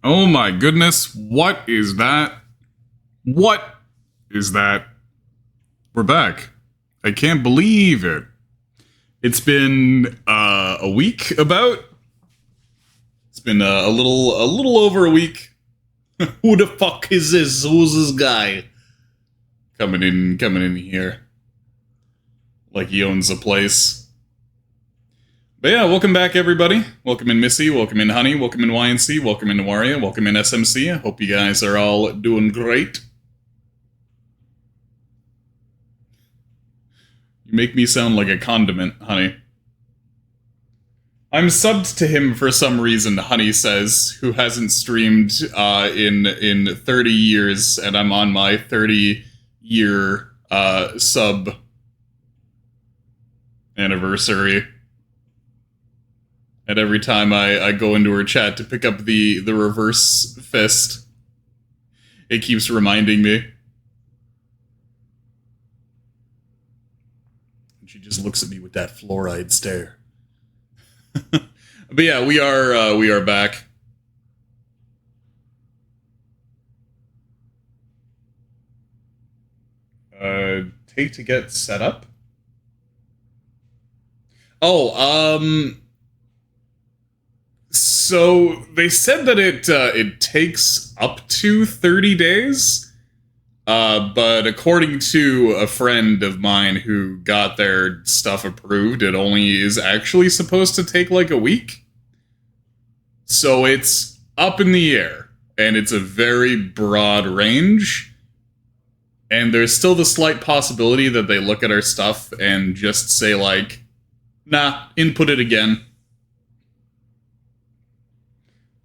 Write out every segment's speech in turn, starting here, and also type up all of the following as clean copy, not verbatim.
Oh my goodness, what is that? What is that? We're back. I can't believe it. It's been a week about. It's been a little over a week. Who the fuck is this? Who's this guy? Coming in here. Like he owns a place. But yeah, welcome back everybody. Welcome in Missy, welcome in Honey, welcome in YNC, welcome in Waria, welcome in SMC. I hope you guys are all doing great. You make me sound like a condiment, Honey. I'm subbed to him for some reason, Honey says, who hasn't streamed in 30 years, and I'm on my 30-year sub anniversary. And every time I go into her chat to pick up the reverse fist, it keeps reminding me. And she just looks at me with that fluoride stare. But yeah, we are back. Take to get set up? So they said that it takes up to 30 days, but according to a friend of mine who got their stuff approved, it only is actually supposed to take like a week. So it's up in the air, and it's a very broad range, and there's still the slight possibility that they look at our stuff and just say like, nah, input it again.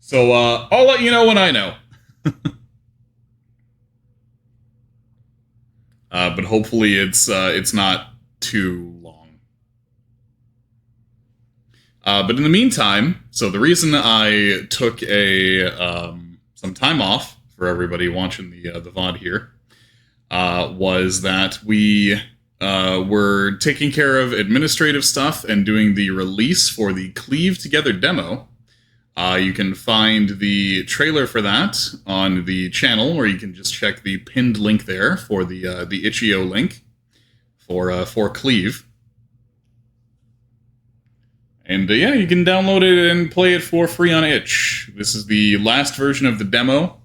So, I'll let you know when I know. But hopefully it's not too long. But in the meantime, so the reason I took some time off for everybody watching the VOD here, was that we were taking care of administrative stuff and doing the release for the Cleave Together demo. You can find the trailer for that on the channel, or you can just check the pinned link there for the itch.io link for Cleave. And yeah, you can download it and play it for free on itch. This is the last version of the demo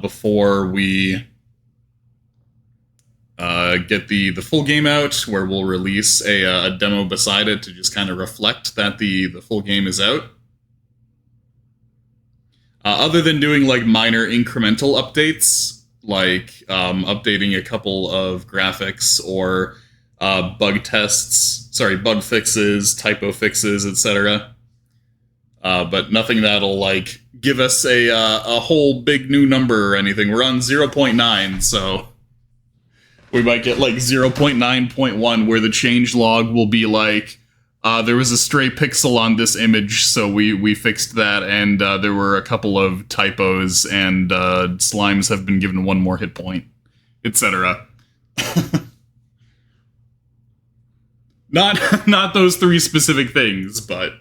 before we get the full game out, where we'll release a demo beside it to just kind of reflect that the full game is out. Other than doing like minor incremental updates, like updating a couple of graphics or bug fixes, typo fixes, etc. But nothing that'll like give us a whole big new number or anything. We're on 0.9, so we might get like 0.9.1 where the changelog will be like, there was a stray pixel on this image, so we fixed that, and there were a couple of typos, and slimes have been given one more hit point, etc. Not those three specific things, but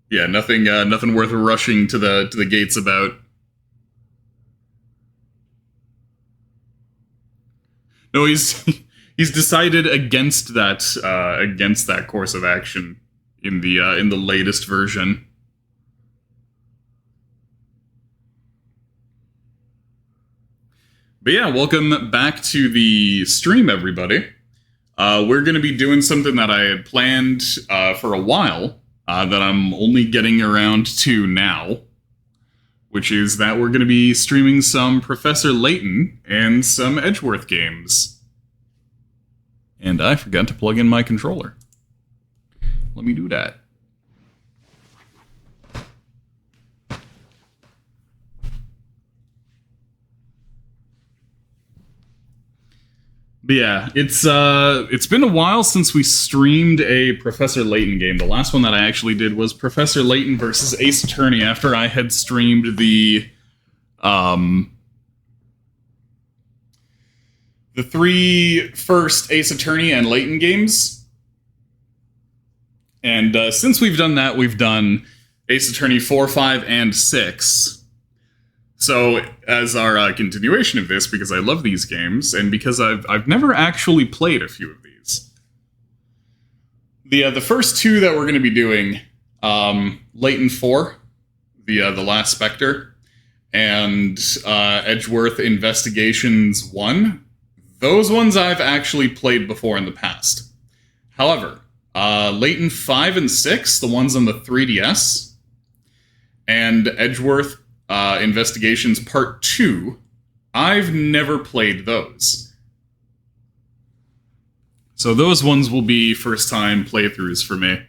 yeah, nothing worth rushing to the gates about. No, He's decided against that course of action in the latest version. But yeah, welcome back to the stream, everybody. We're going to be doing something that I had planned for a while, that I'm only getting around to now, which is that we're going to be streaming some Professor Layton and some Edgeworth games. And I forgot to plug in my controller. Let me do that. But yeah, it's been a while since we streamed a Professor Layton game. The last one that I actually did was Professor Layton versus Ace Attorney after I had streamed the three first Ace Attorney and Layton games. And since we've done that, we've done Ace Attorney 4, 5, and 6. So, as our continuation of this, because I love these games, and because I've never actually played a few of these. The first two that we're going to be doing, Layton 4, the last Spectre, and Edgeworth Investigations 1. Those ones I've actually played before in the past. However, Layton 5 and 6, the ones on the 3DS, and Edgeworth Investigations Part 2, I've never played those. So those ones will be first-time playthroughs for me.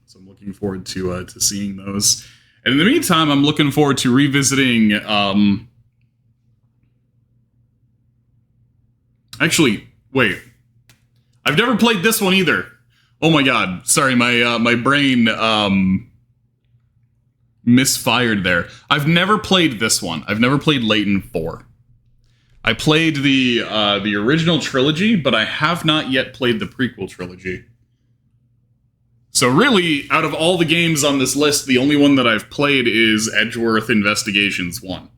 So I'm looking forward to seeing those. And in the meantime, I'm looking forward to revisiting... Actually, wait. I've never played this one either. Oh my god. Sorry, my brain misfired there. I've never played this one. I've never played Layton 4. I played the original trilogy, but I have not yet played the prequel trilogy. So really, out of all the games on this list, the only one that I've played is Edgeworth Investigations 1.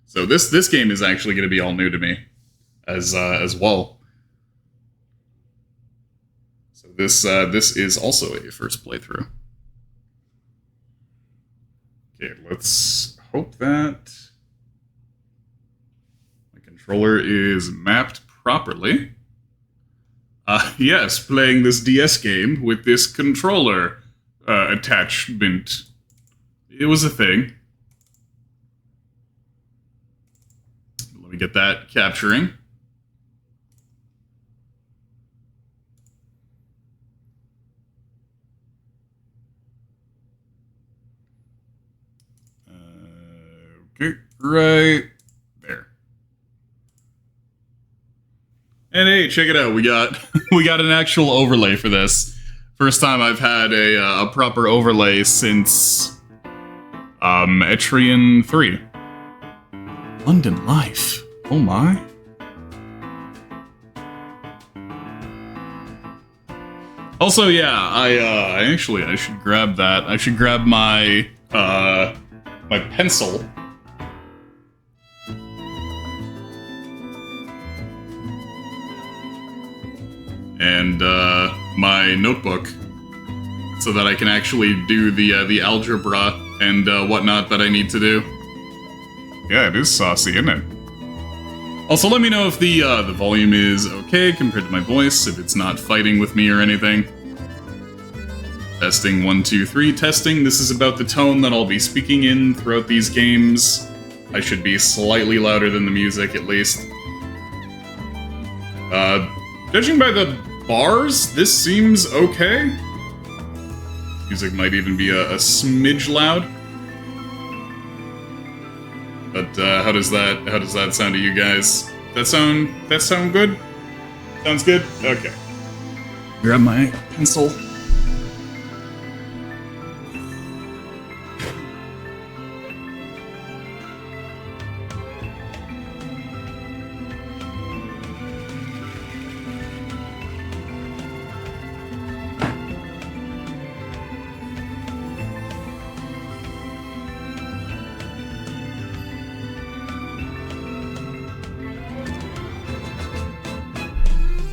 So this game is actually going to be all new to me as well. So this is also a first playthrough. Okay, let's hope that my controller is mapped properly. Yes, playing this DS game with this controller attachment. It was a thing. Let me get that capturing. Okay, right there. And hey, check it out. We got an actual overlay for this. First time I've had a proper overlay since Etrian 3. London Life. Oh my. Also, yeah, I should grab that. I should grab my my pencil. And my notebook, so that I can actually do the algebra and whatnot that I need to do. Yeah, it is saucy, isn't it? Also, let me know if the volume is okay compared to my voice, if it's not fighting with me or anything. Testing 1, 2, 3. Testing. This is about the tone that I'll be speaking in throughout these games. I should be slightly louder than the music, at least. Judging by the bars, this seems okay. Music might even be a smidge loud. But how does that sound to you guys? That sound good? Sounds good? Okay. Grab my pencil.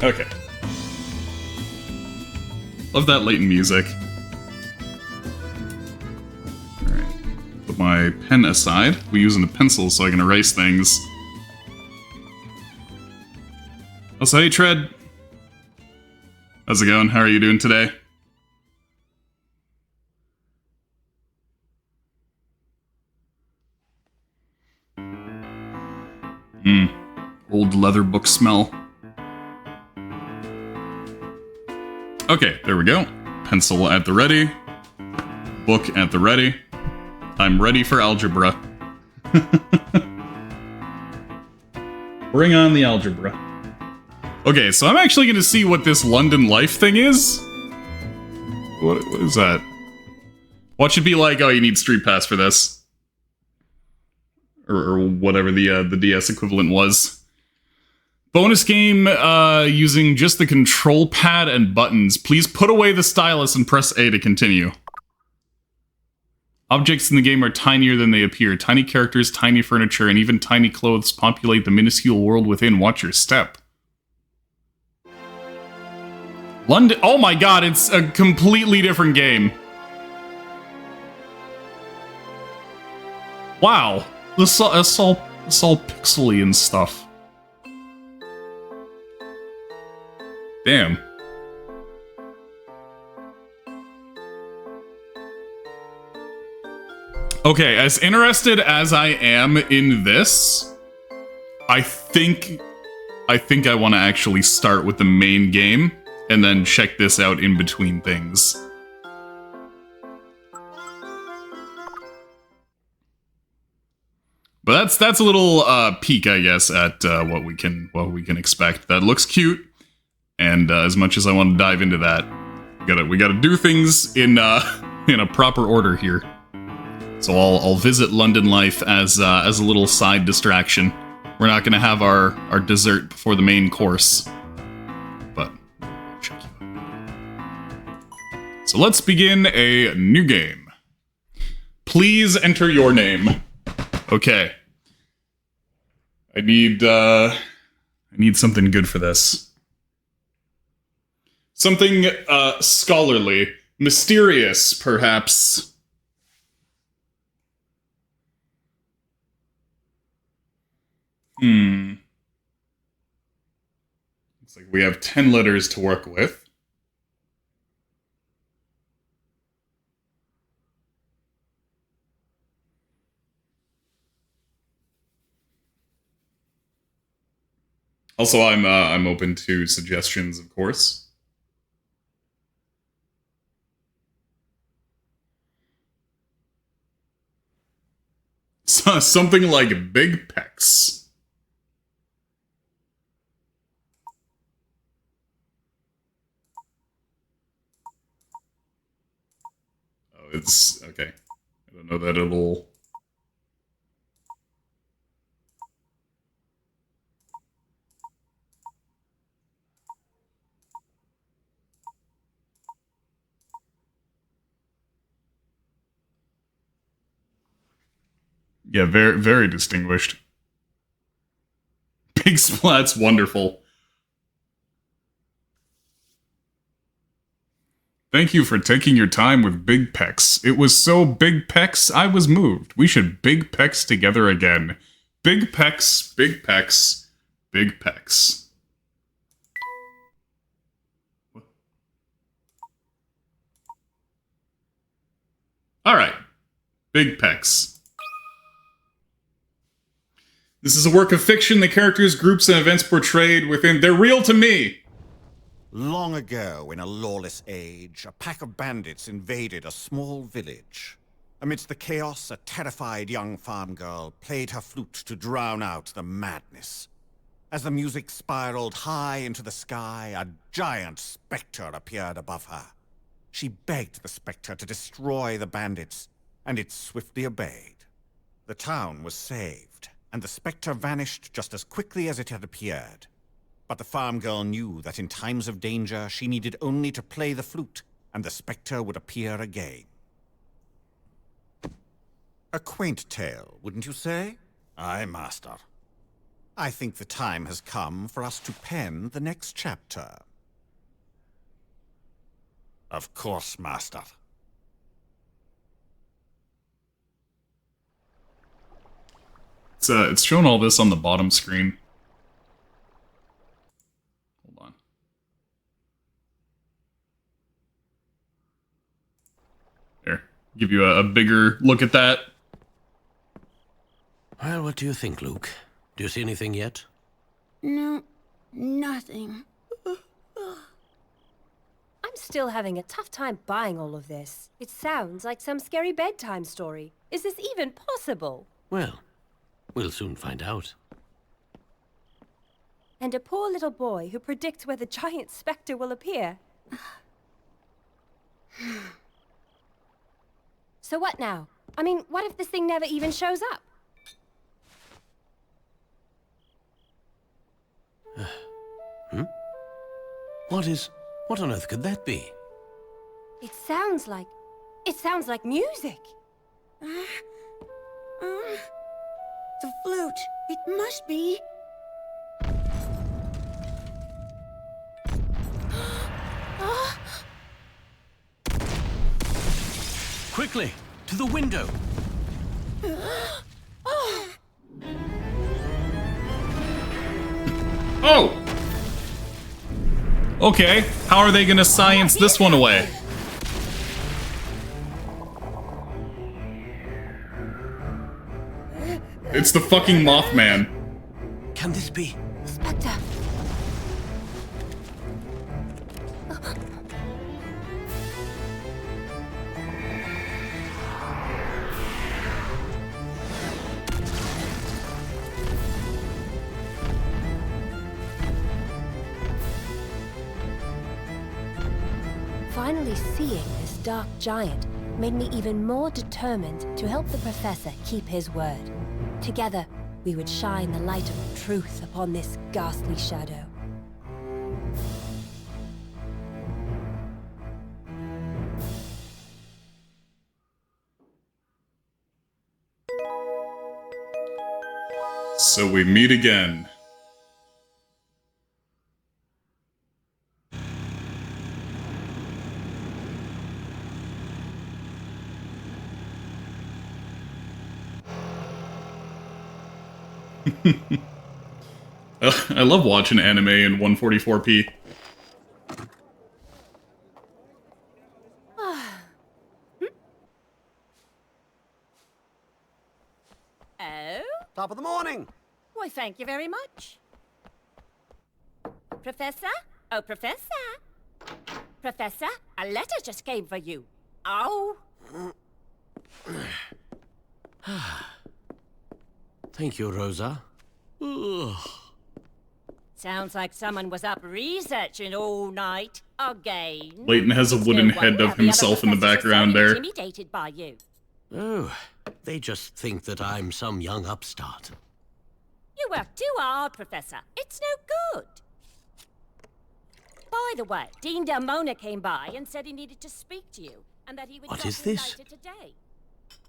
Okay. Love that Layton music. Alright. Put my pen aside. We're using a pencil so I can erase things. Also, hey Tread. How's it going? How are you doing today? Old leather book smell. Okay, there we go. Pencil at the ready. Book at the ready. I'm ready for algebra. Bring on the algebra. Okay, so I'm actually going to see what this London Life thing is. What is that? What should be like, oh, you need Street Pass for this. Or whatever the DS equivalent was. Bonus game using just the control pad and buttons. Please put away the stylus and press A to continue. Objects in the game are tinier than they appear. Tiny characters, tiny furniture, and even tiny clothes populate the minuscule world within. Watch your step. London. Oh my god, it's a completely different game. Wow. It's all pixely and stuff. Damn. Okay, as interested as I am in this, I think I want to actually start with the main game and then check this out in between things. But that's a little peek, I guess, at what we can expect. That looks cute, and as much as I want to dive into that, we gotta do things in a proper order here. So I'll visit London Life as a little side distraction. We're not gonna have our dessert before the main course, but check you out. So let's begin a new game. Please enter your name. Okay. I need something good for this. Something scholarly, mysterious, perhaps. Looks like we have 10 letters to work with. Also, I'm open to suggestions, of course. So, something like Big Pecs. Oh, it's okay. I don't know that it'll. Yeah, very, very distinguished. Big Splat's wonderful. Thank you for taking your time with Big Pecs. It was so Big Pecs, I was moved. We should Big Pecs together again. Big Pecs, Big Pecs, Big Pecs. Alright. Big Pecs. This is a work of fiction. The characters, groups, and events portrayed within... They're real to me! Long ago, in a lawless age, a pack of bandits invaded a small village. Amidst the chaos, a terrified young farm girl played her flute to drown out the madness. As the music spiraled high into the sky, a giant spectre appeared above her. She begged the spectre to destroy the bandits, and it swiftly obeyed. The town was saved, and the spectre vanished just as quickly as it had appeared. But the farm girl knew that in times of danger, she needed only to play the flute, and the spectre would appear again. A quaint tale, wouldn't you say? Aye, master. I think the time has come for us to pen the next chapter. Of course, master. It's showing all this on the bottom screen. Hold on. There. Give you a bigger look at that. Well, what do you think, Luke? Do you see anything yet? No, nothing. I'm still having a tough time buying all of this. It sounds like some scary bedtime story. Is this even possible? Well, we'll soon find out. And a poor little boy who predicts where the giant spectre will appear. So what now? I mean, what if this thing never even shows up? What on earth could that be? It sounds like music. The flute. It must be. Quickly, to the window. Oh! Okay, how are they gonna science this one away? It's the fucking Mothman. Can this be? Spectre. Finally seeing this dark giant made me even more determined to help the professor keep his word. Together, we would shine the light of truth upon this ghastly shadow. So we meet again. I love watching anime in 144p. Oh? Top of the morning. Why, thank you very much. Professor? Oh, Professor? Professor, a letter just came for you. Oh. Thank you, Rosa. Ugh. Sounds like someone was up researching all night again. Layton has a It's wooden no head wonder of the other himself in the professors are so background there. intimidated by you. Oh, they just think that I'm some young upstart. You work too hard, Professor. It's no good. By the way, Dean Delmona came by and said he needed to speak to you, and that he would What drop is in this? later today.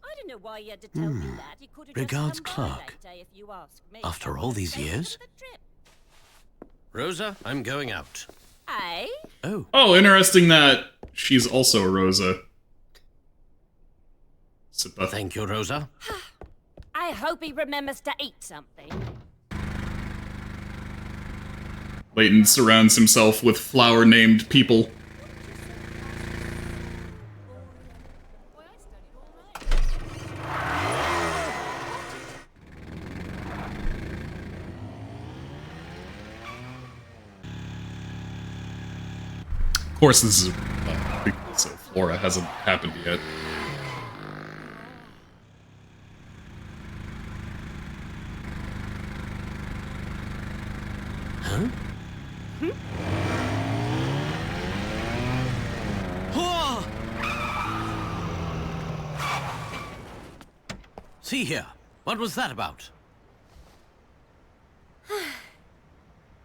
I don't know why he had to tell me that. He could have Regards, just come by Clark. later, if you ask me. After all these Stay years? for the trip. Rosa, I'm going out. Eh? Oh, Oh, interesting that she's also a Rosa. thank you, Rosa. I hope he remembers to eat something. Layton surrounds himself with flower-named people. Of course, this is so Flora hasn't happened yet. Huh? Oh! See here. What was that about?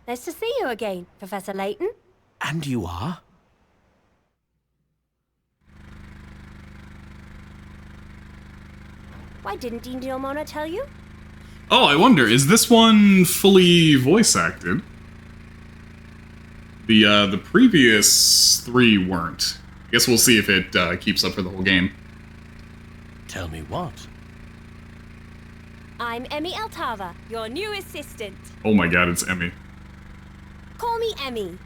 Nice to see you again, Professor Layton. And you are? Why didn't Dean Delmona tell you? Oh, I wonder, is this one fully voice acted? The previous three weren't. I guess we'll see if it keeps up for the whole game. Tell me what? I'm Emmy Altava, your new assistant. Oh my god, it's Emmy. Call me Emmy.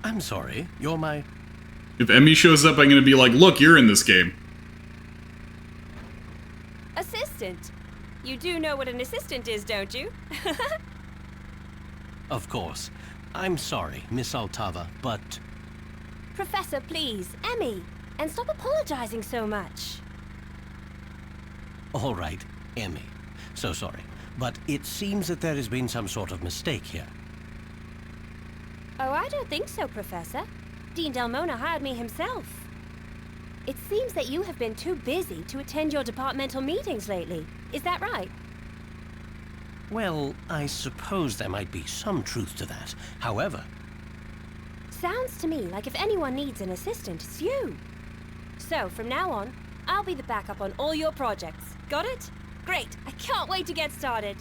I'm sorry, you're my... If Emmy shows up, I'm gonna be like, look, you're in this game. Assistant. You do know what an assistant is, don't you? Of course. I'm sorry, Miss Altava, but... Professor, please, Emmy. And stop apologizing so much. All right, Emmy. So sorry. But it seems that there has been some sort of mistake here. Oh, I don't think so, Professor. Dean Delmona hired me himself. It seems that you have been too busy to attend your departmental meetings lately. Is that right? Well, I suppose there might be some truth to that. However, Sounds to me like if anyone needs an assistant, it's you. So, from now on, I'll be the backup on all your projects. Got it? Great. I can't wait to get started.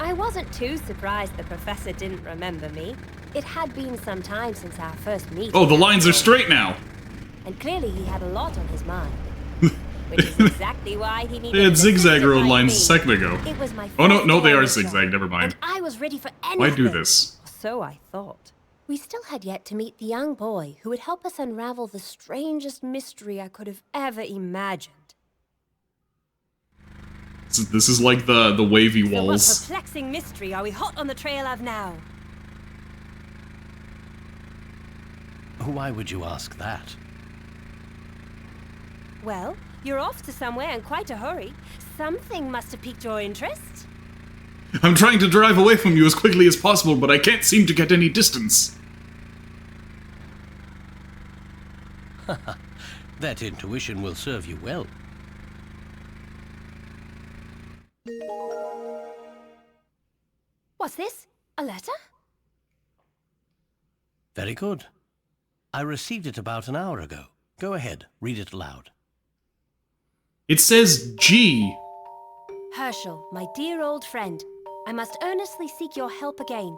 I wasn't too surprised the professor didn't remember me. It had been some time since our first meeting. Oh, the lines are straight now. And clearly he had a lot on his mind. Which is exactly why he needed They had an zigzag assistant road like lines me. a second ago. It was my Oh, no, first no, they day on are the job, zigzag, never mind. and I was ready for anything. Why do this? So I thought. We still had yet to meet the young boy who would help us unravel the strangest mystery I could have ever imagined. This is like the wavy So what walls. perplexing mystery are we hot on the trail of now? why would you ask that? Well, you're off to somewhere in quite a hurry. Something must have piqued your interest. I'm trying to drive away from you as quickly as possible, but I can't seem to get any distance. That intuition will serve you well. What's this? A letter? Very good. I received it about an hour ago. Go ahead, read it aloud. It says G. Herschel, my dear old friend, I must earnestly seek your help again.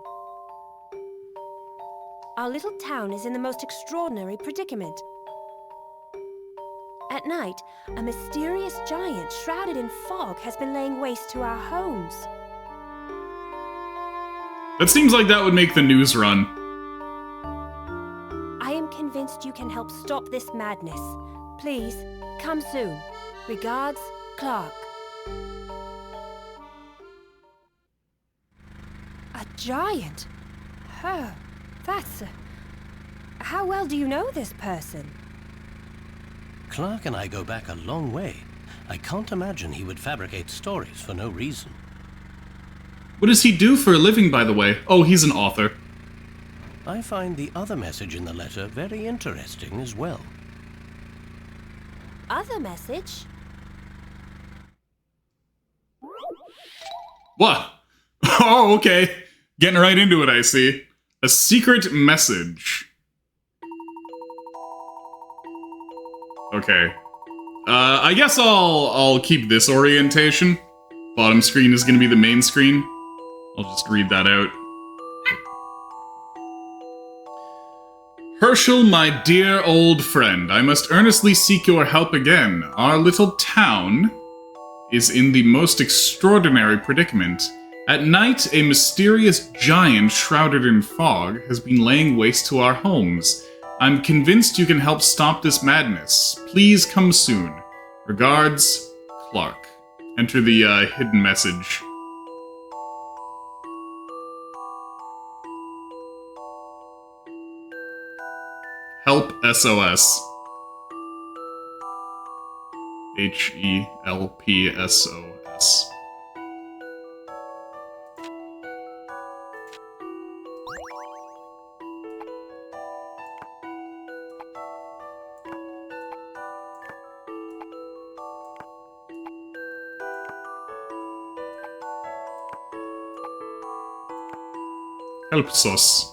Our little town is in the most extraordinary predicament. At night, a mysterious giant shrouded in fog has been laying waste to our homes. That seems like that would make the news run. I am convinced you can help stop this madness. Please, come soon. Regards, Clark. A giant? Oh, that's... How well do you know this person? Clark and I go back a long way. I can't imagine he would fabricate stories for no reason. What does he do for a living, by the way? Oh, he's an author. I find the other message in the letter very interesting as well. Other message? What? Oh, okay. Getting right into it, I see. A secret message. Okay. I guess I'll keep this orientation. Bottom screen is gonna be the main screen. I'll just read that out. Herschel, my dear old friend, I must earnestly seek your help again. Our little town is in the most extraordinary predicament. At night, a mysterious giant shrouded in fog has been laying waste to our homes. I'm convinced you can help stop this madness. Please come soon. Regards, Clark. Enter the hidden message. Help SOS. HELPSOS. Help SOS.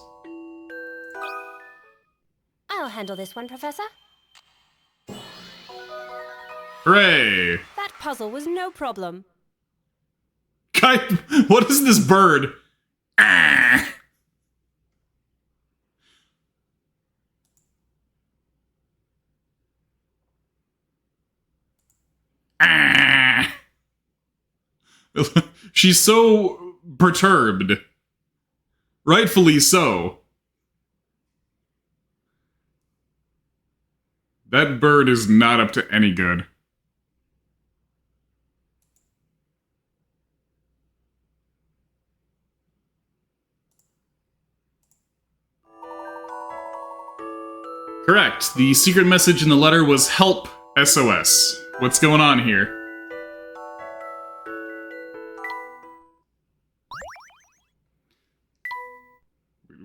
I'll handle this one, Professor. Hooray! That puzzle was no problem. Guy, what is this bird? Ah! Ah! She's so perturbed. Rightfully so. That bird is not up to any good. Correct. The secret message in the letter was help SOS. What's going on here?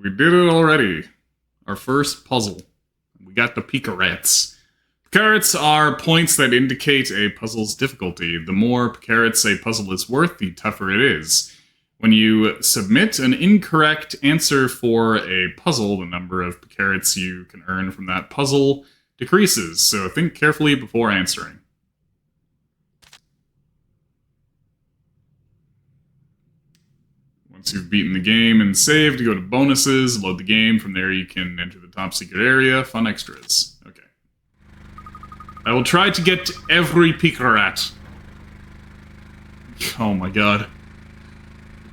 We did it already. Our first puzzle. We got the Pika Rats. Carrots are points that indicate a puzzle's difficulty. The more carrots a puzzle is worth, the tougher it is. When you submit an incorrect answer for a puzzle, the number of carrots you can earn from that puzzle decreases, so think carefully before answering. Once you've beaten the game and saved, go to bonuses, load the game. From there you can enter the top secret area, fun extras. Okay. I will try to get every Pikarat. Oh my god.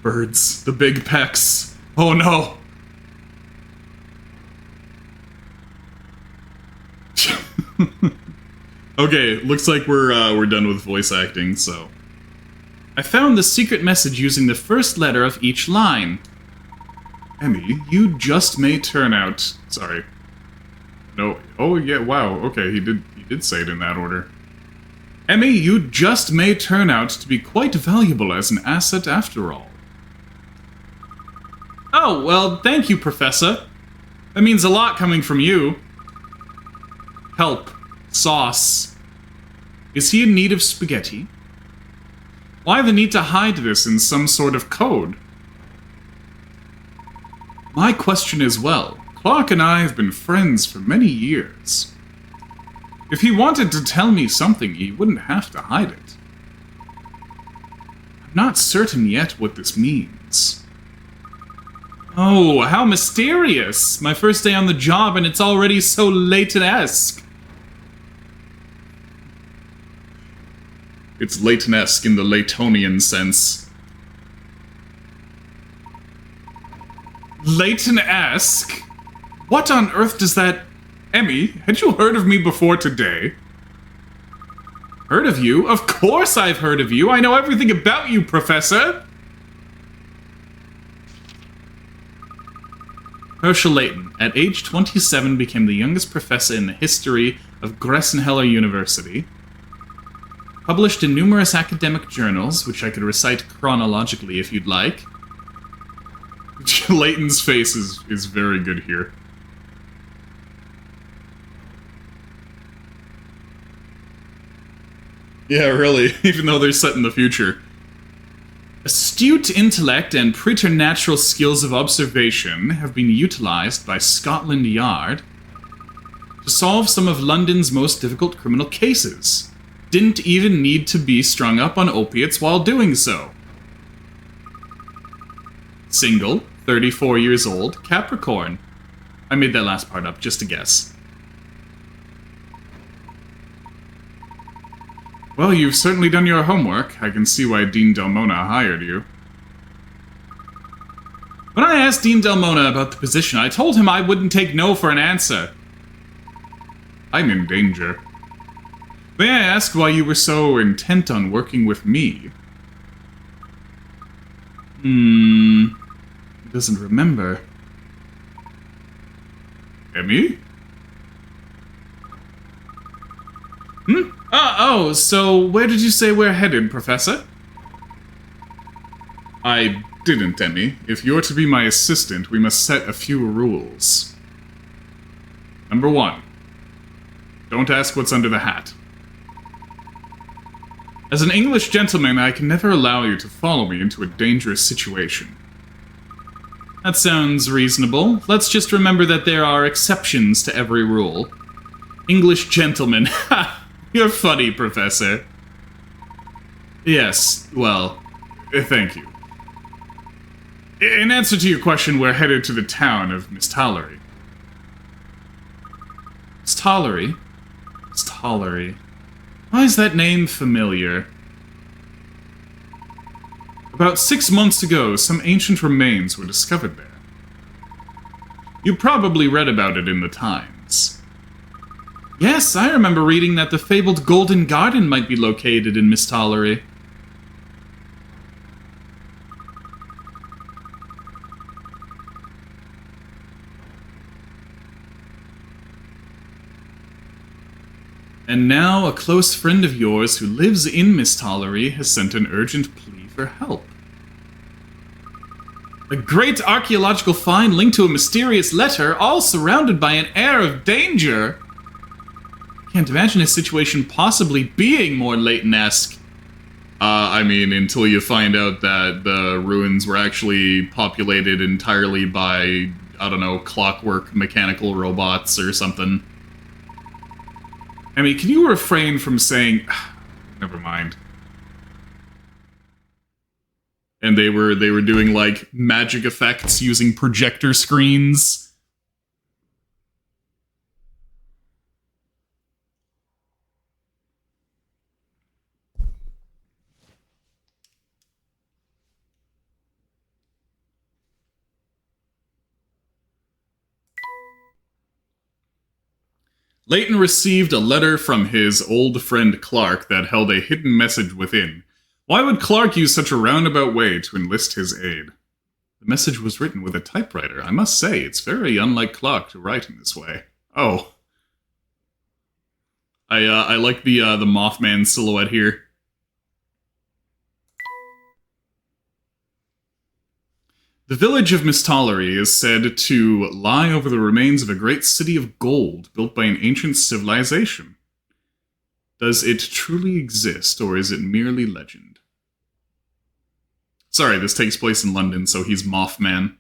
Birds. The big pecks. Oh no. Okay, looks like we're done with voice acting, so. I found the secret message using the first letter of each line. Emmy, you just may turn out... Sorry. No. Oh, yeah, wow. Okay, he did say it in that order. Emmy, you just may turn out to be quite valuable as an asset after all. Oh, well, thank you, Professor. That means a lot coming from you. Help. Sauce. Is he in need of spaghetti? Why the need to hide this in some sort of code? My question as well. Clark and I have been friends for many years. If he wanted to tell me something, he wouldn't have to hide it. I'm not certain yet what this means. Oh, how mysterious! My first day on the job and it's already so Layton-esque. It's Layton-esque in the Laytonian sense. Layton-esque? What on earth does that... Emmy, had you heard of me before today? Heard of you? Of course I've heard of you. I know everything about you, Professor. Herschel Layton, at age 27, became the youngest professor in the history of Gressenheller University. Published in numerous academic journals, which I could recite chronologically if you'd like. Layton's face is very good here. Yeah, really, even though they're set in the future. Astute intellect and preternatural skills of observation have been utilized by Scotland Yard to solve some of London's most difficult criminal cases. Didn't even need to be strung up on opiates while doing so. Single, 34 years old, Capricorn. I made that last part up, just a guess. Well, you've certainly done your homework. I can see why Dean Delmona hired you. When I asked Dean Delmona about the position, I told him I wouldn't take no for an answer. I'm in danger. May I ask why you were so intent on working with me? He doesn't remember. Emmy? Oh, so where did you say we're headed, Professor? I didn't, Emmy. If you're to be my assistant, we must set a few rules. Number 1. Don't ask what's under the hat. As an English gentleman, I can never allow you to follow me into a dangerous situation. That sounds reasonable. Let's just remember that there are exceptions to every rule. English gentlemen. Ha! You're funny, Professor. Yes, well, thank you. In answer to your question, we're headed to the town of Miss Tollery. Miss Tollery? Miss Tollery. Why is that name familiar? About 6 months ago, some ancient remains were discovered there. You probably read about it in the Times. Yes, I remember reading that the fabled Golden Garden might be located in Miss Tollery. And now a close friend of yours who lives in Miss Tollery has sent an urgent plea for help. A great archaeological find linked to a mysterious letter, all surrounded by an air of danger. Can't imagine a situation possibly being more Layton-esque. I mean, until you find out that the ruins were actually populated entirely by, I don't know, clockwork mechanical robots or something. I mean, can you refrain from saying... Never mind. And they were doing, like, magic effects using projector screens. Layton received a letter from his old friend Clark that held a hidden message within. Why would Clark use such a roundabout way to enlist his aid? The message was written with a typewriter. I must say, it's very unlike Clark to write in this way. Oh. I like the Mothman silhouette here. The village of Mistollery is said to lie over the remains of a great city of gold built by an ancient civilization. Does it truly exist, or is it merely legend? Sorry, this takes place in London, so he's Mothman.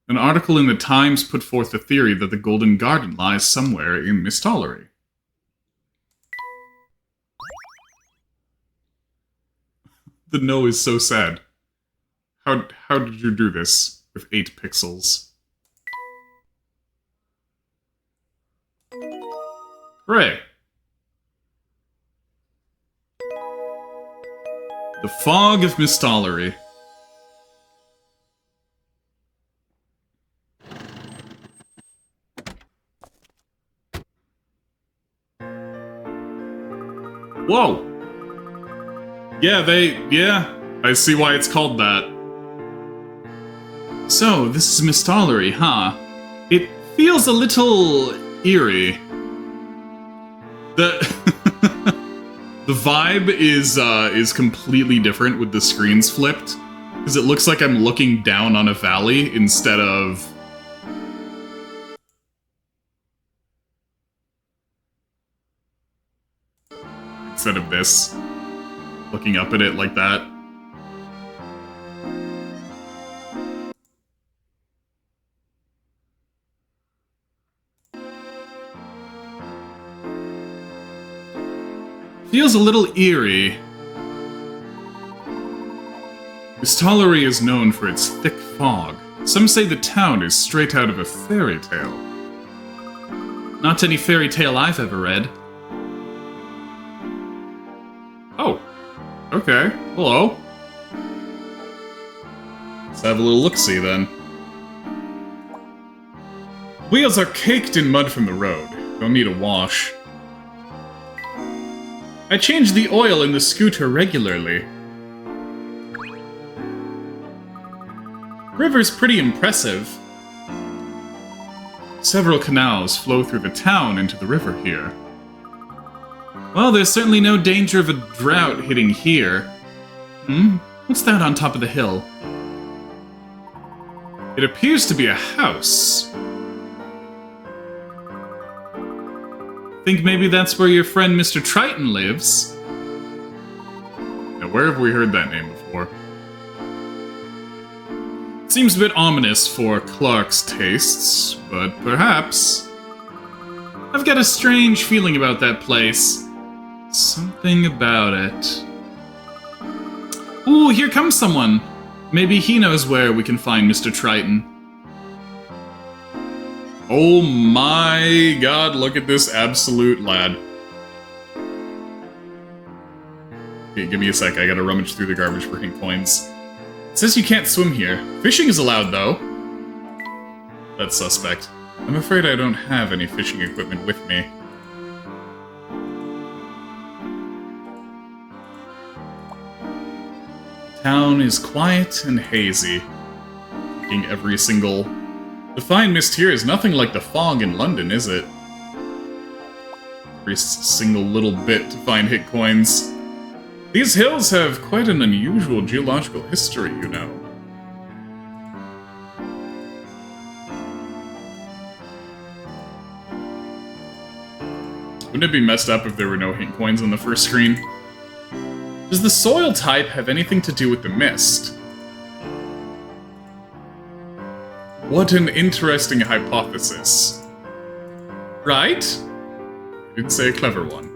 An article in the Times put forth the theory that the Golden Garden lies somewhere in Mistollery. The no is so sad. How did you do this with 8 pixels? Hooray! The Fog of Mistollery. Whoa! Yeah, I see why it's called that. So, this is Mistollery, huh? It feels a little eerie. The the vibe is completely different with the screens flipped, because it looks like I'm looking down on a valley instead of this, looking up at it like that. Feels a little eerie. Mistollery is known for its thick fog. Some say the town is straight out of a fairy tale. Not any fairy tale I've ever read. Oh. Okay. Hello. Let's have a little look-see then. Wheels are caked in mud from the road. Don't need a wash. I change the oil in the scooter regularly. River's pretty impressive. Several canals flow through the town into the river here. Well, there's certainly no danger of a drought hitting here. What's that on top of the hill? It appears to be a house. Think maybe that's where your friend Mr. Triton lives? Now, where have we heard that name before? Seems a bit ominous for Clark's tastes, but perhaps. I've got a strange feeling about that place. Something about it. Ooh, here comes someone. Maybe he knows where we can find Mr. Triton. Oh my god, look at this absolute lad. Okay, give me a sec, I gotta rummage through the garbage for hint coins. It says you can't swim here. Fishing is allowed, though. That's suspect. I'm afraid I don't have any fishing equipment with me. Town is quiet and hazy. Taking every single... The fine mist here is nothing like the fog in London, is it? Every single little bit to find hit coins. These hills have quite an unusual geological history, you know. Wouldn't it be messed up if there were no hint coins on the first screen? Does the soil type have anything to do with the mist? What an interesting hypothesis. Right? I didn't say a clever one.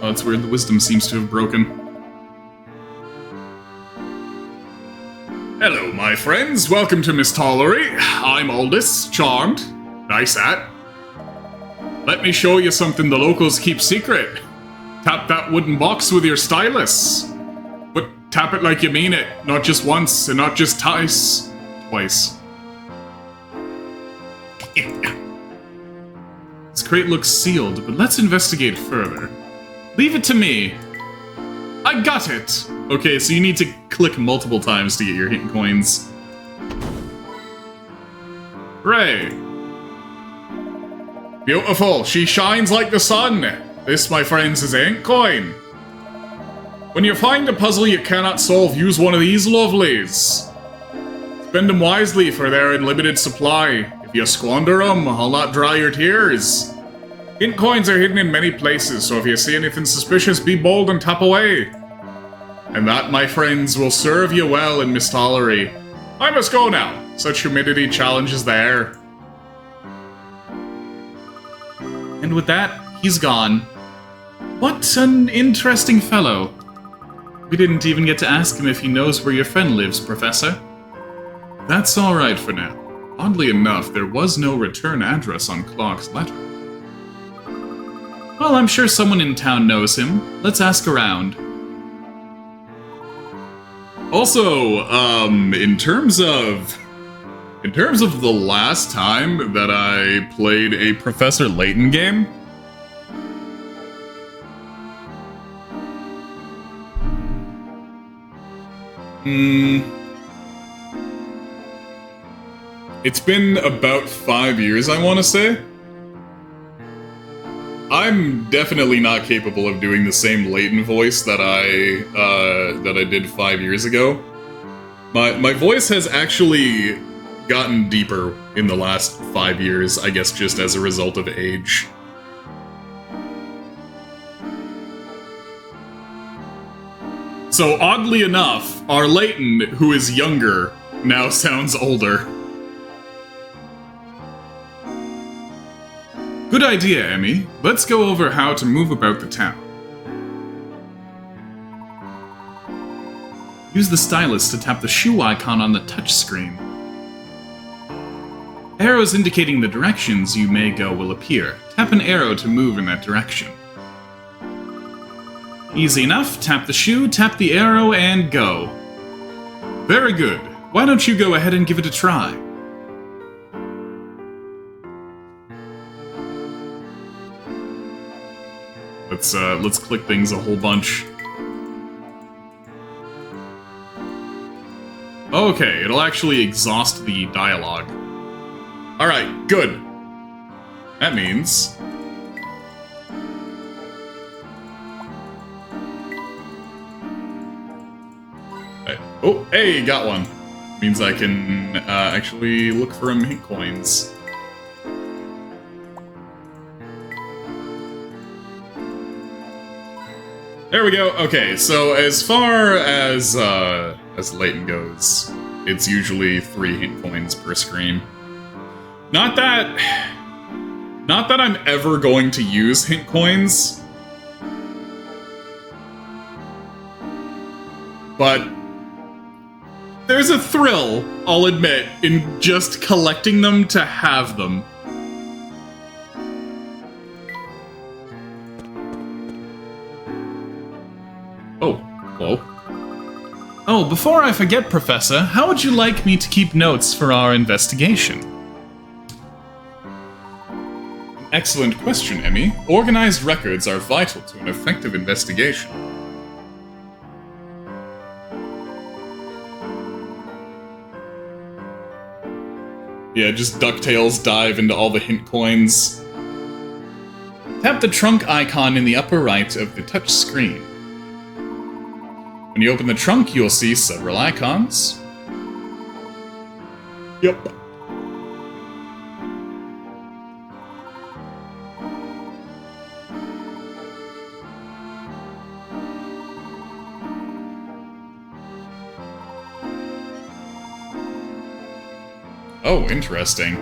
Oh, it's weird. The wisdom seems to have broken. Hello, my friends. Welcome to Miss Tollery. I'm Aldous, charmed. Nice hat. Let me show you something the locals keep secret. Tap that wooden box with your stylus. But tap it like you mean it, not just once and not just twice. This crate looks sealed, but let's investigate further. Leave it to me. I got it! Okay, so you need to click multiple times to get your hint coins. Hooray! Beautiful, she shines like the sun. This, my friends, is a hint coin. When you find a puzzle you cannot solve, use one of these lovelies. Spend them wisely, for they're in limited supply. If you squander them, I'll not dry your tears. Hint coins are hidden in many places, so if you see anything suspicious, be bold and tap away. And that, my friends, will serve you well in Miss Tollery. I must go now. Such humidity challenges the air. And with that, he's gone. What an interesting fellow. We didn't even get to ask him if he knows where your friend lives, Professor. That's alright for now. Oddly enough, there was no return address on Clark's letter. Well, I'm sure someone in town knows him. Let's ask around. Also, in terms of the last time that I played a Professor Layton game, it's been about 5 years, I want to say. I'm definitely not capable of doing the same Layton voice that I did 5 years ago. My voice has actually gotten deeper in the last 5 years, I guess just as a result of age. So oddly enough, our Layton, who is younger, now sounds older. Good idea, Emmy. Let's go over how to move about the town. Use the stylus to tap the shoe icon on the touchscreen. Arrows indicating the directions you may go will appear. Tap an arrow to move in that direction. Easy enough. Tap the shoe, tap the arrow, and go. Very good. Why don't you go ahead and give it a try? Let's click things a whole bunch. Okay, it'll actually exhaust the dialogue. Alright, good. That means... Oh, hey, got one. Means I can actually look for hint coins. There we go. Okay, so as far as Layton goes, it's usually 3 hint coins per screen. Not that I'm ever going to use hint coins, but there's a thrill, I'll admit, in just collecting them to have them. Oh, whoa. Oh, before I forget, Professor, how would you like me to keep notes for our investigation? Excellent question, Emmy. Organized records are vital to an effective investigation. Yeah, just DuckTales dive into all the hint coins. Tap the trunk icon in the upper right of the touch screen. When you open the trunk, you'll see several icons. Yep. Oh, interesting.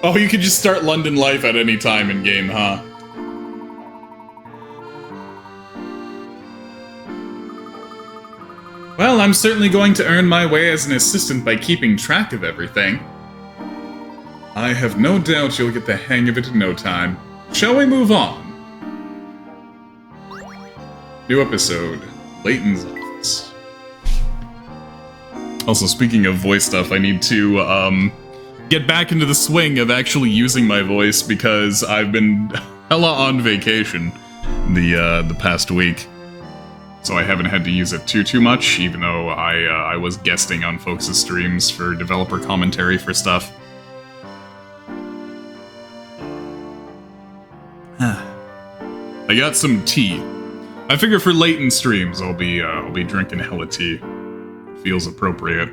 Oh, you could just start London life at any time in game, huh? Well, I'm certainly going to earn my way as an assistant by keeping track of everything. I have no doubt you'll get the hang of it in no time. Shall we move on? New episode, Layton's office. Also, speaking of voice stuff, I need to, get back into the swing of actually using my voice because I've been hella on vacation the past week. So I haven't had to use it too much, even though I was guesting on folks' streams for developer commentary for stuff. I got some tea. I figure for Layton streams, I'll be drinking hella tea. Feels appropriate.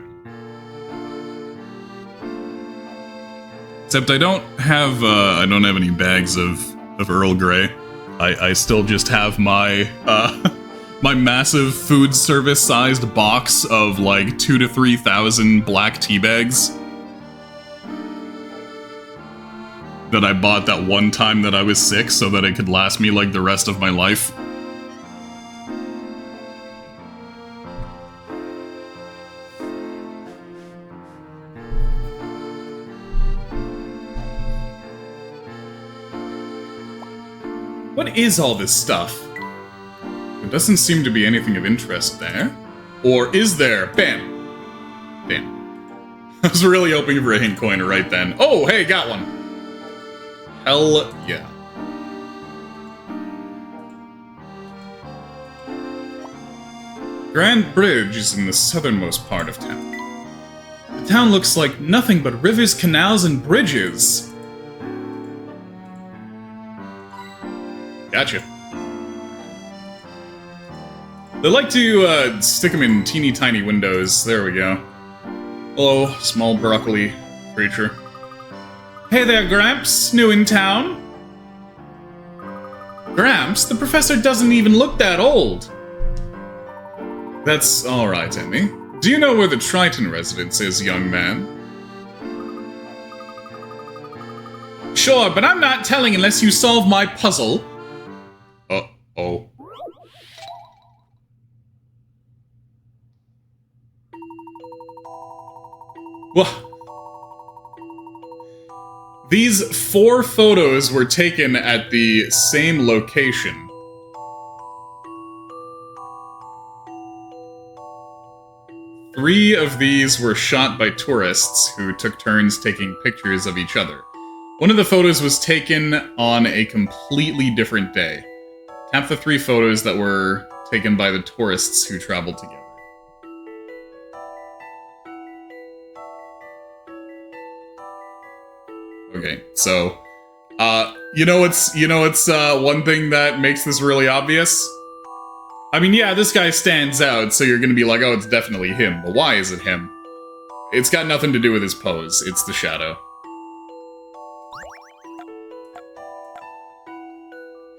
Except I don't have any bags of Earl Grey. I still just have my my massive food service sized box of like 2,000 to 3,000 black tea bags that I bought that one time that I was sick so that it could last me like the rest of my life. What is all this stuff? There doesn't seem to be anything of interest there. Or is there? Bam! Bam. I was really hoping for a hint coin right then. Oh, hey, got one! Hell yeah. Grand Bridge is in the southernmost part of town. The town looks like nothing but rivers, canals, and bridges. Gotcha. They like to stick them in teeny tiny windows. There we go. Hello, small broccoli creature. Hey there, Gramps. New in town? Gramps, the professor doesn't even look that old. That's alright, Emmy. Do you know where the Triton residence is, young man? Sure, but I'm not telling unless you solve my puzzle. Uh-oh. What? These 4 photos were taken at the same location. Three of these were shot by tourists who took turns taking pictures of each other. One of the photos was taken on a completely different day. Tap the 3 photos that were taken by the tourists who traveled together. Okay, so, you know what's one thing that makes this really obvious? I mean, yeah, this guy stands out, so you're gonna be like, oh, it's definitely him, but why is it him? It's got nothing to do with his pose, it's the shadow.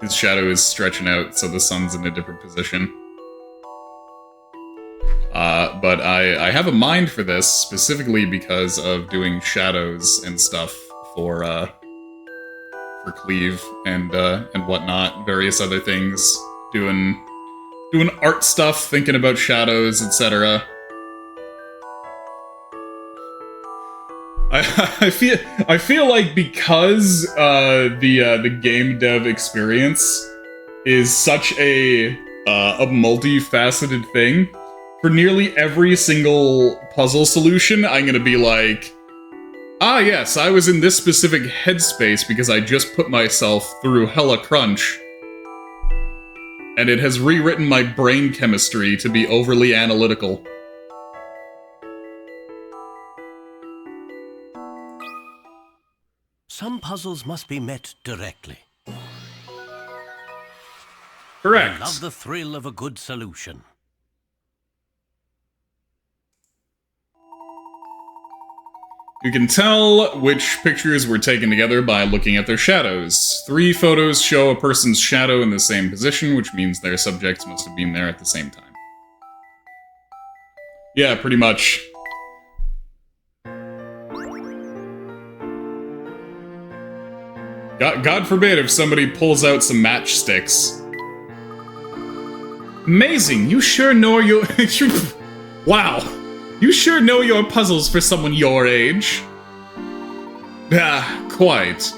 His shadow is stretching out, so the sun's in a different position. But I have a mind for this, specifically because of doing shadows and stuff for Cleve and whatnot, various other things, doing art stuff, thinking about shadows, etc. I feel like because the game dev experience is such a multifaceted thing, for nearly every single puzzle solution, I'm gonna be like, ah yes, I was in this specific headspace because I just put myself through hella crunch. And it has rewritten my brain chemistry to be overly analytical. Some puzzles must be met directly. Correct. I love the thrill of a good solution. You can tell which pictures were taken together by looking at their shadows. 3 photos show a person's shadow in the same position, which means their subjects must have been there at the same time. Yeah, pretty much. God forbid if somebody pulls out some matchsticks. Amazing, you sure know your... Wow. You sure know your puzzles for someone your age. Ah, quite.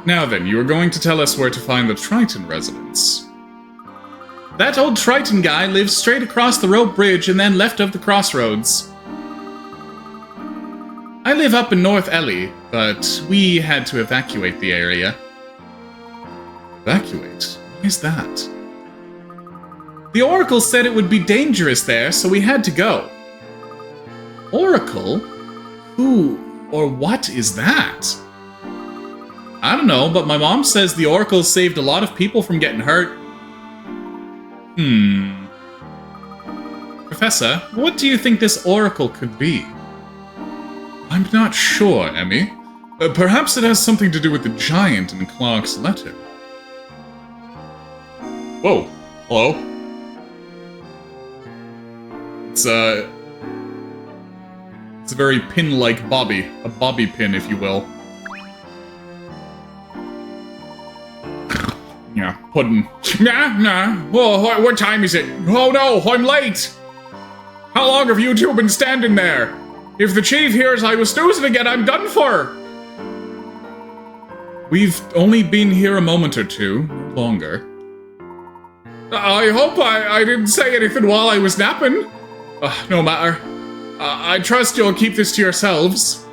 Now then, you are going to tell us where to find the Triton residence. That old Triton guy lives straight across the rope bridge and then left of the crossroads. I live up in North Ellie, but we had to evacuate the area. Evacuate? Why is that? The Oracle said it would be dangerous there, so we had to go. Oracle? Who or what is that? I don't know, but my mom says the Oracle saved a lot of people from getting hurt. Professor, what do you think this Oracle could be? I'm not sure, Emmy. Perhaps it has something to do with the giant in Clark's letter. Whoa. Hello? It's a very pin-like bobby. A bobby pin, if you will. Yeah, pudding. Nah. Oh, what time is it? Oh no, I'm late! How long have you two been standing there? If the chief hears I was snoozing again, I'm done for! We've only been here a moment or two, longer. I hope I didn't say anything while I was napping. No matter. I trust you'll keep this to yourselves.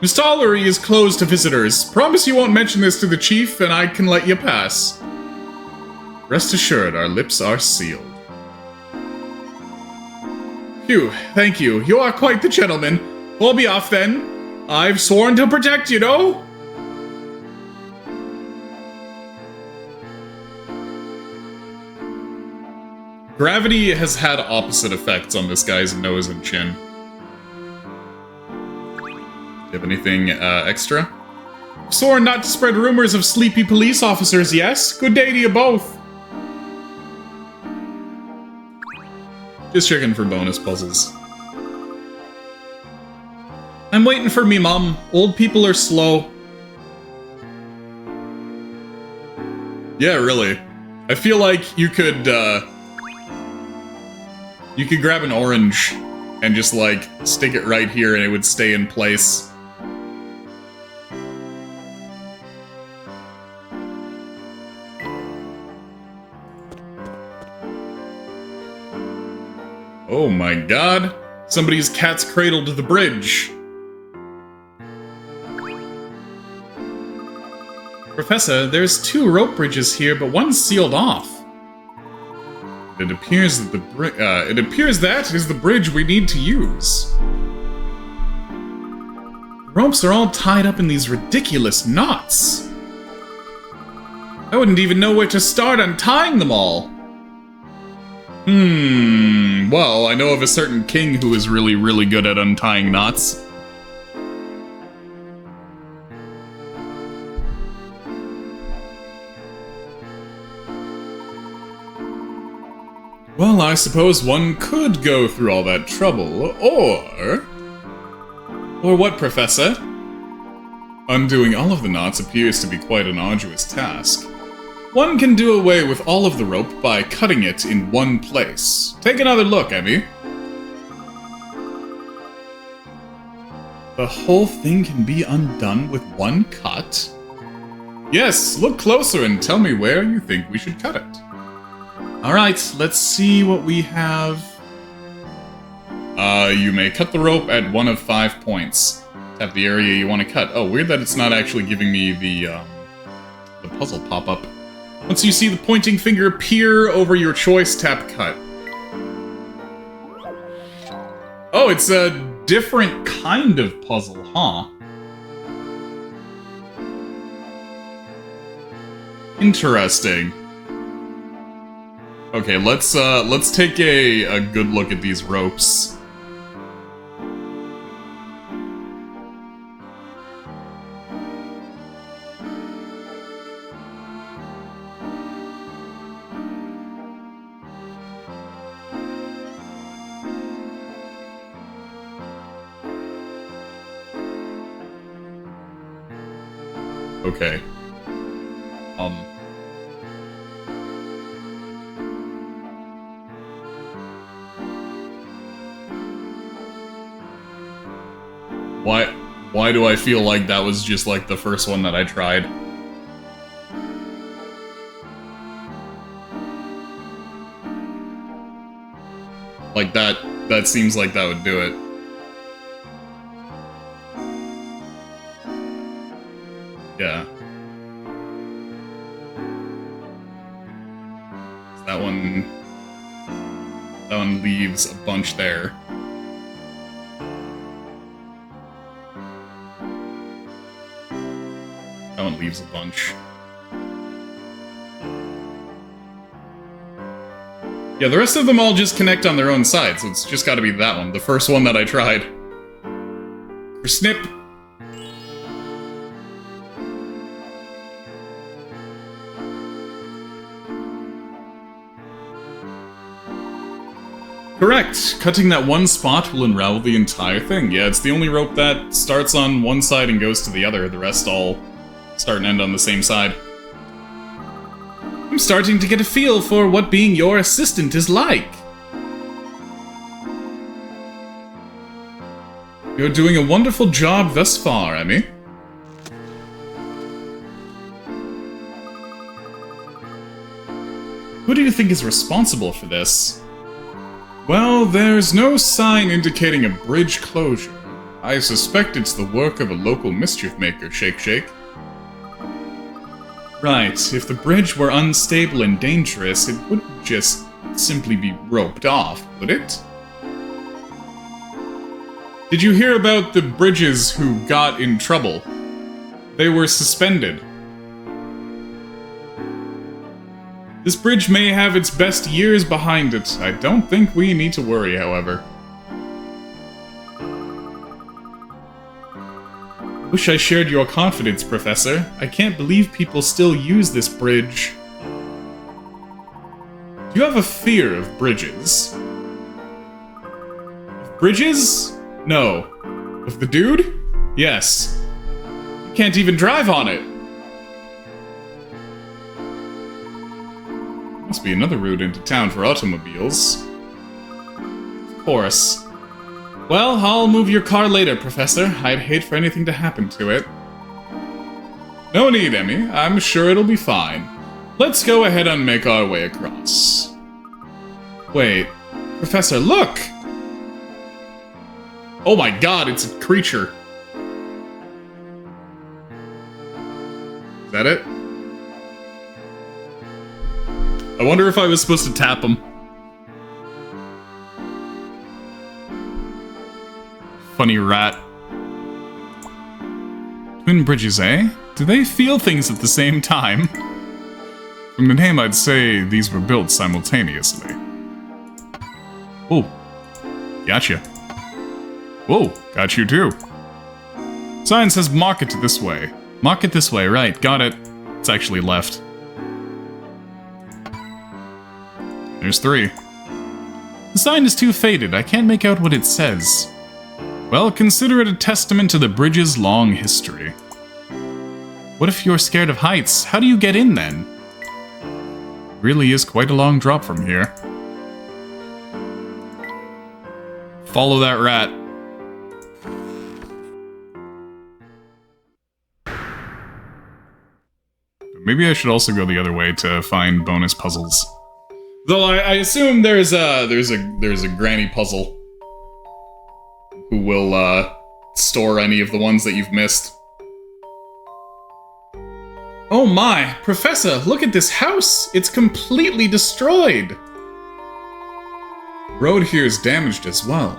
The stallery is closed to visitors. Promise you won't mention this to the chief, and I can let you pass. Rest assured, our lips are sealed. Phew, thank you. You are quite the gentleman. We'll be off then. I've sworn to protect you, know? Gravity has had opposite effects on this guy's nose and chin. Do you have anything extra? Sworn not to spread rumors of sleepy police officers, yes? Good day to you both. Just checking for bonus puzzles. I'm waiting for me, Mom. Old people are slow. Yeah, really. I feel like you could grab an orange and just, like, stick it right here and it would stay in place. Oh my god. Somebody's cat's cradled to the bridge. Professor, there's 2 rope bridges here, but one's sealed off. It appears that is the bridge we need to use. The ropes are all tied up in these ridiculous knots. I wouldn't even know where to start untying them all. Well, I know of a certain king who is really, really good at untying knots. Well, I suppose one could go through all that trouble, or... Or what, Professor? Undoing all of the knots appears to be quite an arduous task. One can do away with all of the rope by cutting it in one place. Take another look, Emmy. The whole thing can be undone with one cut? Yes, look closer and tell me where you think we should cut it. Alright, let's see what we have. You may cut the rope at 1 of 5 points. Tap the area you want to cut. Oh, weird that it's not actually giving me the puzzle pop-up. Once you see the pointing finger appear over your choice, tap cut. Oh, it's a different kind of puzzle, huh? Interesting. Okay, let's take a good look at these ropes. Okay. Why do I feel like that was just like the first one that I tried? Like that seems like that would do it. Yeah. That one leaves a bunch there. That one leaves a bunch. Yeah, the rest of them all just connect on their own side, so it's just gotta be that one, the first one that I tried. For snip! Correct! Cutting that one spot will unravel the entire thing. Yeah, it's the only rope that starts on one side and goes to the other. The rest all start and end on the same side. I'm starting to get a feel for what being your assistant is like. You're doing a wonderful job thus far, Emmy. Who do you think is responsible for this? Well, there's no sign indicating a bridge closure. I suspect it's the work of a local mischief maker, Shake Shake. Right, if the bridge were unstable and dangerous, it wouldn't just simply be roped off, would it? Did you hear about the bridges who got in trouble? They were suspended. This bridge may have its best years behind it. I don't think we need to worry, however. Wish I shared your confidence, Professor. I can't believe people still use this bridge. Do you have a fear of bridges? Of bridges? No. Of the dude? Yes. You can't even drive on it. Must be another route into town for automobiles. Of course. Well, I'll move your car later, Professor. I'd hate for anything to happen to it. No need, Emmy. I'm sure it'll be fine. Let's go ahead and make our way across. Wait. Professor, look! Oh my god, it's a creature. Is that it? I wonder if I was supposed to tap him. Funny rat. Twin bridges, eh? Do they feel things at the same time? From the name, I'd say these were built simultaneously. Oh, gotcha. Whoa, got you too. Sign says market this way. Market this way, right, got it. It's actually left. There's 3. The sign is too faded, I can't make out what it says. Well, consider it a testament to the bridge's long history. What if you're scared of heights? How do you get in then? It really is quite a long drop from here. Follow that rat. Maybe I should also go the other way to find bonus puzzles. Though I assume there's a granny puzzle who will store any of the ones that you've missed. Oh my, Professor, look at this house! It's completely destroyed! The road here is damaged as well.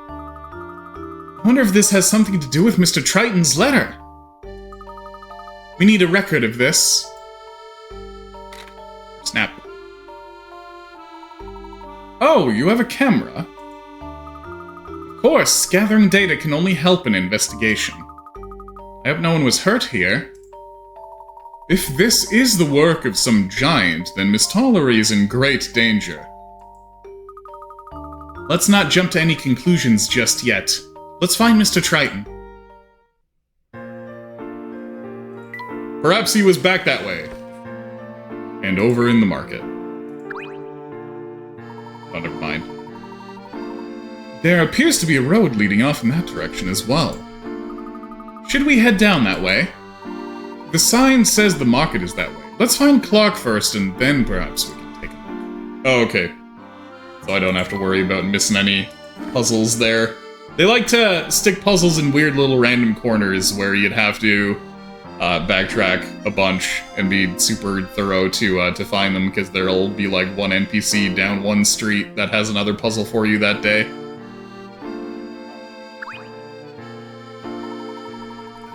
I wonder if this has something to do with Mr. Triton's letter. We need a record of this. Snap. Oh, you have a camera? Of course, gathering data can only help an investigation. I hope no one was hurt here. If this is the work of some giant, then Miss Tollery is in great danger. Let's not jump to any conclusions just yet. Let's find Mr. Triton. Perhaps he was back that way. And over in the market. Oh, never mind. There appears to be a road leading off in that direction as well. Should we head down that way? The sign says the market is that way. Let's find Clark first, and then perhaps we can take a look. Oh, okay. So I don't have to worry about missing any puzzles there. They like to stick puzzles in weird little random corners where you'd have to backtrack a bunch and be super thorough to find them, because there'll be like one NPC down one street that has another puzzle for you that day.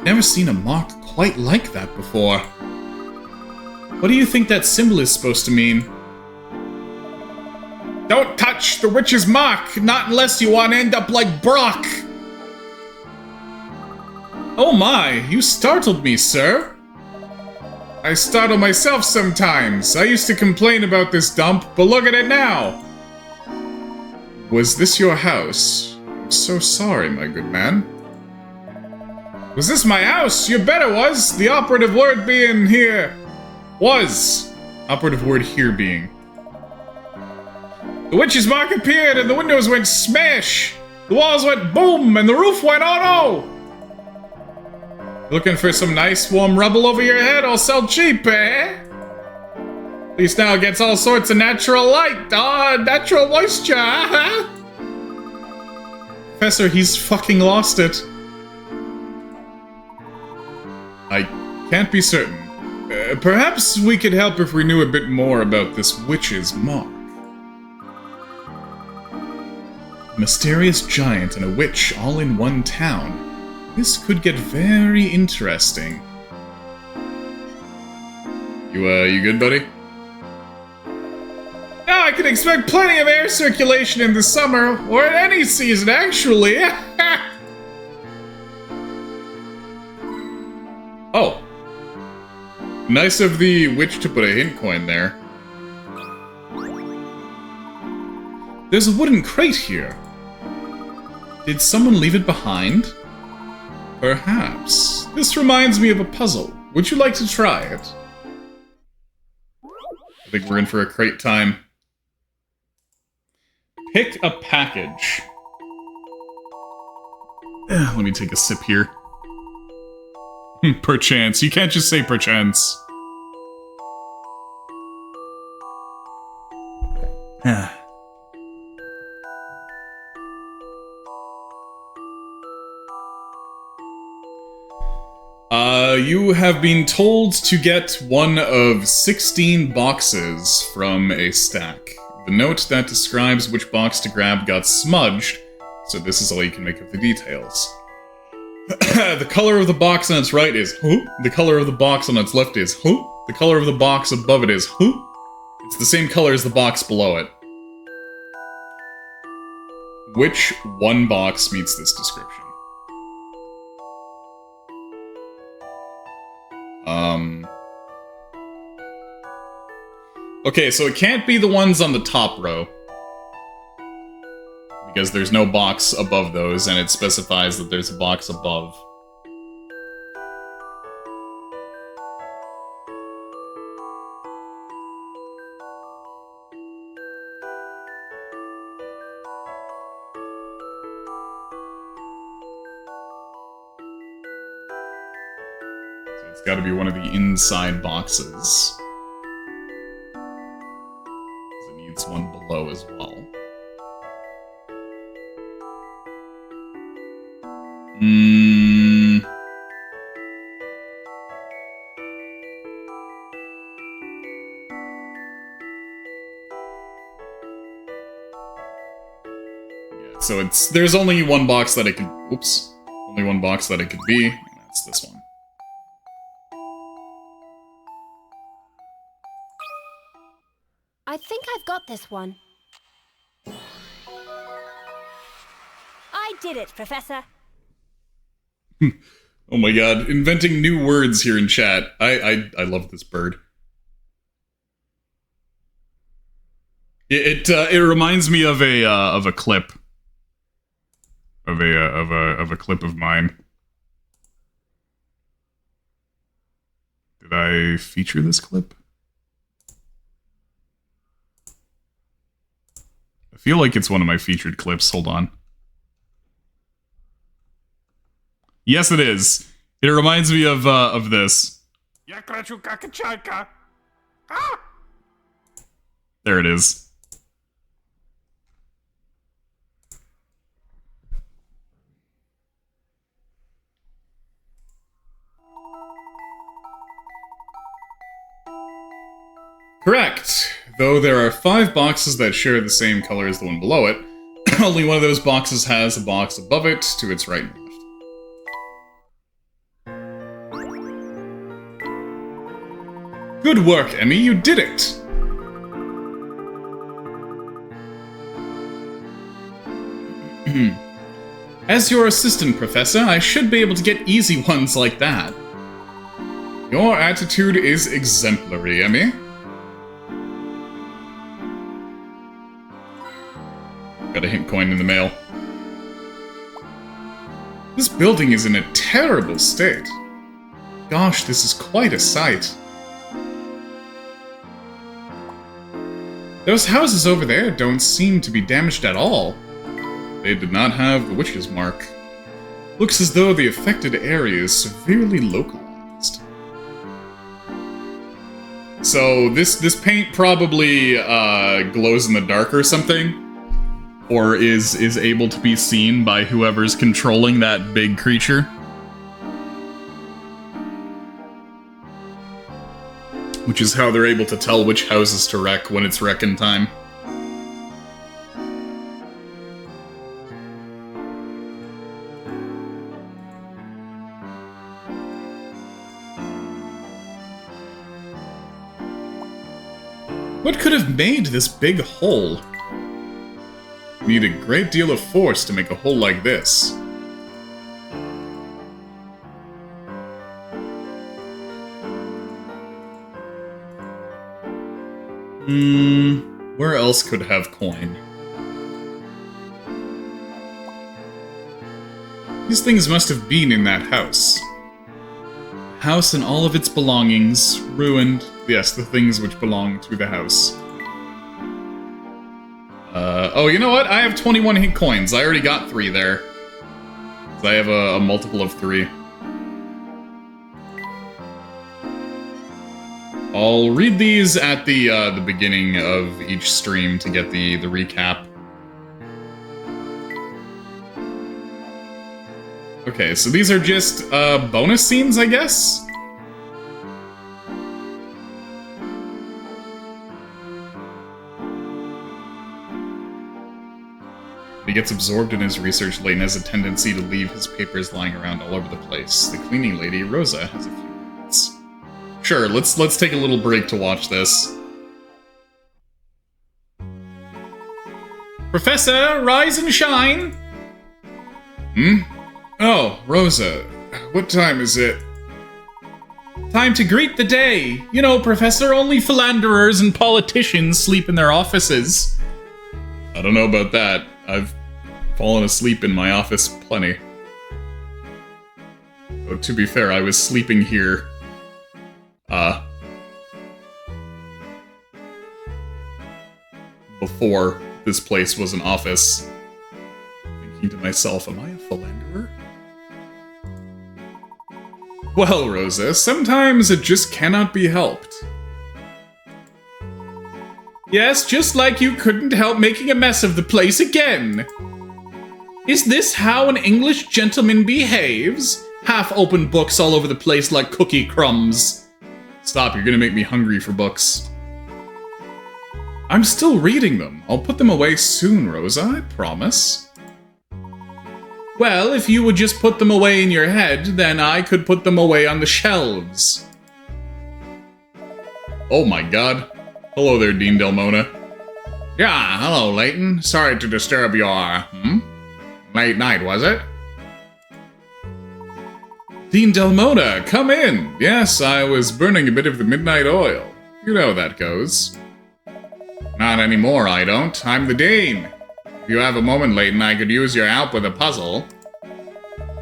Never seen a mark quite like that before. What do you think that symbol is supposed to mean? Don't touch the witch's mark, not unless you want to end up like Brock. Oh my, you startled me, sir. I startle myself sometimes. I used to complain about this dump, but look at it now. Was this your house? I'm so sorry, my good man. Was this my house? You bet it was. The operative word being here. Was. Operative word here being. The witch's mark appeared and the windows went smash. The walls went boom and the roof went oh no. Looking for some nice warm rubble over your head? I'll sell cheap, eh? At least now it gets all sorts of natural light. Natural moisture, huh? Professor, he's fucking lost it. I can't be certain. Perhaps we could help if we knew a bit more about this witch's mark. A mysterious giant and a witch all in one town. This could get very interesting. You good, buddy? Now I can expect plenty of air circulation in the summer, or in any season, actually. Oh. Nice of the witch to put a hint coin there. There's a wooden crate here. Did someone leave it behind? Perhaps. This reminds me of a puzzle. Would you like to try it? I think we're in for a crate time. Pick a package. Let me take a sip here. Perchance. You can't just say perchance. You have been told to get one of 16 boxes from a stack. The note that describes which box to grab got smudged, so this is all you can make of the details. The color of the box on its right is who? The color of the box on its left is who? The color of the box above it is who? It's the same color as the box below it. Which one box meets this description? Okay, so it can't be the ones on the top row. Because there's no box above those, and it specifies that there's a box above. So it's gotta be one of the inside boxes. It needs one below as well. Yeah, so there's only one box that it could, oops, only one box that it could be, and that's this one. I think I've got this one. I did it, Professor. Oh my god, inventing new words here in chat. I love this bird. It reminds me of a clip. Of a clip of mine. Did I feature this clip? I feel like it's one of my featured clips. Hold on. Yes, it is. It reminds me of this. There it is. Correct. Though there are 5 boxes that share the same color as the one below it, only one of those boxes has a box above it to its right and left. Good work, Emmy, you did it! As your assistant, Professor, I should be able to get easy ones like that. Your attitude is exemplary, Emmy. Got a hint coin in the mail. This building is in a terrible state. Gosh, this is quite a sight. Those houses over there don't seem to be damaged at all. They did not have the witch's mark. Looks as though the affected area is severely localized. So this paint probably glows in the dark or something, or is able to be seen by whoever's controlling that big creature. Which is how they're able to tell which houses to wreck when it's wrecking time. What could have made this big hole? You need a great deal of force to make a hole like this. Where else could have coin? These things must have been in that house. The house and all of its belongings, ruined. Yes, the things which belong to the house. Oh, you know what? I have 21 hit coins. I already got 3 there. So I have a multiple of 3. I'll read these at the beginning of each stream to get the recap. Okay, so these are just bonus scenes, I guess? He gets absorbed in his research. Layton has a tendency to leave his papers lying around all over the place. The cleaning lady, Rosa, has a few minutes. Sure, let's take a little break to watch this. Professor, rise and shine! Oh, Rosa, what time is it? Time to greet the day! You know, Professor, only philanderers and politicians sleep in their offices. I don't know about that. I've fallen asleep in my office plenty. Oh, to be fair, I was sleeping here. Before this place was an office. Thinking to myself, am I a philanderer? Well, Rosa, sometimes it just cannot be helped. Yes, just like you couldn't help making a mess of the place again. Is this how an English gentleman behaves? Half-open books all over the place like cookie crumbs. Stop, you're gonna make me hungry for books. I'm still reading them. I'll put them away soon, Rosa, I promise. Well, if you would just put them away in your head, then I could put them away on the shelves. Oh my god. Hello there, Dean Delmona. Yeah, hello, Layton. Sorry to disturb your, late night, was it? Dean Delmona, come in. Yes, I was burning a bit of the midnight oil. You know how that goes. Not anymore, I don't. I'm the Dean. If you have a moment, Layton, I could use your help with a puzzle.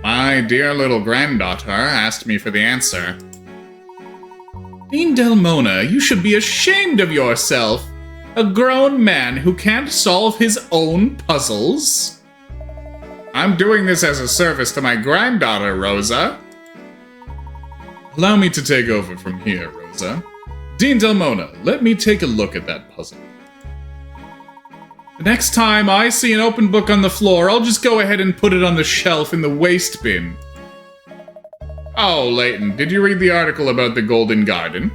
My dear little granddaughter asked me for the answer. Dean Delmona, you should be ashamed of yourself. A grown man who can't solve his own puzzles. I'm doing this as a service to my granddaughter, Rosa. Allow me to take over from here, Rosa. Dean Delmona, let me take a look at that puzzle. The next time I see an open book on the floor, I'll just go ahead and put it on the shelf in the waste bin. Oh, Layton, did you read the article about the Golden Garden?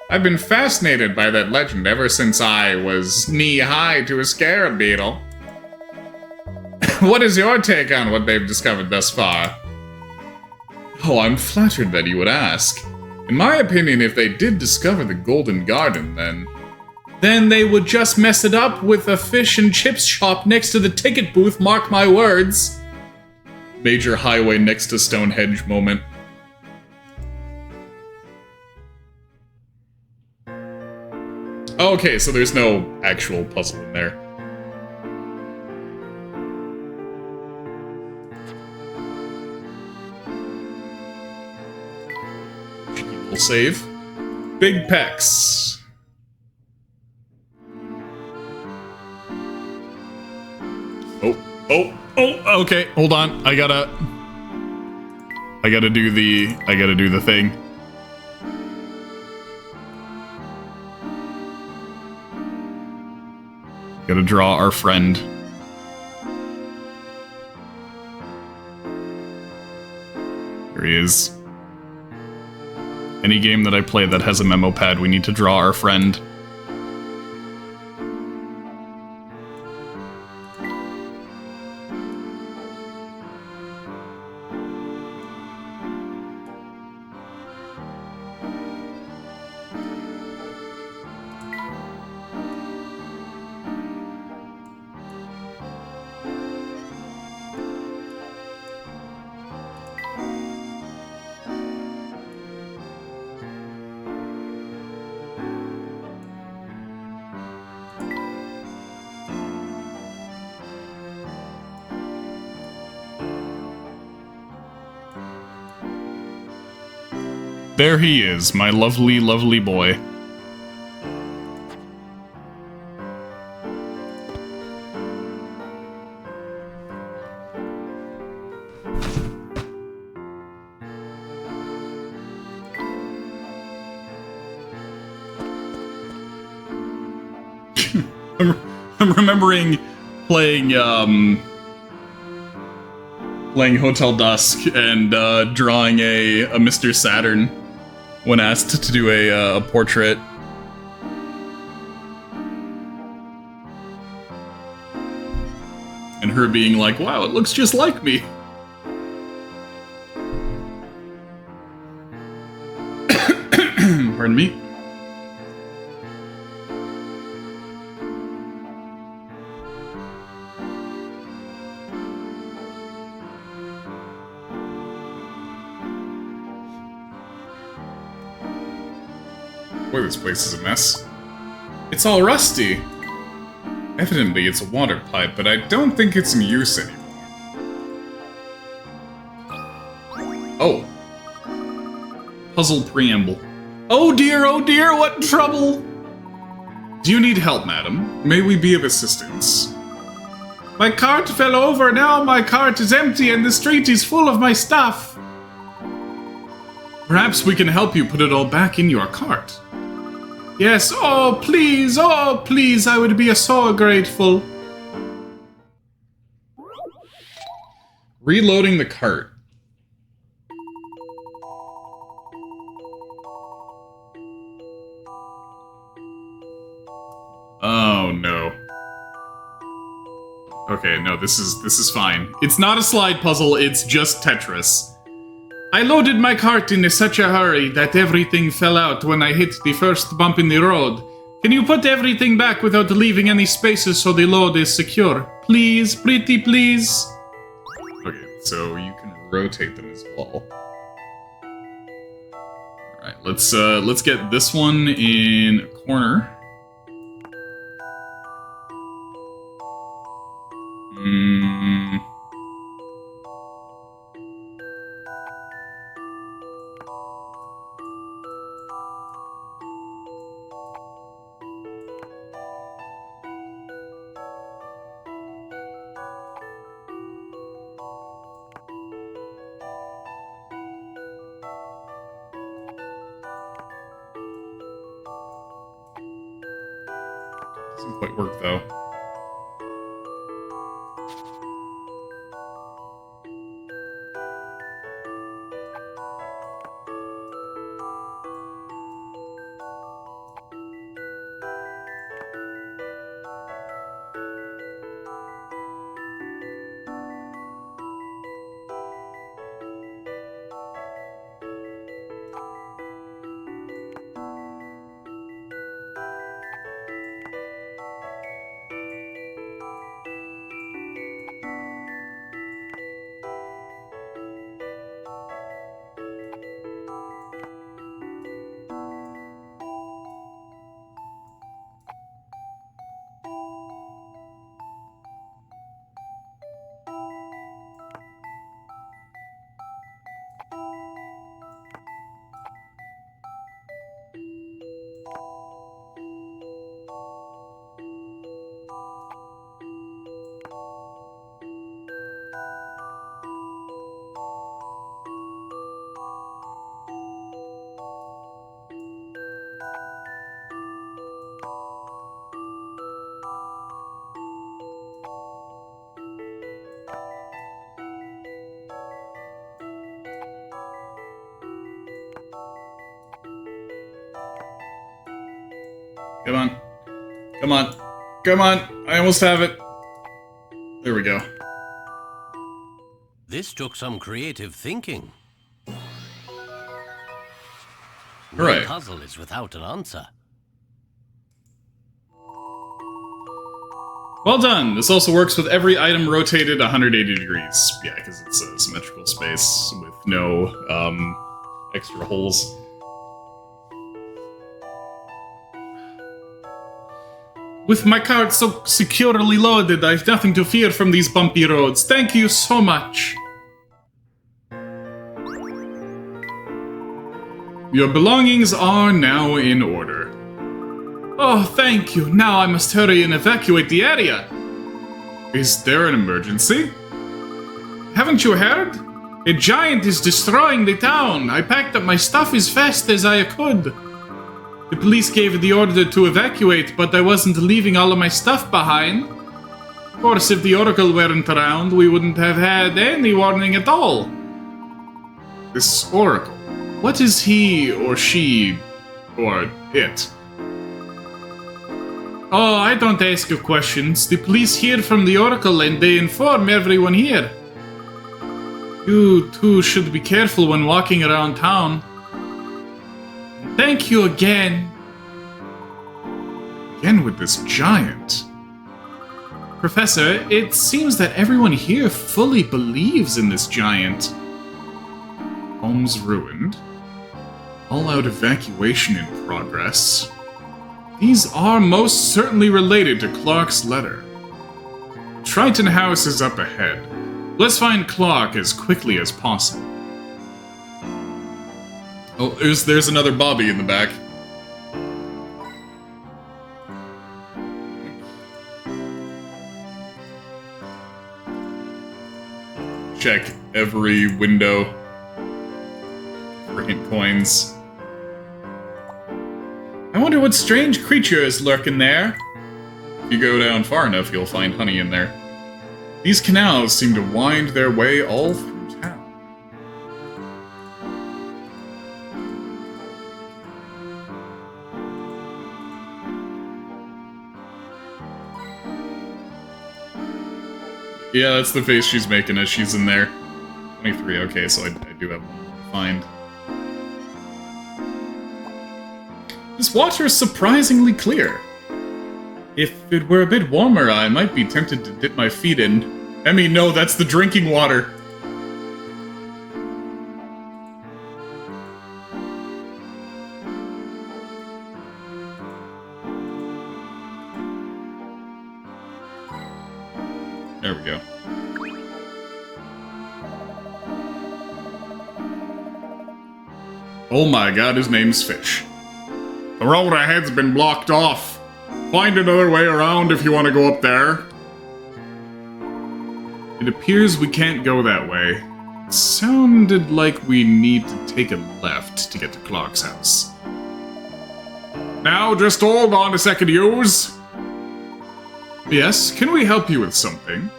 I've been fascinated by that legend ever since I was knee-high to a scarab beetle. What is your take on what they've discovered thus far? Oh, I'm flattered that you would ask. In my opinion, if they did discover the Golden Garden, then they would just mess it up with a fish and chips shop next to the ticket booth, mark my words. Major highway next to Stonehenge moment. Okay, so there's no actual puzzle in there. We'll save. Big pecs. Oh, okay, hold on. I gotta do the thing. Gotta draw our friend. Here he is. Any game that I play that has a memo pad, we need to draw our friend. There he is, my lovely, lovely boy. I'm remembering playing Hotel Dusk and drawing a Mr. Saturn when asked to do a portrait. And her being like, wow, it looks just like me. Pardon me. Boy, this place is a mess. It's all rusty. Evidently, it's a water pipe, but I don't think it's in use anymore. Oh. Puzzle preamble. Oh dear, what trouble? Do you need help, madam? May we be of assistance? My cart fell over, now my cart is empty and the street is full of my stuff. Perhaps we can help you put it all back in your cart. Yes, oh please, I would be so grateful. Reloading the cart. Oh no. Okay, no, this is fine. It's not a slide puzzle, it's just Tetris. I loaded my cart in such a hurry that everything fell out when I hit the first bump in the road. Can you put everything back without leaving any spaces so the load is secure? Please, pretty please. Okay, so you can rotate them as well. Alright, let's get this one in a corner. Doesn't quite work, though. Come on. Come on. Come on. I almost have it. There we go. This took some creative thinking. Right. No puzzle is without an answer. Well done. This also works with every item rotated 180 degrees. Yeah, because it's a symmetrical space with no extra holes. With my cart so securely loaded, I've nothing to fear from these bumpy roads. Thank you so much. Your belongings are now in order. Oh, thank you. Now I must hurry and evacuate the area. Is there an emergency? Haven't you heard? A giant is destroying the town. I packed up my stuff as fast as I could. The police gave the order to evacuate, but I wasn't leaving all of my stuff behind. Of course, if the Oracle weren't around, we wouldn't have had any warning at all. This Oracle, what is he or she or it? Oh, I don't ask you questions. The police hear from the Oracle and they inform everyone here. You too should be careful when walking around town. Thank you again. Again with this giant. Professor, it seems that everyone here fully believes in this giant. Homes ruined. All-out evacuation in progress. These are most certainly related to Clark's letter. Triton House is up ahead. Let's find Clark as quickly as possible. Oh, there's another Bobby in the back. Check every window for hint coins. I wonder what strange creature is lurking there. If you go down far enough, you'll find honey in there. These canals seem to wind their way all through town. Yeah, that's the face she's making as she's in there. 23, okay, so I do have one more to find. This water is surprisingly clear. If it were a bit warmer, I might be tempted to dip my feet in. Emmy, no, that's the drinking water. There we go. Oh my god, his name's Fish. The road ahead's been blocked off. Find another way around if you want to go up there. It appears we can't go that way. It sounded like we need to take a left to get to Clark's house. Now, just hold on a second, yous. Yes, can we help you with something?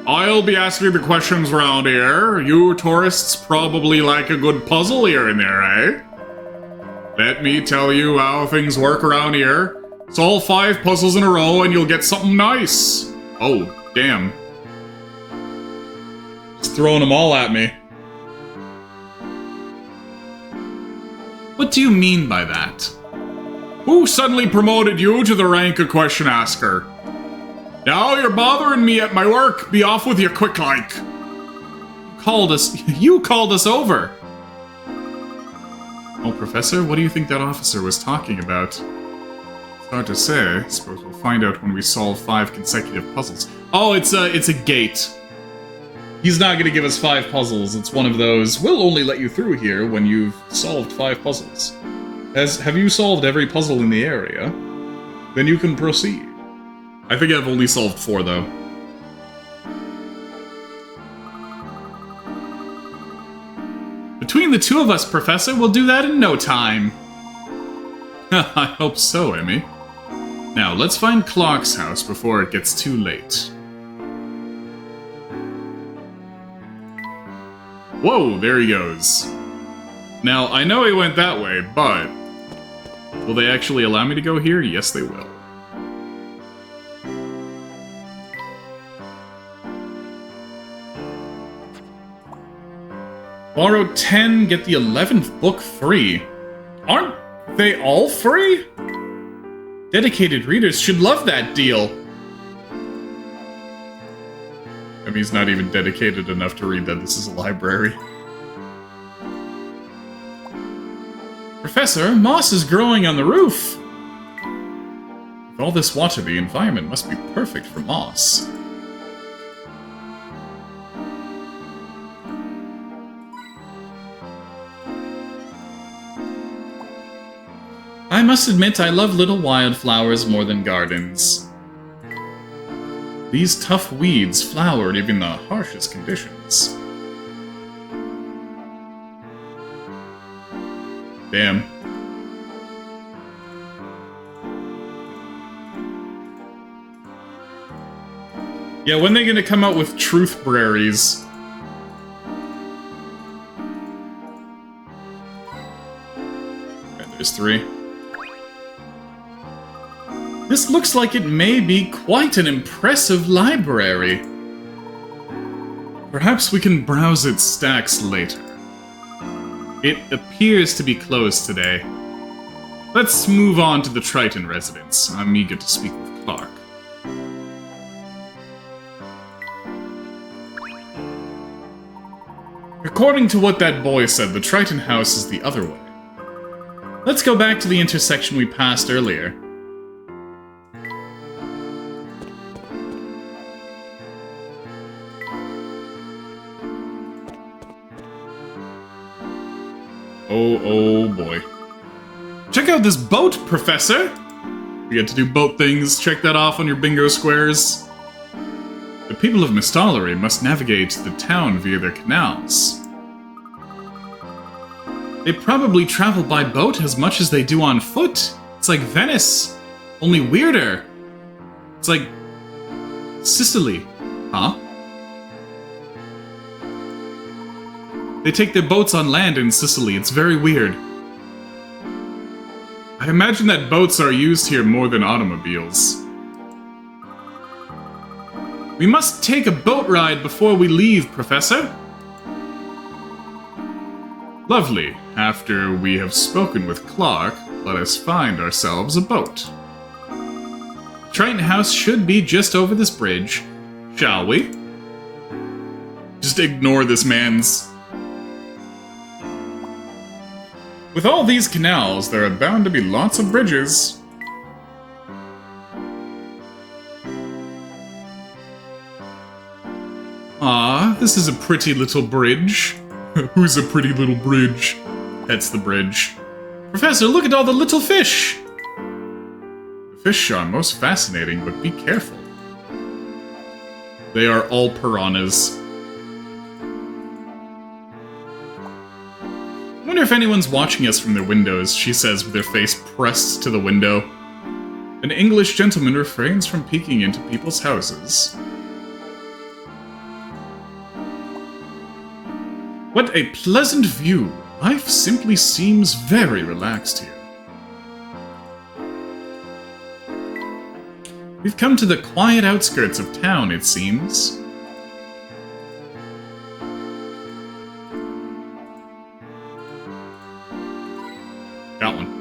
I'll be asking the questions around here. You tourists probably like a good puzzle here and there, eh? Let me tell you how things work around here. Solve 5 puzzles in a row and you'll get something nice. Oh, damn. Just throwing them all at me. What do you mean by that? Who suddenly promoted you to the rank of question asker? Now you're bothering me at my work. Be off with you quick like. You called us over. Oh, Professor, what do you think that officer was talking about? It's hard to say. I suppose we'll find out when we solve 5 consecutive puzzles. Oh, it's a gate. He's not gonna give us 5 puzzles. It's one of those, we'll only let you through here when you've solved 5 puzzles. Have you solved every puzzle in the area? Then you can proceed. I think I've only solved 4, though. Between the 2 of us, Professor, we'll do that in no time. I hope so, Emmy. Now, let's find Clark's house before it gets too late. Whoa, there he goes. Now, I know he went that way, but... will they actually allow me to go here? Yes, they will. Borrow 10, get the 11th book free. Aren't they all free? Dedicated readers should love that deal. I mean, he's not even dedicated enough to read that this is a library. Professor, moss is growing on the roof. With all this water, the environment must be perfect for moss. I must admit I love little wildflowers more than gardens. These tough weeds flowered even in the harshest conditions. Damn. Yeah, when are they gonna come out with truth berries? Okay, there's 3. This looks like it may be quite an impressive library. Perhaps we can browse its stacks later. It appears to be closed today. Let's move on to the Triton residence. I'm eager to speak with Clark. According to what that boy said, the Triton house is the other way. Let's go back to the intersection we passed earlier. Oh boy. Check out this boat, Professor! We get to do boat things, check that off on your bingo squares. The people of Mistalery must navigate the town via their canals. They probably travel by boat as much as they do on foot. It's like Venice, only weirder. It's like Sicily, huh? They take their boats on land in Sicily. It's very weird. I imagine that boats are used here more than automobiles. We must take a boat ride before we leave, Professor. Lovely. After we have spoken with Clark, let us find ourselves a boat. Triton House should be just over this bridge. Shall we? Just ignore this man's... With all these canals, there are bound to be lots of bridges. Ah, this is a pretty little bridge. Who's a pretty little bridge? That's the bridge. Professor, look at all the little fish! The fish are most fascinating, but be careful. They are all piranhas. I wonder if anyone's watching us from their windows, she says with her face pressed to the window. And An English gentleman refrains from peeking into people's houses. What a pleasant view. Life simply seems very relaxed here. We've come to the quiet outskirts of town, it seems. Got one.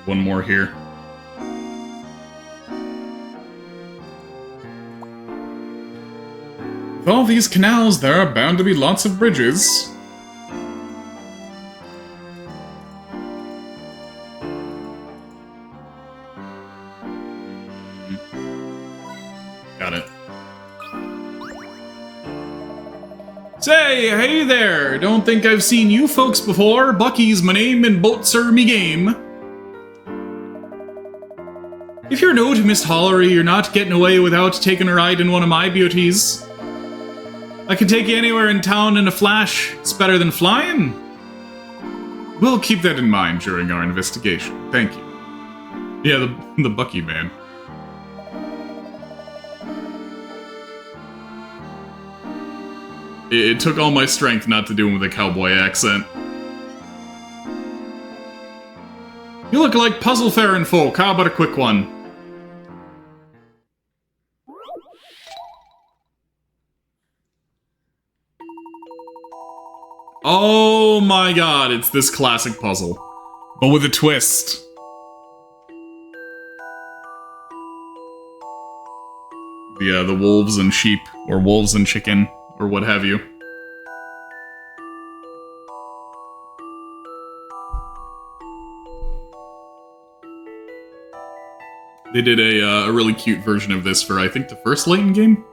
One more here. With all these canals, there are bound to be lots of bridges. Got it. Say, hey there! Don't think I've seen you folks before. Bucky's my name and boats are me game. If you're new to Miss Hollery, you're not getting away without taking a ride in one of my beauties. I can take you anywhere in town in a flash. It's better than flying. We'll keep that in mind during our investigation. Thank you. Yeah, the Bucky man. It took all my strength not to do him with a cowboy accent. You look like puzzle-faring folk. How about a quick one? Oh my god, it's this classic puzzle. But with a twist. The wolves and sheep, or wolves and chicken, or what have you. They did a really cute version of this for, I think, the first Layton game?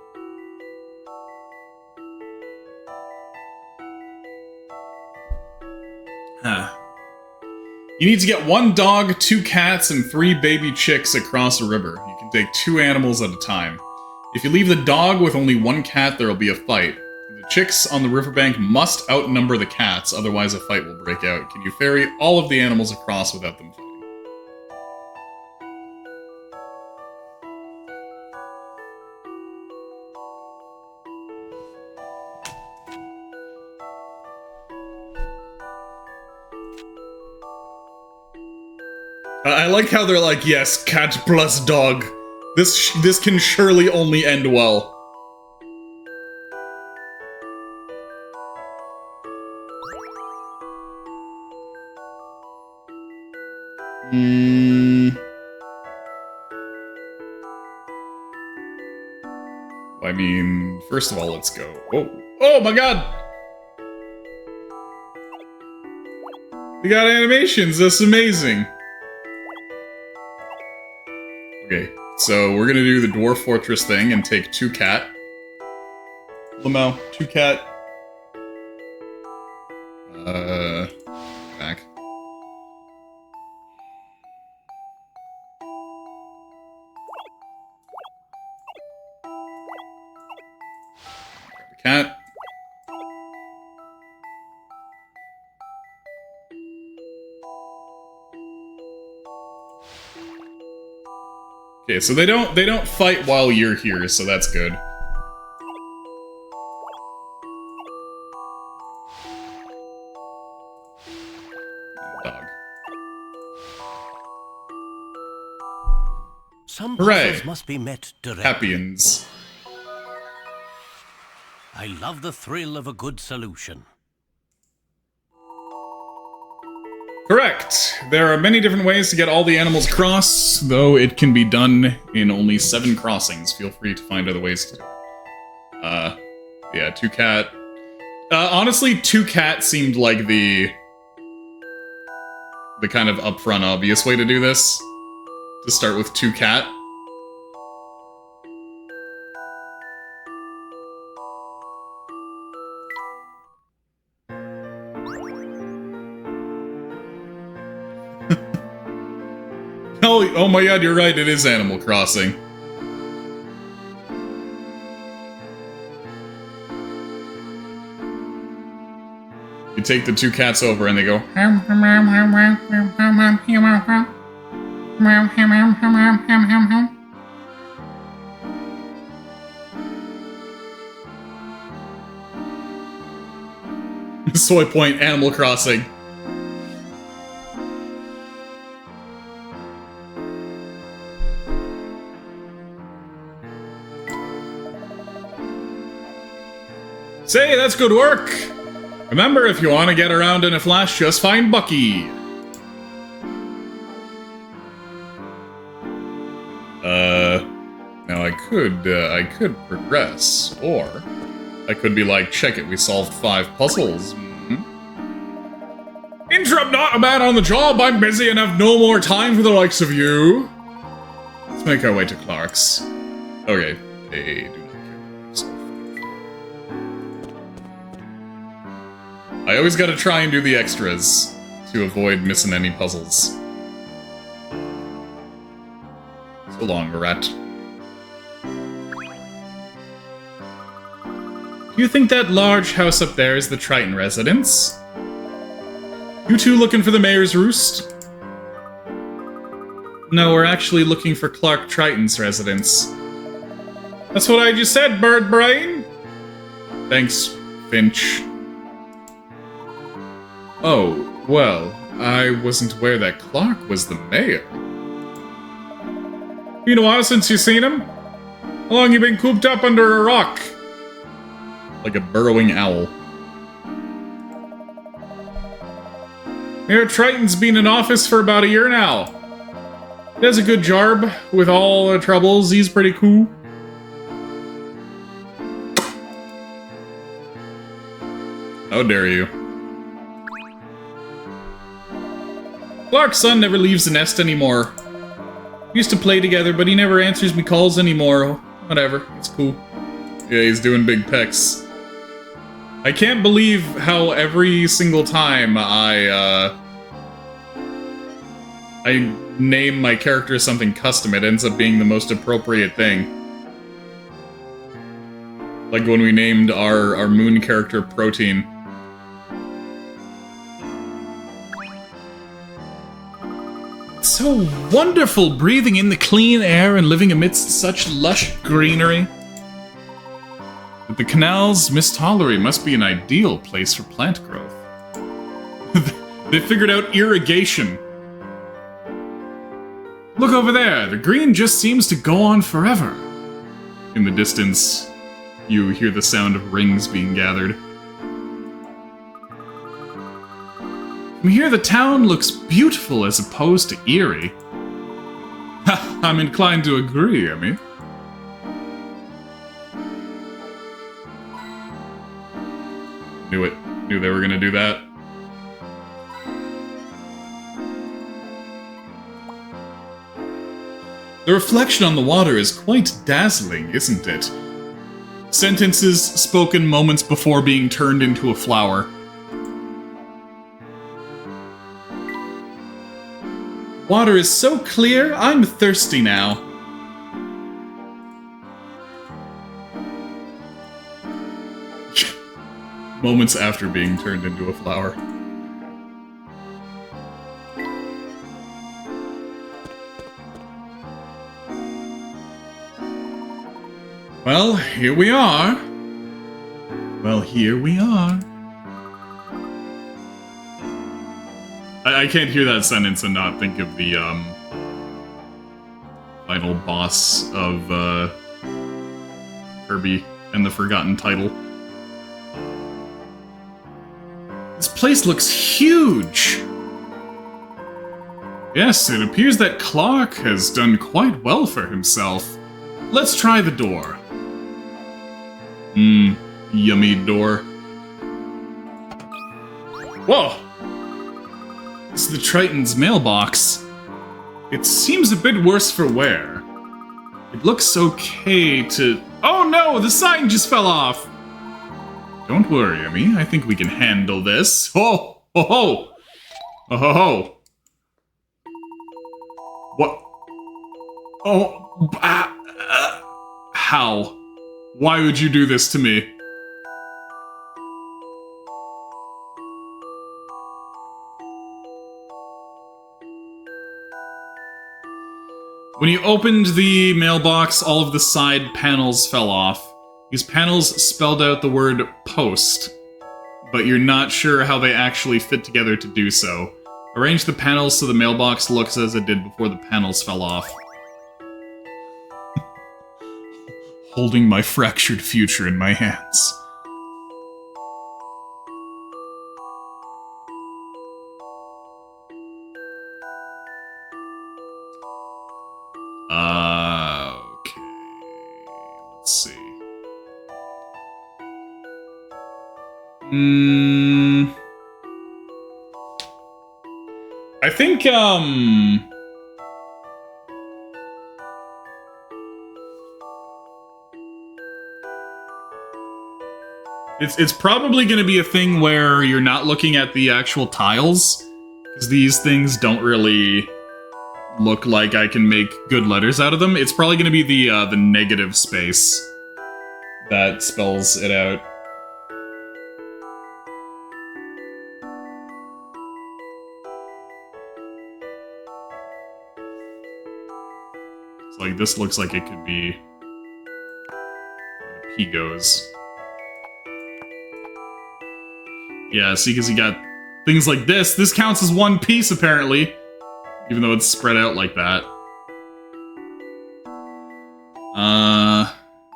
You need to get 1 dog, 2 cats, and 3 baby chicks across a river. You can take 2 animals at a time. If you leave the dog with only 1 cat, there will be a fight. The chicks on the riverbank must outnumber the cats, otherwise a fight will break out. Can you ferry all of the animals across without them fighting? I like how they're like, yes, cat plus dog. This can surely only end well. I mean, first of all, let's go. Oh, oh my god! We got animations, that's amazing. Okay, so we're gonna do the Dwarf Fortress thing and take 2 cat. Lamo, 2 cat. Back. Cat. Okay, so they don't fight while you're here, so that's good. Dog. Some Hooray. puzzles must be met directly. Happians. I love the thrill of a good solution. Correct. There are many different ways to get all the animals across, though it can be done in only 7 crossings. Feel free to find other ways to do it. Yeah, 2 cat. Honestly, 2 cat seemed like the kind of upfront obvious way to do this. To start with 2 cat. oh my god, you're right, it is Animal Crossing. You take the two cats over and they go... Soy Point, Animal Crossing. Say, that's good work! Remember, if you want to get around in a flash, just find Bucky. Now I could progress, or I could be like, check it, we solved 5 puzzles. Interrupt not a man on the job, I'm busy and have no more time for the likes of you. Let's make our way to Clark's. Okay, they do not care about yourself. I always gotta try and do the extras to avoid missing any puzzles. So long, rat. Do you think that large house up there is the Triton residence? You two looking for the mayor's roost? No, we're actually looking for Clark Triton's residence. That's what I just said, bird brain! Thanks, Finch. Oh, well, I wasn't aware that Clark was the mayor. Been a while since you seen him? How long you been cooped up under a rock? Like a burrowing owl. Mayor Triton's been in office for about a year now. He does a good job with all the troubles. He's pretty cool. How dare you? Clark's son never leaves the nest anymore. We used to play together, but he never answers me calls anymore. Whatever, it's cool. Yeah, he's doing big pecs. I can't believe how every single time I name my character something custom, it ends up being the most appropriate thing. Like when we named our moon character Protein. It's so wonderful breathing in the clean air and living amidst such lush greenery. The canal's Miss Tollery must be an ideal place for plant growth. They figured out irrigation. Look over there, the green just seems to go on forever. In the distance, you hear the sound of rings being gathered. From here, the town looks beautiful as opposed to eerie. Ha, I'm inclined to agree, Emmy. Knew it. Knew they were gonna do that. The reflection on the water is quite dazzling, isn't it? Sentences spoken moments before being turned into a flower. Water is so clear, I'm thirsty now. Moments after being turned into a flower. Well, here we are. Well, here we are. I can't hear that sentence and not think of the, final boss of, Kirby and the Forgotten Title. This place looks huge! Yes, it appears that Clark has done quite well for himself. Let's try the door. Yummy door. Whoa! This is the Triton's mailbox. It seems a bit worse for wear. It looks okay to... Oh no! The sign just fell off! Don't worry, Emmy. I think we can handle this. Ho! Ho ho! Ho ho ho! What? Oh, how? Why would you do this to me? When you opened the mailbox, all of the side panels fell off. These panels spelled out the word post, but you're not sure how they actually fit together to do so. Arrange the panels so the mailbox looks as it did before the panels fell off. Holding my fractured future in my hands. Okay. Let's see. I think, It's probably going to be a thing where you're not looking at the actual tiles, because these things don't really look like I can make good letters out of them. It's probably going to be the negative space that spells it out. It's like, this looks like it could be where the P goes. Yeah, see, because you got things like this. This counts as one piece, apparently. Even though it's spread out like that.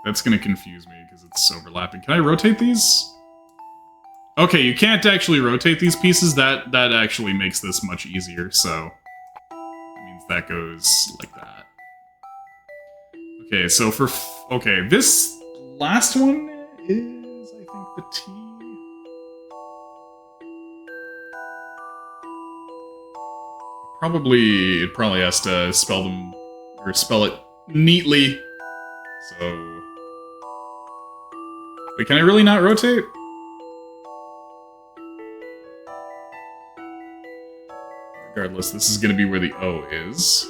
That's gonna confuse me, because it's overlapping. Can I rotate these? Okay, you can't actually rotate these pieces. That actually makes this much easier, so... that means that goes like that. Okay, so for... okay, this last one is, I think, the T... it probably has to spell them, or spell it neatly. So... wait, can I really not rotate? Regardless, this is gonna be where the O is.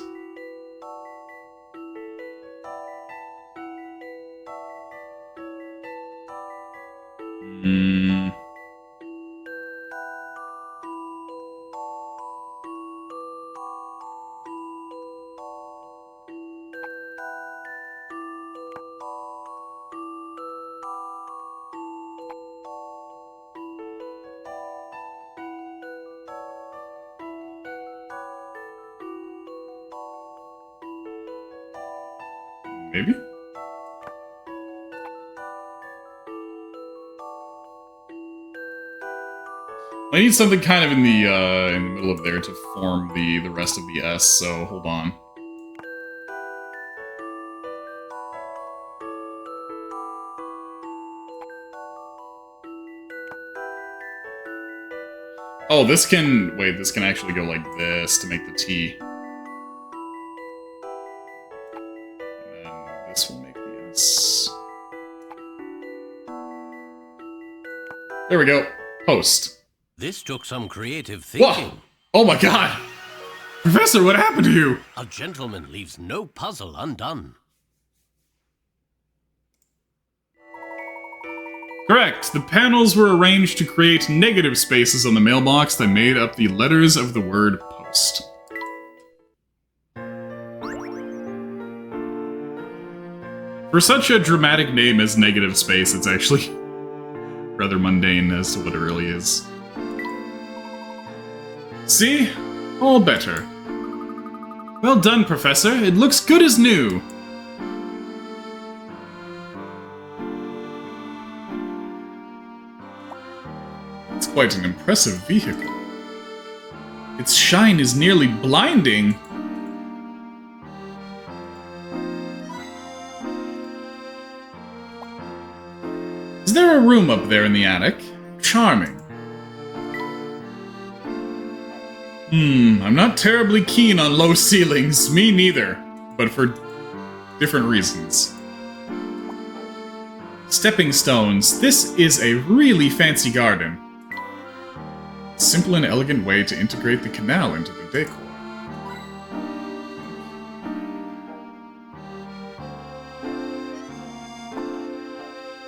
Maybe? I need something kind of in the middle of there to form the rest of the S, so hold on. Oh, this can... wait, this can actually go like this to make the T. And then this will make the S. There we go. Post. This took some creative thinking. Whoa! Oh my god! Professor, what happened to you? A gentleman leaves no puzzle undone. Correct. The panels were arranged to create negative spaces on the mailbox that made up the letters of the word post. For such a dramatic name as negative space, it's actually rather mundane as to what it really is. See? All better. Well done, Professor. It looks good as new. It's quite an impressive vehicle. Its shine is nearly blinding. Is there a room up there in the attic? Charming. I'm not terribly keen on low ceilings. Me neither. But for different reasons. Stepping stones. This is a really fancy garden. Simple and elegant way to integrate the canal into the decor.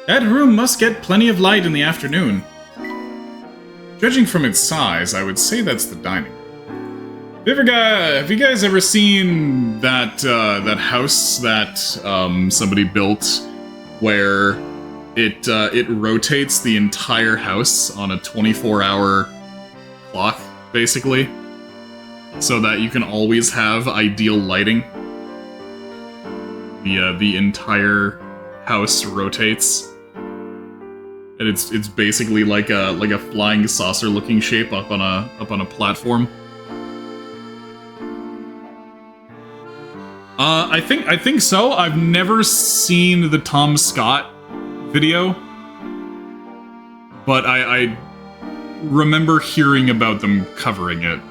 That room must get plenty of light in the afternoon. Judging from its size, I would say that's the dining room. Have you guys ever seen that house that somebody built where it rotates the entire house on a 24-hour clock, basically, so that you can always have ideal lighting? The entire house rotates. And it's basically like a flying saucer looking shape up on a platform. I think so. I've never seen the Tom Scott video, but I remember hearing about them covering it.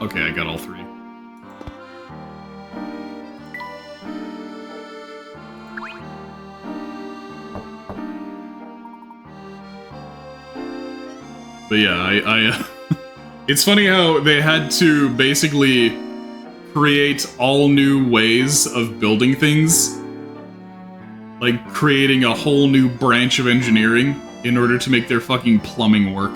Okay, I got all three. But yeah, it's funny how they had to basically create all new ways of building things. Like, creating a whole new branch of engineering in order to make their fucking plumbing work.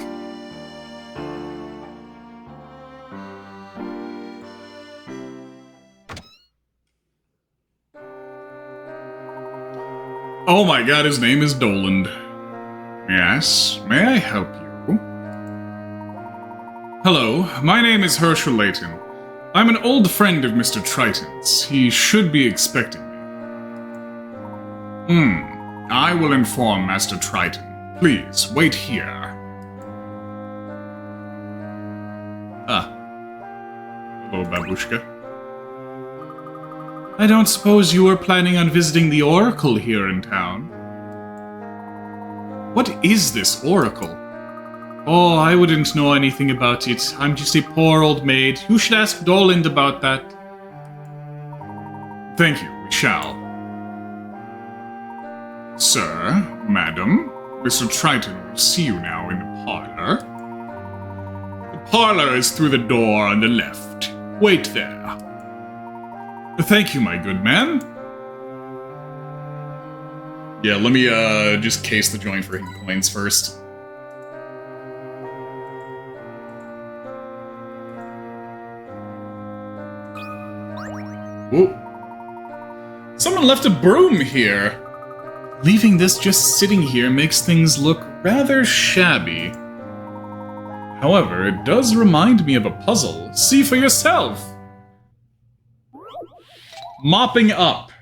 Oh my god, his name is Doland. Yes, may I help you? Hello, my name is Herschel Layton. I'm an old friend of Mr. Triton's. He should be expecting me. I will inform Master Triton. Please, wait here. Hello, Babushka. I don't suppose you were planning on visiting the Oracle here in town? What is this Oracle? Oh, I wouldn't know anything about it. I'm just a poor old maid. You should ask Doland about that. Thank you, we shall. Sir, madam, Mr. Triton will see you now in the parlor. The parlor is through the door on the left. Wait there. Thank you, my good man. Yeah, let me just case the joint for hit points first. Whoa. Someone left a broom here. Leaving this just sitting here makes things look rather shabby. However, it does remind me of a puzzle. See for yourself. Mopping up.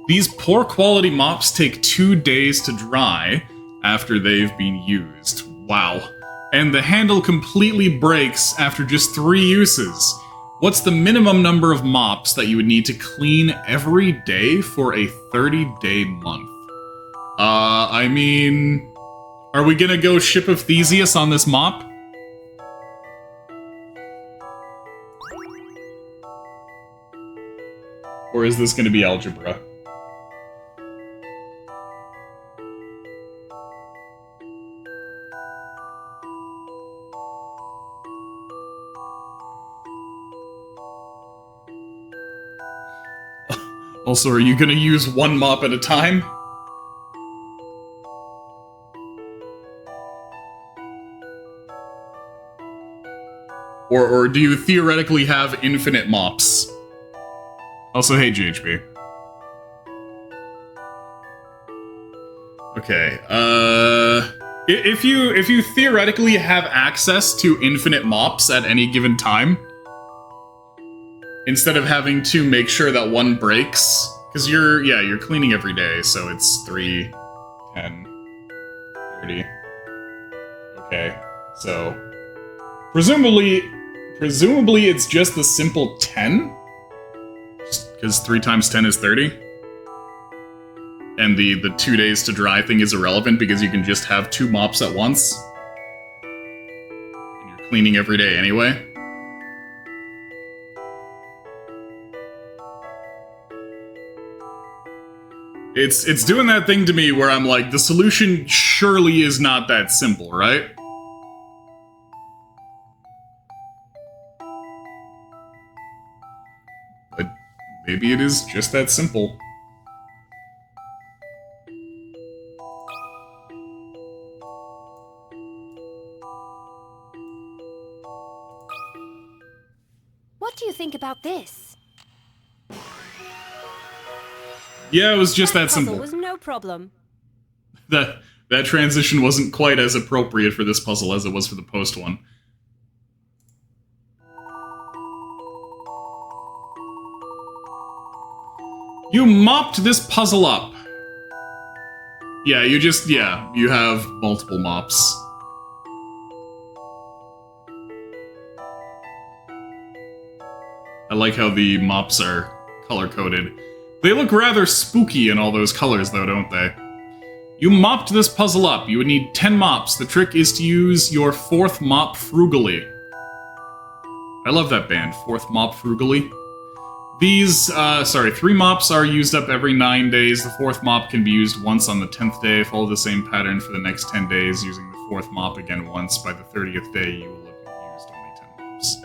These poor quality mops take 2 days to dry after they've been used. Wow. And the handle completely breaks after just 3 uses. What's the minimum number of mops that you would need to clean every day for a 30-day month? I mean... Are we gonna go Ship of Theseus on this mop? Or is this gonna be algebra? Also, are you gonna use one mop at a time? Or do you theoretically have infinite mops? Also, hey, GHB. Okay, if you theoretically have access to infinite mops at any given time, instead of having to make sure that one breaks, because you're cleaning every day, so it's 3, 10, 30. Okay, so presumably it's just the simple 10, because 3 times 10 is 30. and the 2 days to dry thing is irrelevant because you can just have 2 mops at once. And you're cleaning every day anyway. It's doing that thing to me where I'm like, the solution surely is not that simple, right? But maybe it is just that simple. What do you think about this? Yeah, it was just that puzzle simple. Was no problem. That transition wasn't quite as appropriate for this puzzle as it was for the post one. You mopped this puzzle up. Yeah, you have multiple mops. I like how the mops are color-coded. They look rather spooky in all those colors, though, don't they? You mopped this puzzle up. You would need 10 mops. The trick is to use your 4th mop frugally. I love that band, 4th mop frugally. These, 3 mops are used up every 9 days. The 4th mop can be used once on the 10th day. Follow the same pattern for the next 10 days, using the 4th mop again once. By the 30th day, you will have used only 10 mops.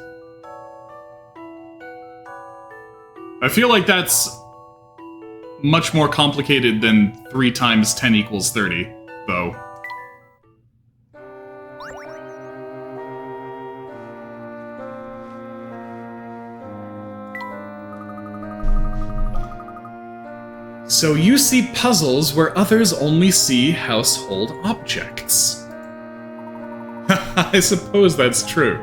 I feel like that's much more complicated than 3 times 10 equals 30, though. So you see puzzles where others only see household objects. I suppose that's true.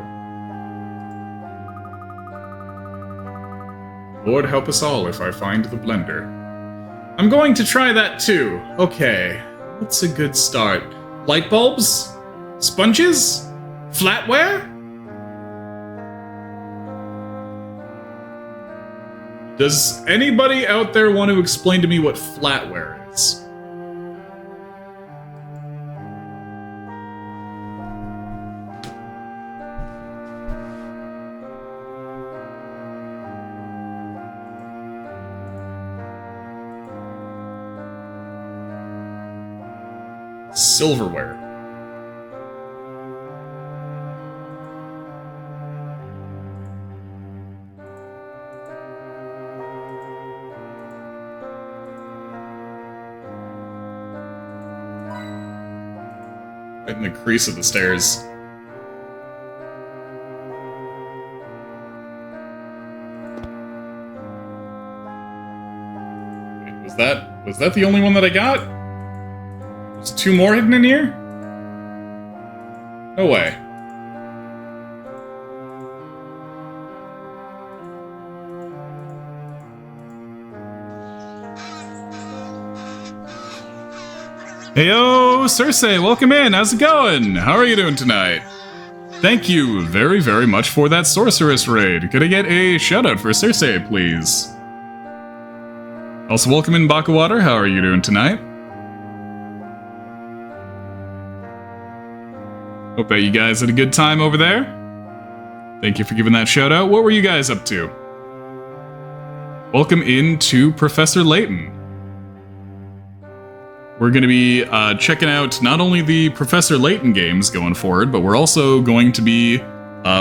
Lord help us all if I find the blender. I'm going to try that too. Okay, what's a good start? Light bulbs? Sponges? Flatware? Does anybody out there want to explain to me what flatware is? Silverware. Right in the crease of the stairs. Wait, was that the only one that I got? There's 2 more hidden in here? No way. Heyo, Cersei, welcome in. How's it going? How are you doing tonight? Thank you very, very much for that sorceress raid. Could I get a shoutout for Cersei, please? Also, welcome in, Bakawater. How are you doing tonight? Hope that you guys had a good time over there. Thank you for giving that shout out. What were you guys up to? Welcome in to Professor Layton. We're going to be checking out not only the Professor Layton games going forward, but we're also going to be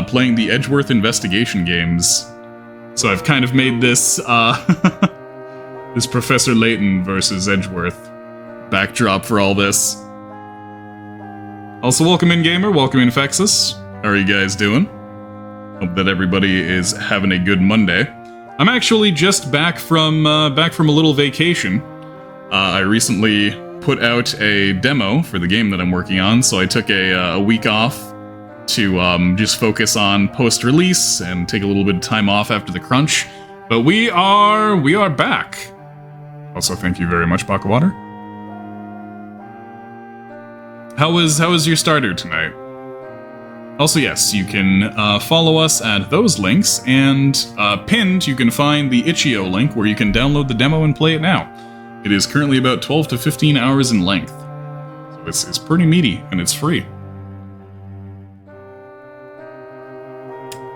playing the Edgeworth investigation games. So I've kind of made this this Professor Layton versus Edgeworth backdrop for all this. Also, welcome in, Gamer. Welcome in, Fexus. How are you guys doing? Hope that everybody is having a good Monday. I'm actually just back from a little vacation. I recently put out a demo for the game that I'm working on, so I took a week off to just focus on post-release and take a little bit of time off after the crunch. But we are back. Also, thank you very much, Bakawater. How was your starter tonight? Also, yes, you can follow us at those links, and pinned you can find the itch.io link where you can download the demo and play it now. It is currently about 12 to 15 hours in length. So it's pretty meaty, and it's free.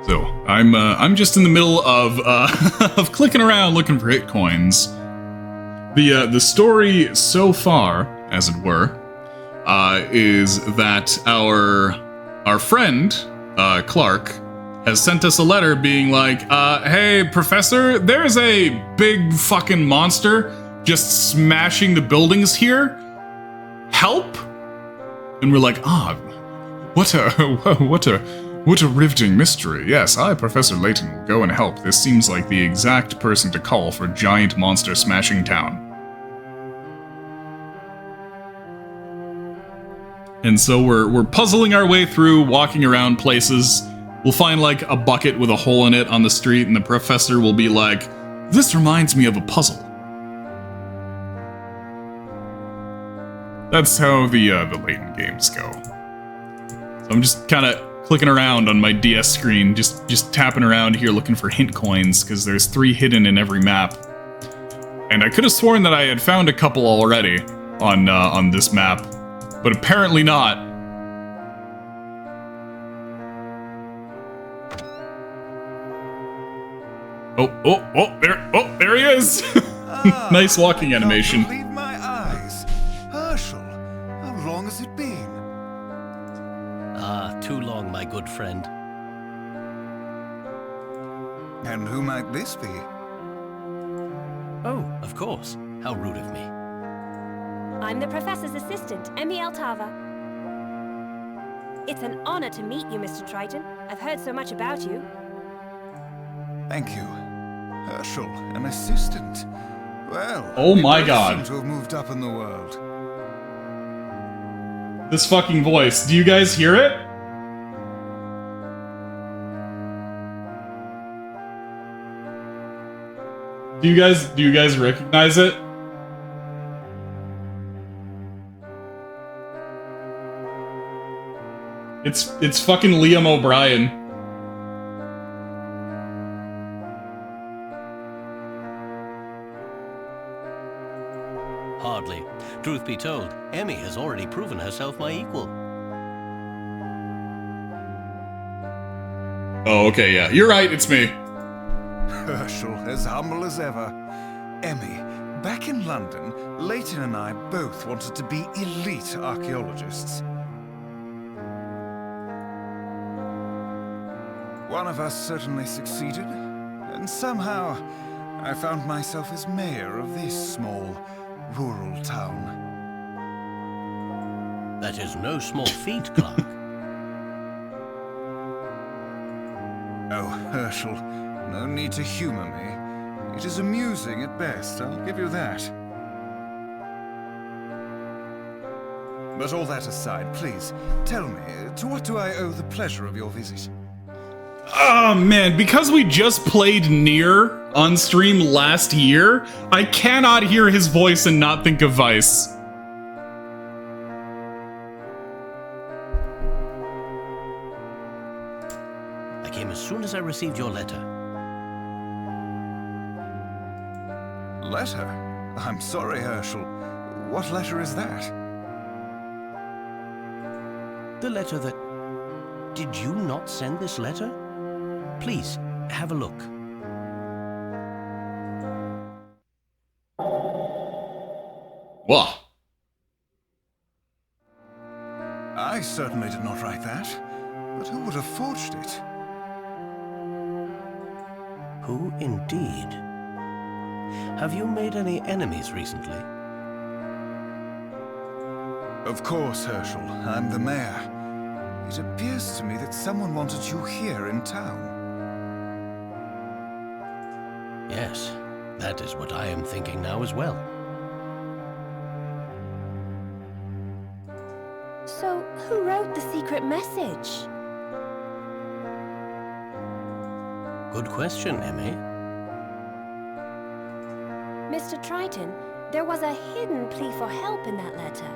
So, I'm just in the middle of, of clicking around looking for hit coins. The story so far, as it were, is that our friend, Clark, has sent us a letter being like, hey, Professor, there's a big fucking monster just smashing the buildings here. Help? And we're like, what a riveting mystery. Yes, I, Professor Layton, will go and help. This seems like the exact person to call for giant monster smashing town. And so we're puzzling our way through, walking around places. We'll find like a bucket with a hole in it on the street, and the professor will be like, this reminds me of a puzzle. That's how the Layton games go. So I'm just kind of clicking around on my DS screen, just tapping around here looking for hint coins, because there's 3 hidden in every map. And I could have sworn that I had found a couple already on this map, but apparently not. There he is! Nice walking animation. I can't believe my eyes. Herschel, how long has it been? Too long, my good friend. And who might this be? Oh, of course. How rude of me. I'm the professor's assistant, Emmy Altava. It's an honor to meet you, Mr. Triton. I've heard so much about you. Thank you. Herschel, an assistant. Well, oh my we both god. seem to have moved up in the world. This fucking voice. Do you guys hear it? Do you guys recognize it? It's fucking Liam O'Brien. Hardly. Truth be told, Emmy has already proven herself my equal. Oh, okay, yeah. You're right, it's me. Herschel, as humble as ever. Emmy, back in London, Layton and I both wanted to be elite archaeologists. One of us certainly succeeded, and somehow I found myself as mayor of this small, rural town. That is no small feat, Clark. Oh, Herschel, no need to humor me. It is amusing at best, I'll give you that. But all that aside, please, tell me, to what do I owe the pleasure of your visit? Oh man, because we just played Nier on stream last year, I cannot hear his voice and not think of Vice. I came as soon as I received your letter. Letter? I'm sorry, Herschel. What letter is that? The letter that... Did you not send this letter? Please, have a look. Whoa. I certainly did not write that. But who would have forged it? Who indeed? Have you made any enemies recently? Of course, Herschel. I'm the mayor. It appears to me that someone wanted you here in town. Yes, that is what I am thinking now as well. So, who wrote the secret message? Good question, Emmy. Mr. Triton, there was a hidden plea for help in that letter.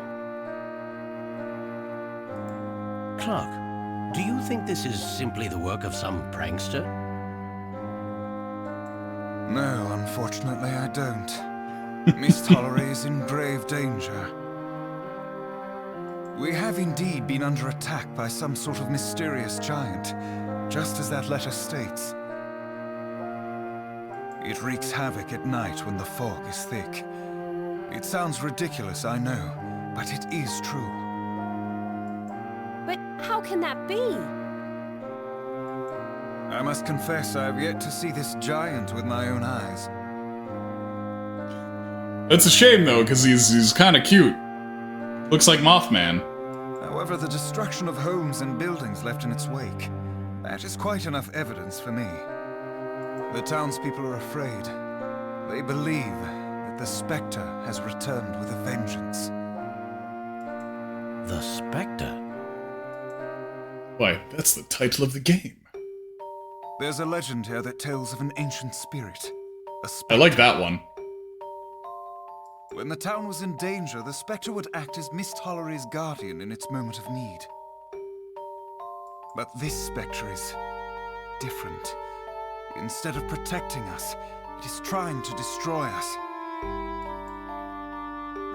Clark, do you think this is simply the work of some prankster? No, unfortunately I don't. Miss Tollery is in grave danger. We have indeed been under attack by some sort of mysterious giant, just as that letter states. It wreaks havoc at night when the fog is thick. It sounds ridiculous, I know, but it is true. But how can that be? I must confess I have yet to see this giant with my own eyes. That's a shame, though, because he's kind of cute. Looks like Mothman. However, the destruction of homes and buildings left in its wake, that is quite enough evidence for me. The townspeople are afraid. They believe that the Spectre has returned with a vengeance. The Spectre? Why, that's the title of the game. There's a legend here that tells of an ancient spirit, a I spectre. like that one. When the town was in danger, the Spectre would act as Miss Tollery's guardian in its moment of need. But this Spectre is different. Instead of protecting us, it is trying to destroy us.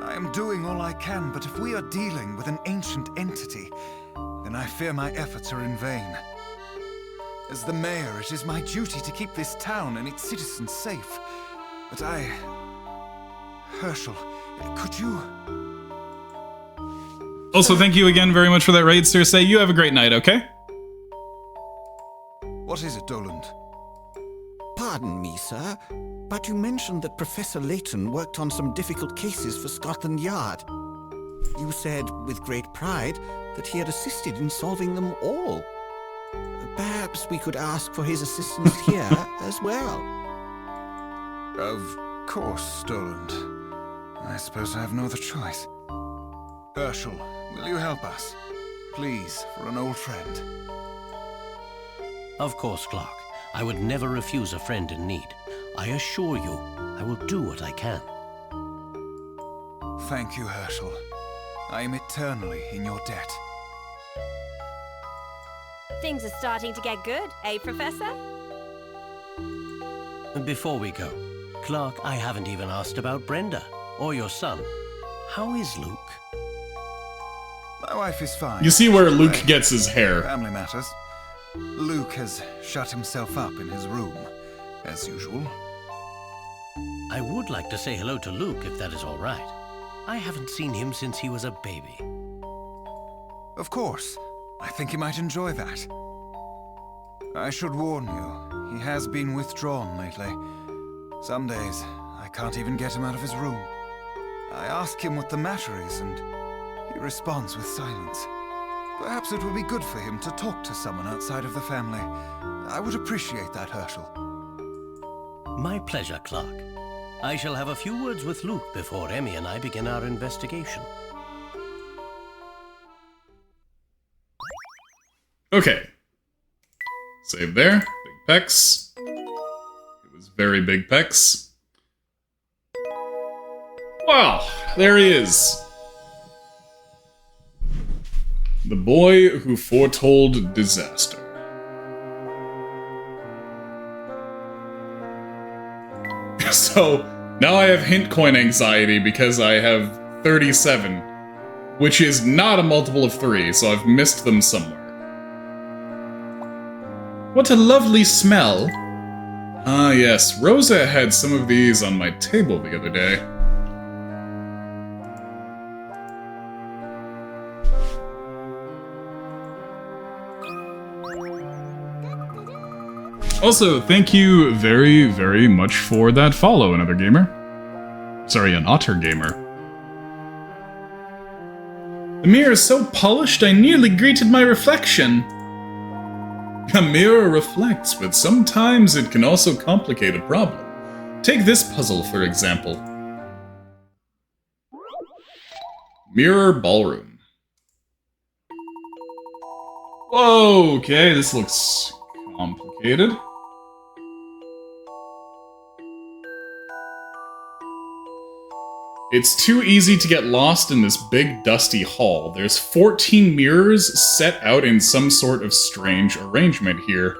I am doing all I can, but if we are dealing with an ancient entity, then I fear my efforts are in vain. As the mayor, it is my duty to keep this town and its citizens safe. But Herschel, could you... Also, thank you again very much for that raid, Cersei. You have a great night, okay? What is it, Doland? Pardon me, sir, but you mentioned that Professor Layton worked on some difficult cases for Scotland Yard. You said, with great pride, that he had assisted in solving them all. Perhaps we could ask for his assistance here as well. Of course, Doland. I suppose I have no other choice. Herschel, will you help us? Please, for an old friend. Of course, Clark. I would never refuse a friend in need. I assure you, I will do what I can. Thank you, Herschel. I am eternally in your debt. Things are starting to get good, eh, Professor? Before we go, Clark, I haven't even asked about Brenda, or your son. How is Luke? My wife is fine. You see where She's Luke away. gets his hair. Family matters. Luke has shut himself up in his room, as usual. I would like to say hello to Luke, if that is all right. I haven't seen him since he was a baby. Of course. I think you might enjoy that. I should warn you, he has been withdrawn lately. Some days, I can't even get him out of his room. I ask him what the matter is, and he responds with silence. Perhaps it will be good for him to talk to someone outside of the family. I would appreciate that, Herschel. My pleasure, Clark. I shall have a few words with Luke before Emmy and I begin our investigation. Okay. Save there. Big pecs. It was very big pecs. Wow, there he is. The boy who foretold disaster. So, now I have hint coin anxiety because I have 37, which is not a multiple of 3, so I've missed them somewhere. What a lovely smell! Ah yes, Rosa had some of these on my table the other day. Also, thank you very, very much for that follow, another gamer. Sorry, an otter gamer. The mirror is so polished I nearly greeted my reflection. A mirror reflects, but sometimes it can also complicate a problem. Take this puzzle, for example. Mirror Ballroom. Whoa, okay, this looks complicated. It's too easy to get lost in this big dusty hall. There's 14 mirrors set out in some sort of strange arrangement here.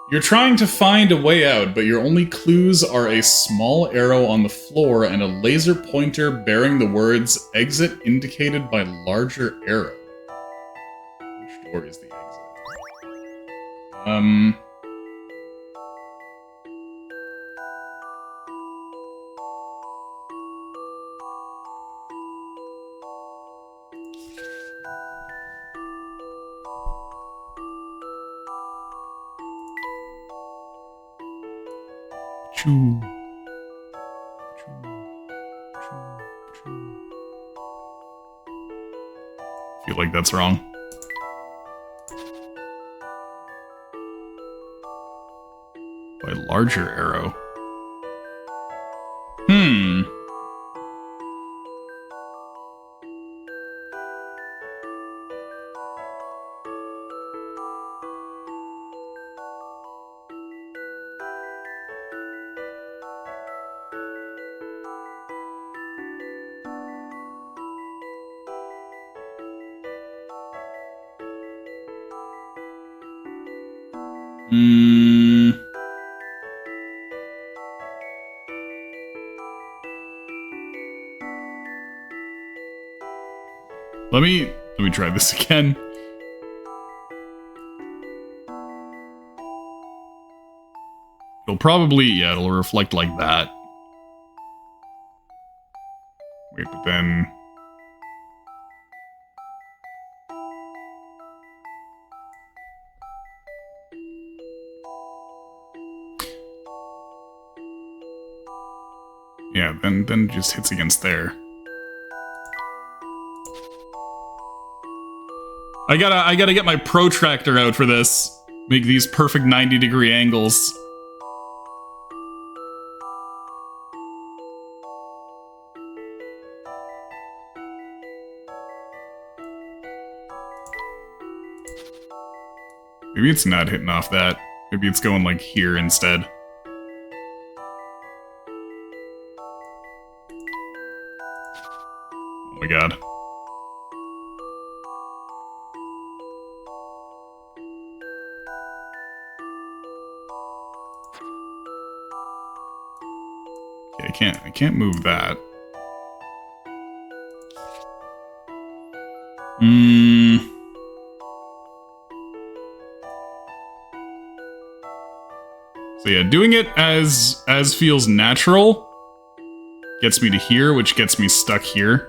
You're trying to find a way out, but your only clues are a small arrow on the floor and a laser pointer bearing the words exit indicated by larger arrow. Which door is the exit? Choo. Feel like that's wrong. By larger arrow. Let me try this again. It'll probably, yeah, it'll reflect like that. Wait, but then... Yeah, then it just hits against there. I gotta get my protractor out for this. Make these perfect 90-degree angles. Maybe it's not hitting off that. Maybe it's going like here instead. Oh my god. Okay, I can't move that. So yeah, doing it as feels natural gets me to here, which gets me stuck here.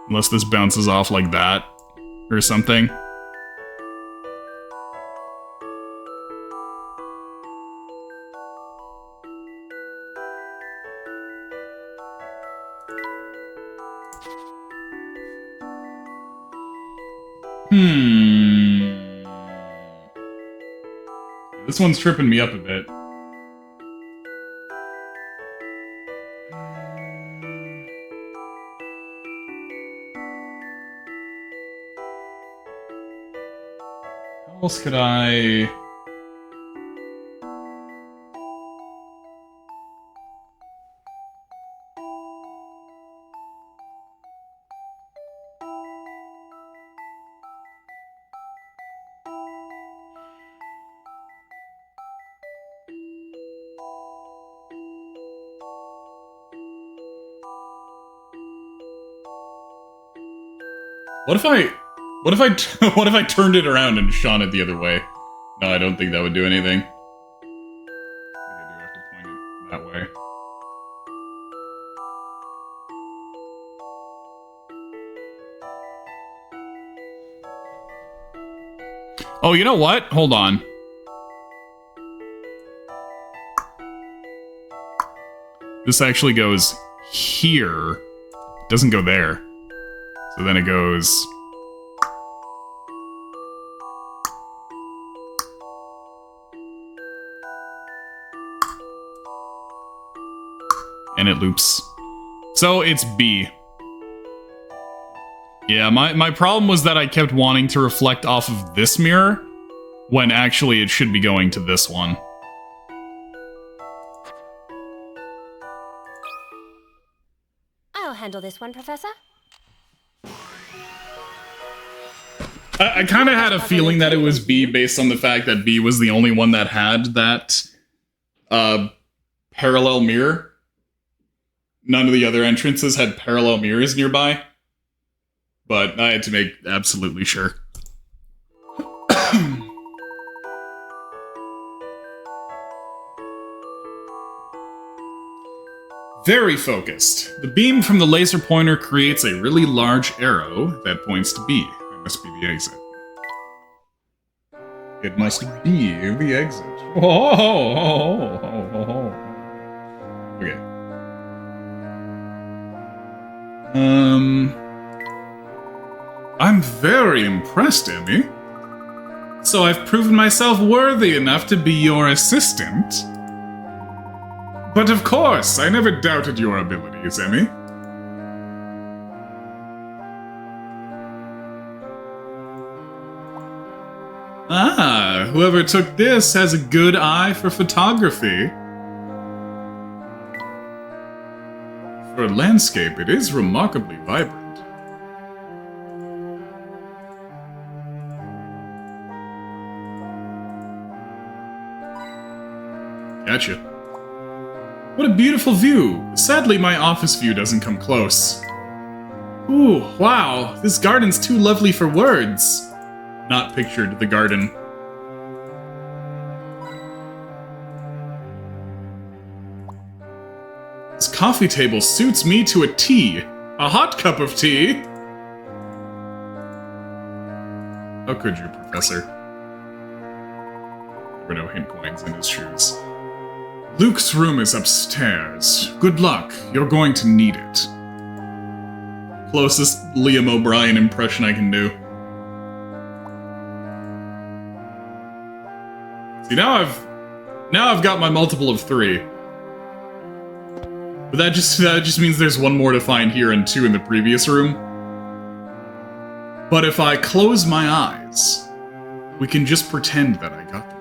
Unless this bounces off like that or something. This one's tripping me up a bit. How else could I... What if I turned it around and shone it the other way? No, I don't think that would do anything. I do have to point it that way. Oh, you know what? Hold on. This actually goes here. It doesn't go there. So then it goes... and it loops. So it's B. Yeah, my problem was that I kept wanting to reflect off of this mirror, when actually it should be going to this one. I'll handle this one, Professor. I kind of had a feeling that it was B based on the fact that B was the only one that had that parallel mirror. None of the other entrances had parallel mirrors nearby. But I had to make absolutely sure. Very focused. The beam from the laser pointer creates a really large arrow that points to B. That must be the exit. It must be the exit. Okay. I'm very impressed, Emmy. So I've proven myself worthy enough to be your assistant. But of course, I never doubted your abilities, Emmy. Ah, whoever took this has a good eye for photography. For a landscape, it is remarkably vibrant. Gotcha. What a beautiful view. Sadly, my office view doesn't come close. Ooh, wow, this garden's too lovely for words. Not pictured the garden. This coffee table suits me to a T. A hot cup of tea. How could you, Professor? There were no hint coins in his shoes. Luke's room is upstairs. Good luck. You're going to need it. Closest Liam O'Brien impression I can do. See, now I've got my multiple of 3. But that just means there's 1 more to find here and 2 in the previous room. But if I close my eyes, we can just pretend that I got them.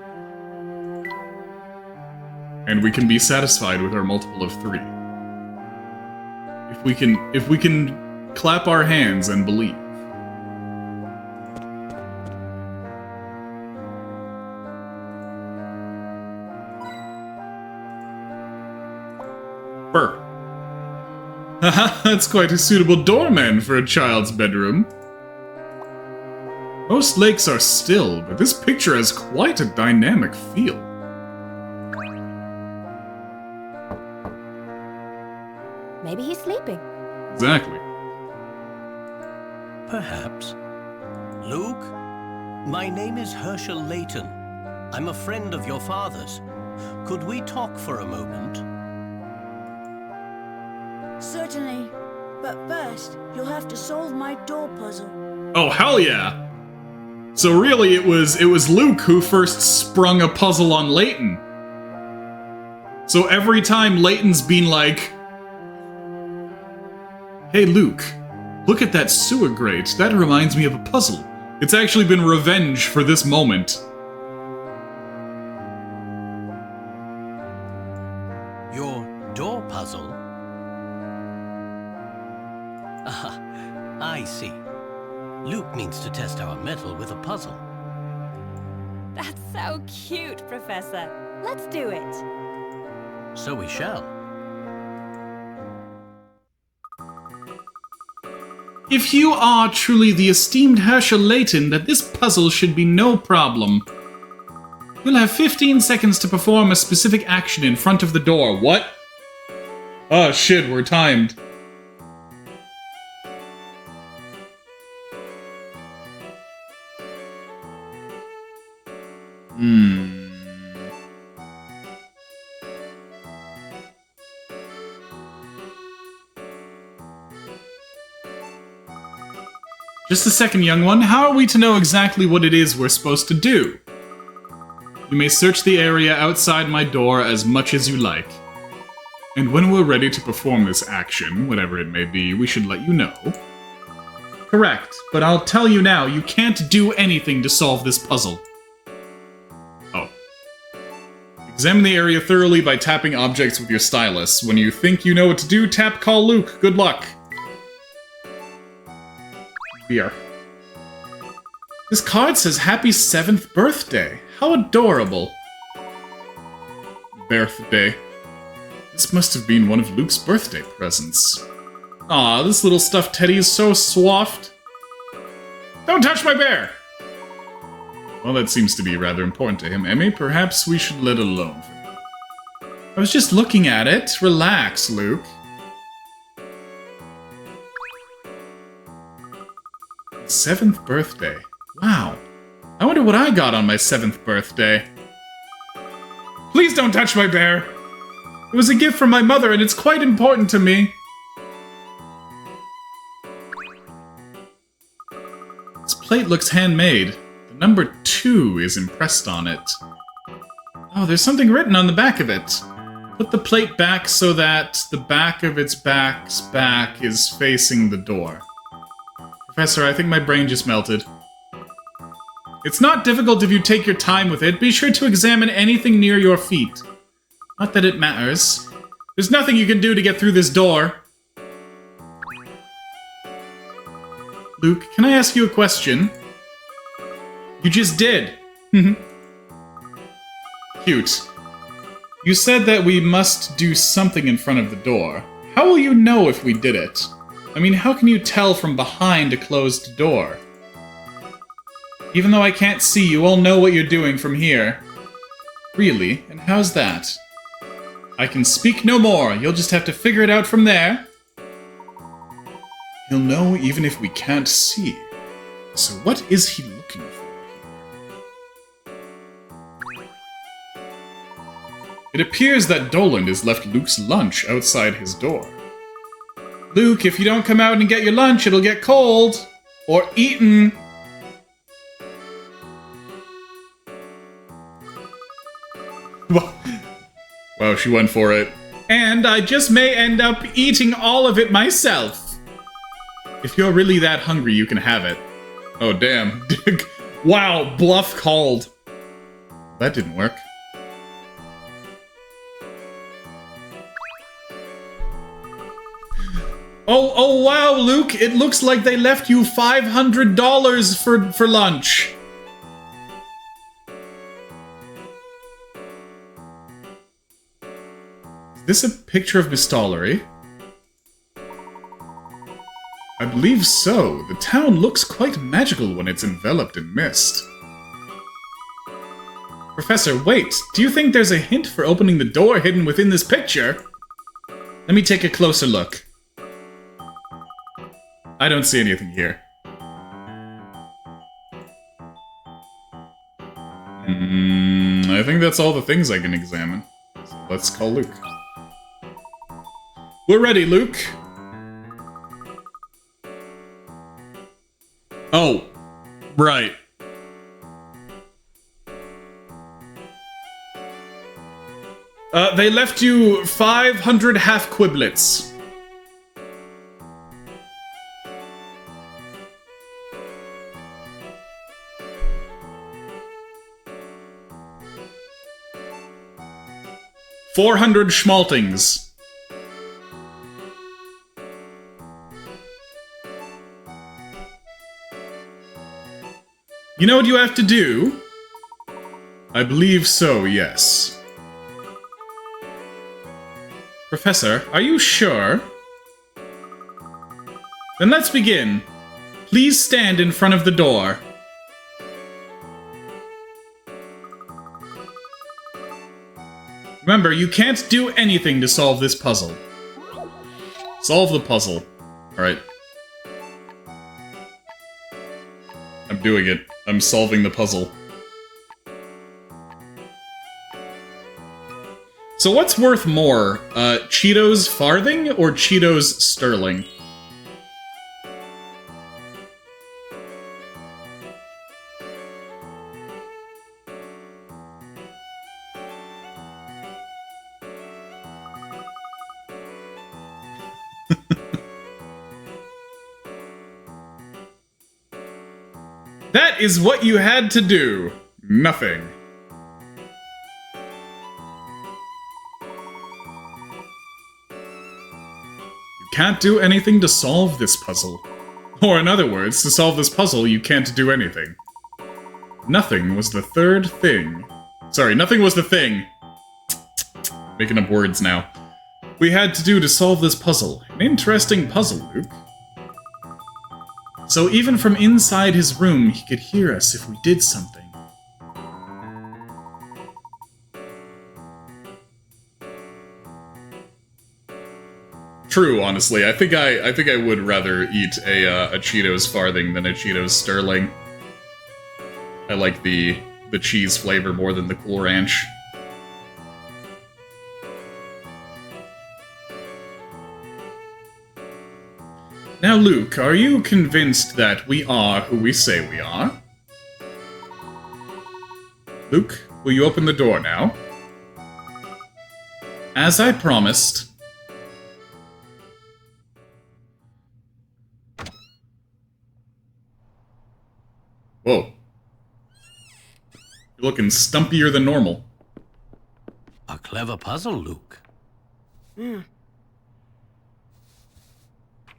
And we can be satisfied with our multiple of 3. If we can clap our hands and believe. Burr. Haha, that's quite a suitable doorman for a child's bedroom. Most lakes are still, but this picture has quite a dynamic feel. Maybe he's sleeping. Exactly. Perhaps. Luke, my name is Herschel Layton. I'm a friend of your father's. Could we talk for a moment? Certainly. But first, you'll have to solve my door puzzle. Oh, hell yeah! So really, it was Luke who first sprung a puzzle on Layton. So every time Layton's been like, hey Luke, look at that sewer grate. That reminds me of a puzzle. It's actually been revenge for this moment. Your door puzzle? Ah, I see. Luke means to test our mettle with a puzzle. That's so cute, Professor. Let's do it. So we shall. If you are truly the esteemed Herschel Layton, that this puzzle should be no problem. You'll have 15 seconds to perform a specific action in front of the door. What? Oh shit, we're timed. Just a second, young one. How are we to know exactly what it is we're supposed to do? You may search the area outside my door as much as you like. And when we're ready to perform this action, whatever it may be, we should let you know. Correct, but I'll tell you now, you can't do anything to solve this puzzle. Oh. Examine the area thoroughly by tapping objects with your stylus. When you think you know what to do, tap Call Luke. Good luck. Beer. This card says happy 7th birthday. How adorable. Birthday. This must have been one of Luke's birthday presents. Aw, this little stuffed teddy is so soft. Don't touch my bear! Well, that seems to be rather important to him, Emmy. Perhaps we should let it alone for now. I was just looking at it. Relax, Luke. 7th birthday. Wow. I wonder what I got on my 7th birthday. Please don't touch my bear! It was a gift from my mother, and it's quite important to me. This plate looks handmade. The number 2 is impressed on it. Oh, there's something written on the back of it. Put the plate back so that the back of its back is facing the door. Professor, I think my brain just melted. It's not difficult if you take your time with it. Be sure to examine anything near your feet. Not that it matters. There's nothing you can do to get through this door. Luke, can I ask you a question? You just did. Cute. You said that we must do something in front of the door. How will you know if we did it? I mean, how can you tell from behind a closed door? Even though I can't see, you all know what you're doing from here. Really? And how's that? I can speak no more. You'll just have to figure it out from there. He'll know even if we can't see. So what is he looking for here? It appears that Doland has left Luke's lunch outside his door. Luke, if you don't come out and get your lunch, it'll get cold. Or eaten. Wow, she went for it. And I just may end up eating all of it myself. If you're really that hungry, you can have it. Oh, damn. Wow, bluff called. That didn't work. Oh, wow, Luke. It looks like they left you $500 for lunch. Is this a picture of Mistollery? I believe so. The town looks quite magical when it's enveloped in mist. Professor, wait. Do you think there's a hint for opening the door hidden within this picture? Let me take a closer look. I don't see anything here. I think that's all the things I can examine. So let's call Luke. We're ready, Luke. Oh, right. They left you 500 half quiblets. $400 schmaltings. You know what you have to do? I believe so, yes. Professor, are you sure? Then let's begin. Please stand in front of the door. Remember, you can't do anything to solve this puzzle. Solve the puzzle. Alright. I'm doing it. I'm solving the puzzle. So what's worth more? Cheetos farthing or Cheetos sterling? That is what you had to do. Nothing. You can't do anything to solve this puzzle. Or in other words, to solve this puzzle, you can't do anything. Nothing was the third thing. Sorry, nothing was the thing. Making up words now. We had to do to solve this puzzle. An interesting puzzle, Luke. So even from inside his room, he could hear us if we did something. True, honestly. I think I would rather eat a Cheetos farthing than a Cheetos Sterling. I like the cheese flavor more than the Cool Ranch. Now, Luke, are you convinced that we are who we say we are? Luke, will you open the door now? As I promised. Whoa. You're looking stumpier than normal. A clever puzzle, Luke.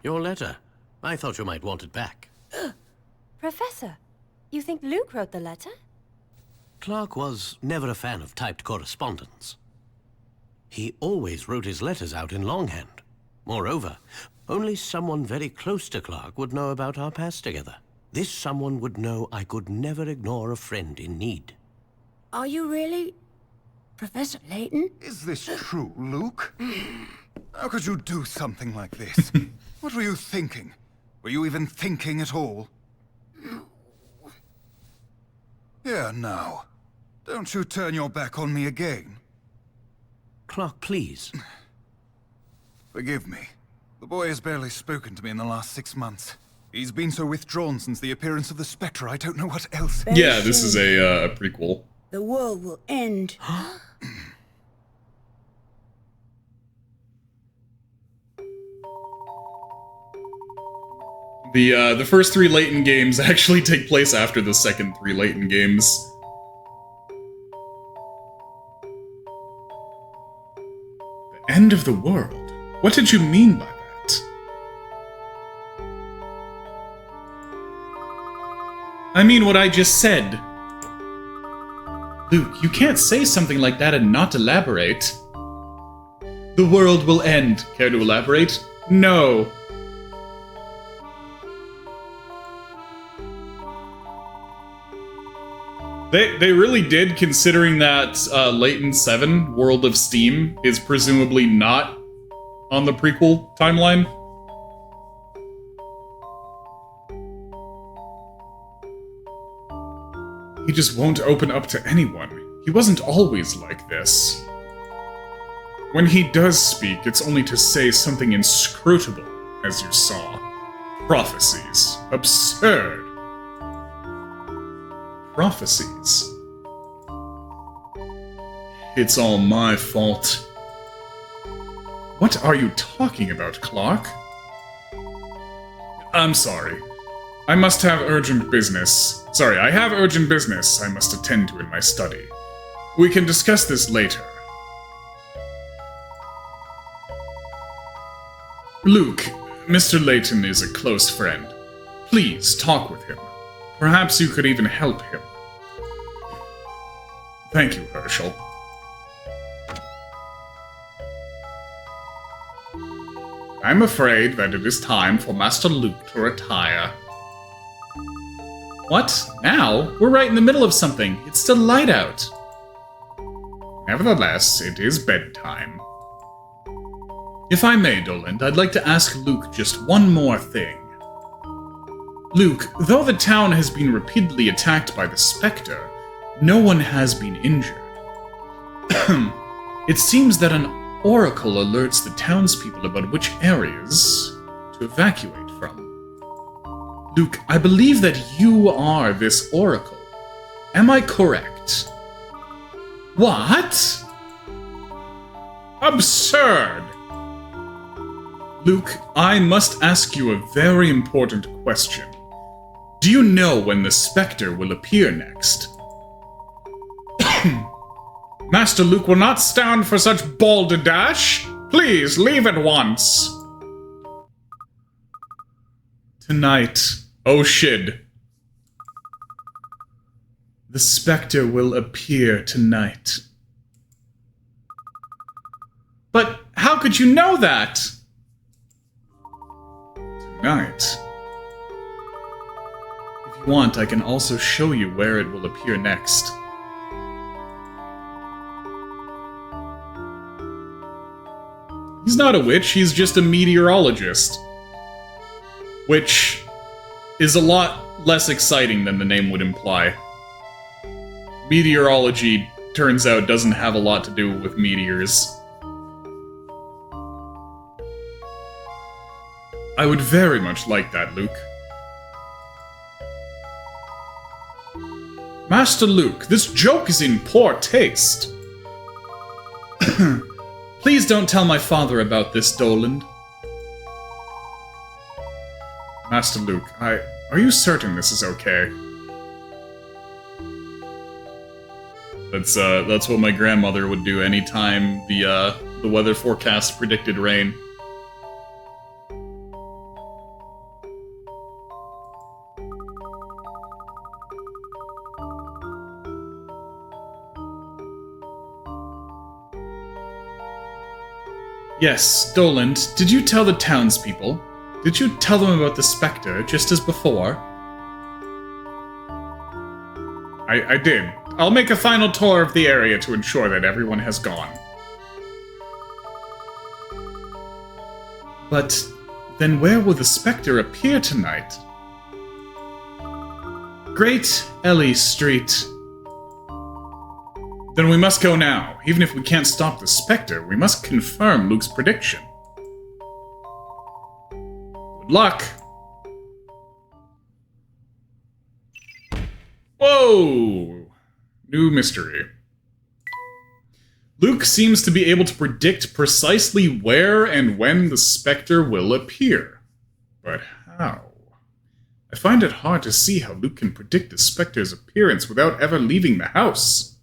Your letter. I thought you might want it back. Professor, you think Luke wrote the letter? Clark was never a fan of typed correspondence. He always wrote his letters out in longhand. Moreover, only someone very close to Clark would know about our past together. This someone would know I could never ignore a friend in need. Are you really Professor Layton? Is this true, Luke? How could you do something like this? What were you thinking? Were you even thinking at all? Here now. Don't you turn your back on me again. Clark, please. Forgive me. The boy has barely spoken to me in the last 6 months. He's been so withdrawn since the appearance of the Spectre, I don't know what else. Yeah, this is a prequel. The world will end. The first 3 Layton games actually take place after the second 3 Layton games. The end of the world? What did you mean by that? I mean what I just said. Luke, you can't say something like that and not elaborate. The world will end. Care to elaborate? No. They really did, considering that Layton 7, World of Steam, is presumably not on the prequel timeline. He just won't open up to anyone. He wasn't always like this. When he does speak, it's only to say something inscrutable, as you saw. Prophecies. Absurd. Prophecies. It's all my fault. What are you talking about, Clark? I'm sorry. I must have urgent business. Sorry, I have urgent business I must attend to in my study. We can discuss this later. Luke, Mr. Layton is a close friend. Please talk with him. Perhaps you could even help him. Thank you, Herschel. I'm afraid that it is time for Master Luke to retire. What? Now? We're right in the middle of something. It's still light out. Nevertheless, it is bedtime. If I may, Doland, I'd like to ask Luke just one more thing. Luke, though the town has been repeatedly attacked by the Spectre, no one has been injured. It seems that an oracle alerts the townspeople about which areas to evacuate from. Luke, I believe that you are this oracle. Am I correct? What? Absurd! Luke, I must ask you a very important question. Do you know when the Spectre will appear next? Master Luke will not stand for such balderdash. Please, leave at once. Tonight. Oh shit. The Spectre will appear tonight. But how could you know that? Tonight. If you want, I can also show you where it will appear next. He's not a witch, he's just a meteorologist. Which is a lot less exciting than the name would imply. Meteorology, turns out, doesn't have a lot to do with meteors. I would very much like that, Luke. Master Luke, this joke is in poor taste. Please don't tell my father about this, Doland. Master Luke, are you certain this is okay? That's what my grandmother would do anytime the weather forecast predicted rain. Yes, Doland, did you tell the townspeople? Did you tell them about the Spectre, just as before? I did. I'll make a final tour of the area to ensure that everyone has gone. But then where will the Spectre appear tonight? Great Ellie Street. Then we must go now. Even if we can't stop the Spectre, we must confirm Luke's prediction. Good luck. Whoa! New mystery. Luke seems to be able to predict precisely where and when the Spectre will appear. But how? I find it hard to see how Luke can predict the Spectre's appearance without ever leaving the house.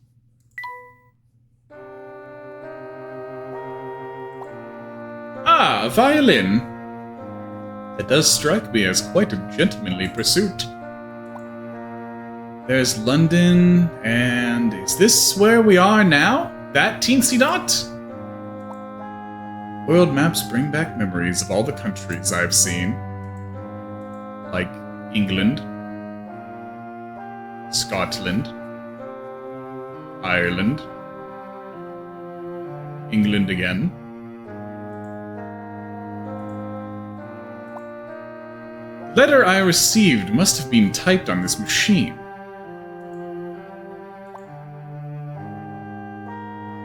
Ah, a violin. That does strike me as quite a gentlemanly pursuit. There's London, and is this where we are now? That teensy dot? World maps bring back memories of all the countries I've seen. Like England, Scotland, Ireland, England again. The letter I received must have been typed on this machine.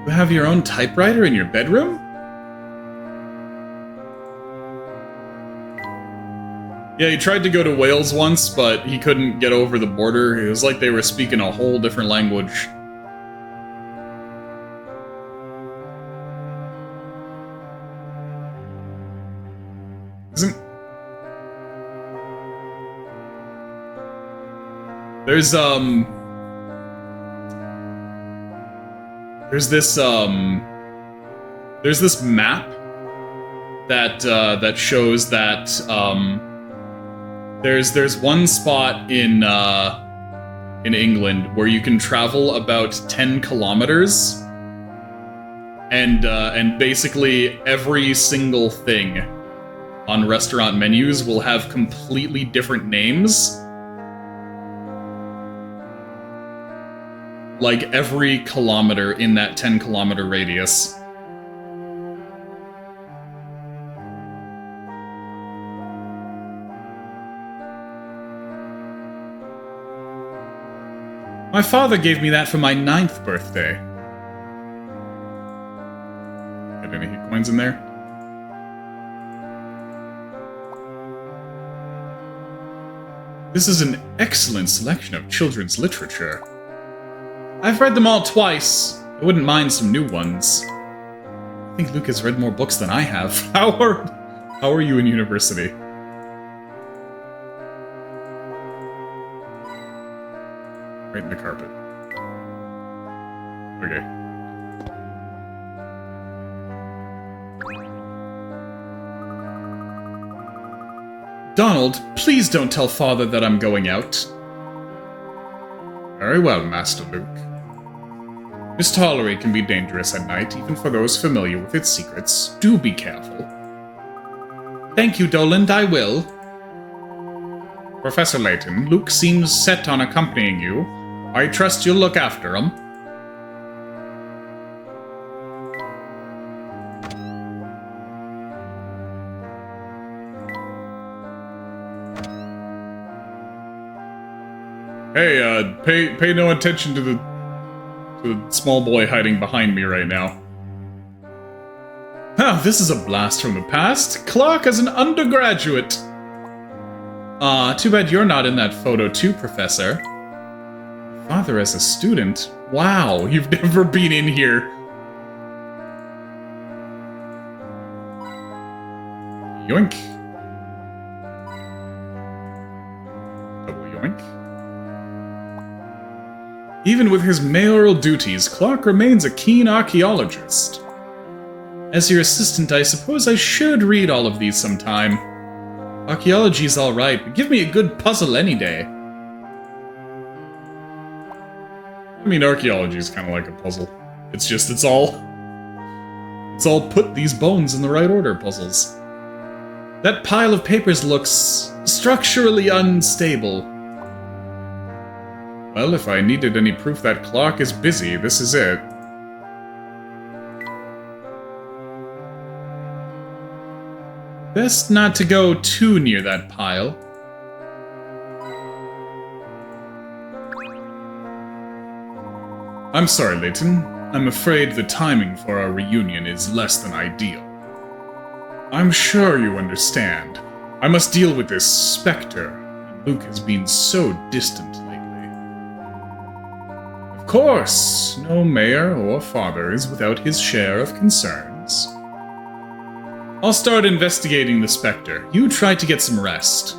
You have your own typewriter in your bedroom? Yeah, he tried to go to Wales once, but he couldn't get over the border. It was like they were speaking a whole different language. Isn't... There's this map that shows that there's one spot in England where you can travel about 10 kilometers, and basically every single thing on restaurant menus will have completely different names. Like every kilometer in that 10-kilometer radius. My father gave me that for my 9th birthday. Have any hit coins in there? This is an excellent selection of children's literature. I've read them all twice. I wouldn't mind some new ones. I think Luke has read more books than I have. How are you in university? Right in the carpet. Okay. Donald, please don't tell Father that I'm going out. Very well, Master Luke. Miss Tollery can be dangerous at night, even for those familiar with its secrets. Do be careful. Thank you, Doland, I will. Professor Layton, Luke seems set on accompanying you. I trust you'll look after him. Hey, pay no attention to the small boy hiding behind me right now. Oh, this is a blast from the past. Clark as an undergraduate. Too bad you're not in that photo too, Professor. Father as a student? Wow, you've never been in here. Yoink. Double yoink. Even with his mayoral duties, Clark remains a keen archaeologist. As your assistant, I suppose I should read all of these sometime. Archaeology's alright, but give me a good puzzle any day. I mean, archaeology's kind of like a puzzle. It's just, it's all put these bones in the right order puzzles. That pile of papers looks structurally unstable. Well, if I needed any proof that Clark is busy, this is it. Best not to go too near that pile. I'm sorry, Layton. I'm afraid the timing for our reunion is less than ideal. I'm sure you understand. I must deal with this Spectre. Luke has been so distant lately. Of course, no mayor or father is without his share of concerns. I'll start investigating the Spectre. You try to get some rest.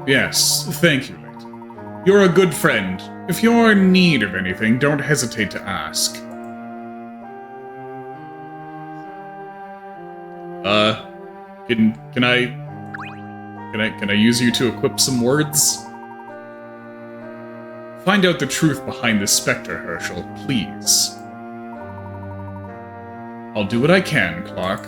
Yes, thank you, Layton. You're a good friend. If you're in need of anything, don't hesitate to ask. Can I use you to equip some words? Find out the truth behind the Spectre, Herschel, please. I'll do what I can, Clark.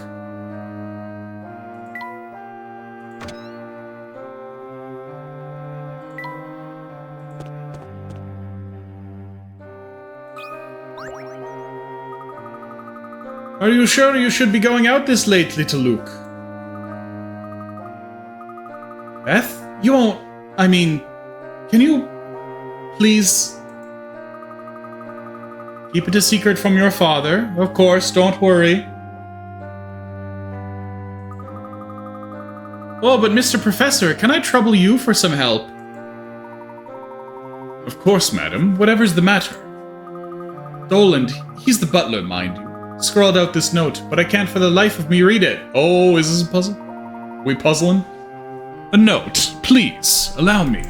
Are you sure you should be going out this late, little Luke? Beth? You won't... I mean... Can you... please... keep it a secret from your father? Of course, don't worry. Oh, but Mr. Professor, can I trouble you for some help? Of course, madam. Whatever's the matter. Doland, he's the butler, mind you. Scrawled out this note, but I can't for the life of me read it. Oh, is this a puzzle? Are we puzzling? A note, please, allow me.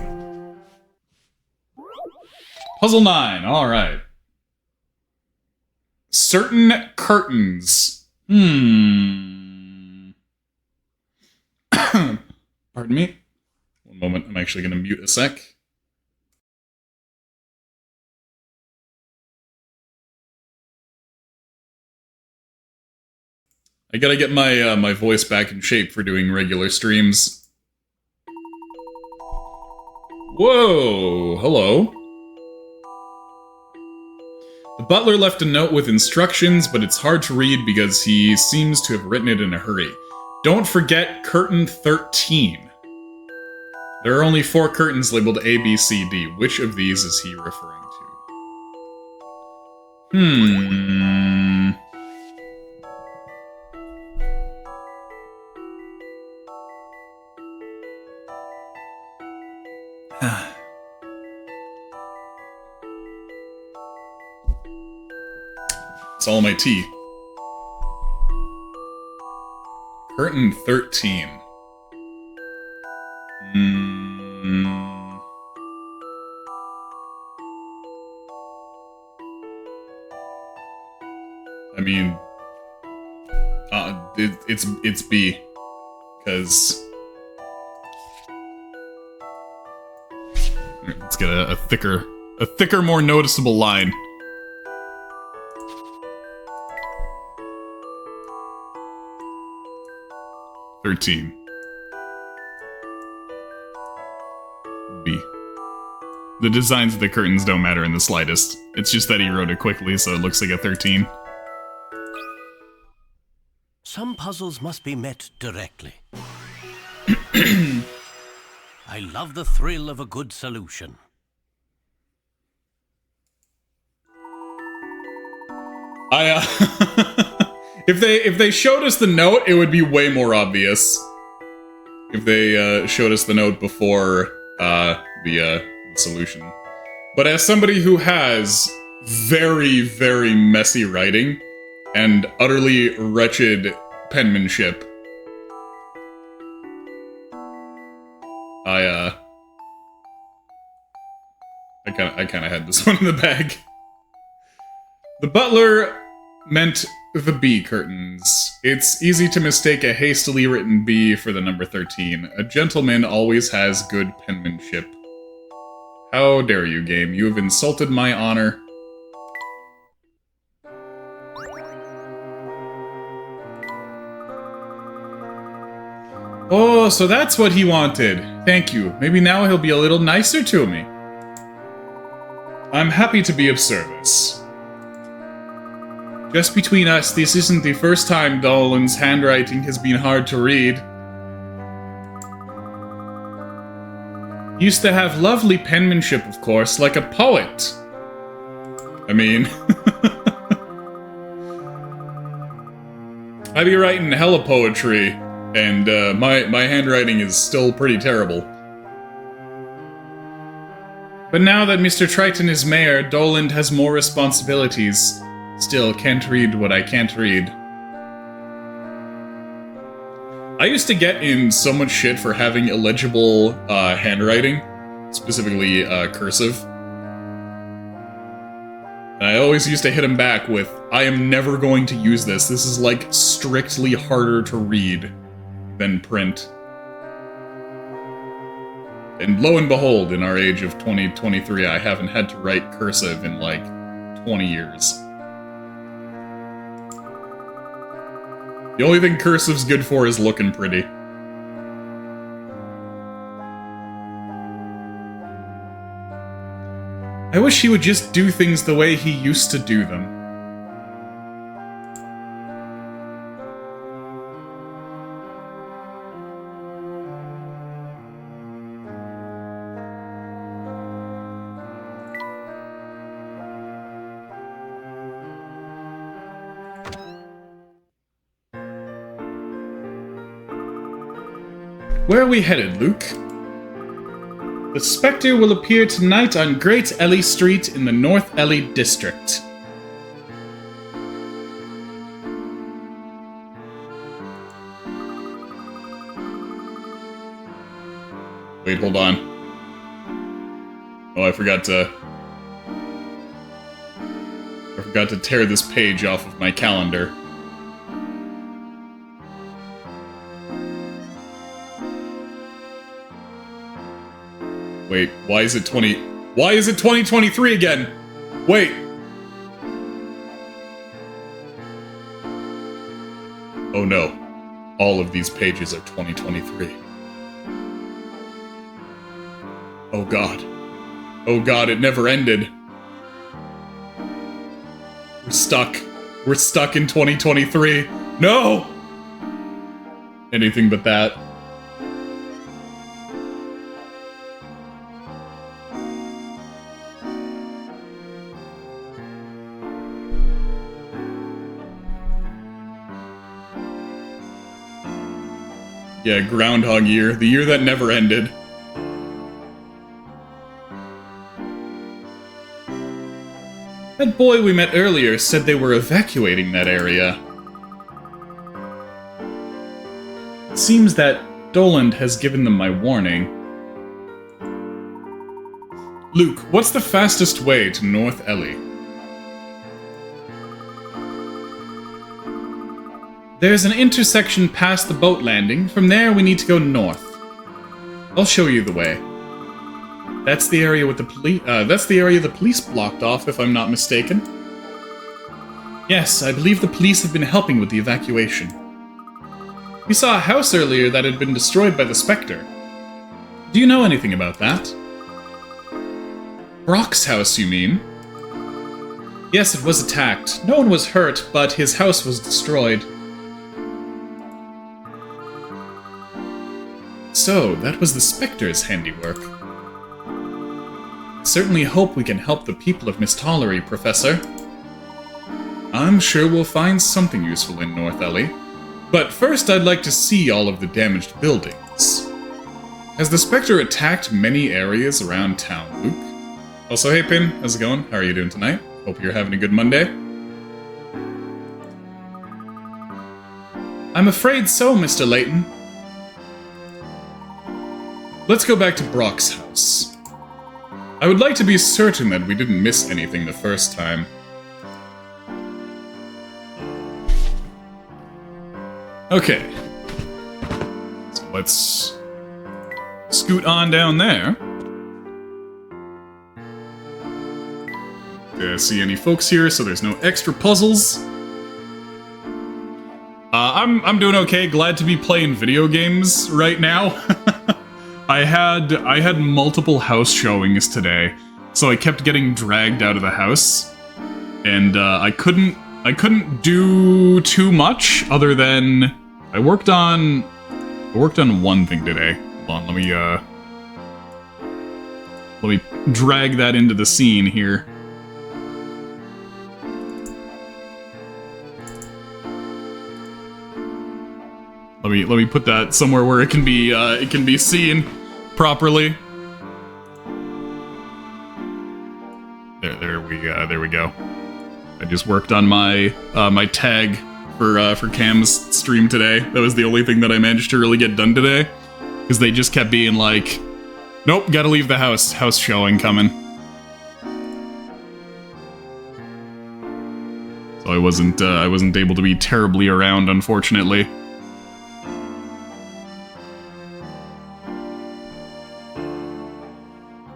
Puzzle 9, alright. Certain curtains. Pardon me. One moment, I'm actually going to mute a sec. I gotta get my my voice back in shape for doing regular streams. Whoa, hello. The butler left a note with instructions, but it's hard to read because he seems to have written it in a hurry. Don't forget curtain 13. There are only 4 curtains labeled A, B, C, D. Which of these is he referring to? It's all my tea. Curtain 13. I mean, it's B, because let's get a thicker A thicker, more noticeable line. $13. B. The designs of the curtains don't matter in the slightest. It's just that he wrote it quickly, so it looks like a 13. Some puzzles must be met directly. I love the thrill of a good solution. If they showed us the note, it would be way more obvious. If they showed us the note before the solution. But as somebody who has very, very messy writing and utterly wretched penmanship, I kind of had this one in the bag. The butler meant the B curtains. It's easy to mistake a hastily written B for the number 13. A gentleman always has good penmanship. How dare you, game? You have insulted my honor. Oh, so that's what he wanted. Thank you. Maybe now he'll be a little nicer to me. I'm happy to be of service. Just between us, this isn't the first time Dolan's handwriting has been hard to read. He used to have lovely penmanship, of course, like a poet. I mean... I be writing hella poetry, and my handwriting is still pretty terrible. But now that Mr. Triton is mayor, Doland has more responsibilities. Still, can't read what I can't read. I used to get in so much shit for having illegible handwriting, specifically cursive. And I always used to hit him back with, I am never going to use this. This is like strictly harder to read than print. And lo and behold, in our age of 2023, I haven't had to write cursive in like 20 years. The only thing cursive's good for is looking pretty. I wish he would just do things the way he used to do them. Where are we headed, Luke? The Spectre will appear tonight on Great Ellie Street in the North Ellie District. Wait, hold on. Oh, I forgot to tear this page off of my calendar. Wait, why is it 2023 again? Wait. Oh no. All of these pages are 2023. Oh god. Oh god, it never ended. We're stuck. We're stuck in 2023. No! Anything but that. Yeah, Groundhog Year, the year that never ended. That boy we met earlier said they were evacuating that area. It seems that Doland has given them my warning. Luke, what's the fastest way to North Ellie? There's an intersection past the boat landing. From there, we need to go north. I'll show you the way. That's the area with the police. That's the area the police blocked off, if I'm not mistaken. Yes, I believe the police have been helping with the evacuation. We saw a house earlier that had been destroyed by the Spectre. Do you know anything about that? Brock's house, you mean? Yes, it was attacked. No one was hurt, but his house was destroyed. So, that was the Spectre's handiwork. Certainly hope we can help the people of Mistollery, Professor. I'm sure we'll find something useful in North Ellie. But first I'd like to see all of the damaged buildings. Has the Spectre attacked many areas around town, Luke? Also, hey Pin, how's it going? How are you doing tonight? Hope you're having a good Monday. I'm afraid so, Mr. Layton. Let's go back to Brock's house. I would like to be certain that we didn't miss anything the first time. Okay. So let's scoot on down there. See any folks here, so there's no extra puzzles. I'm doing okay. Glad to be playing video games right now. I had multiple house showings today, so I kept getting dragged out of the house, and I couldn't do too much other than I worked on one thing today. Hold on, let me drag that into the scene here. Let me put that somewhere where it can be seen properly. There we go. I just worked on my my tag for Cam's stream today. That was the only thing that I managed to really get done today, because they just kept being like, "Nope, gotta leave the house. House showing coming." So I wasn't able to be terribly around, unfortunately.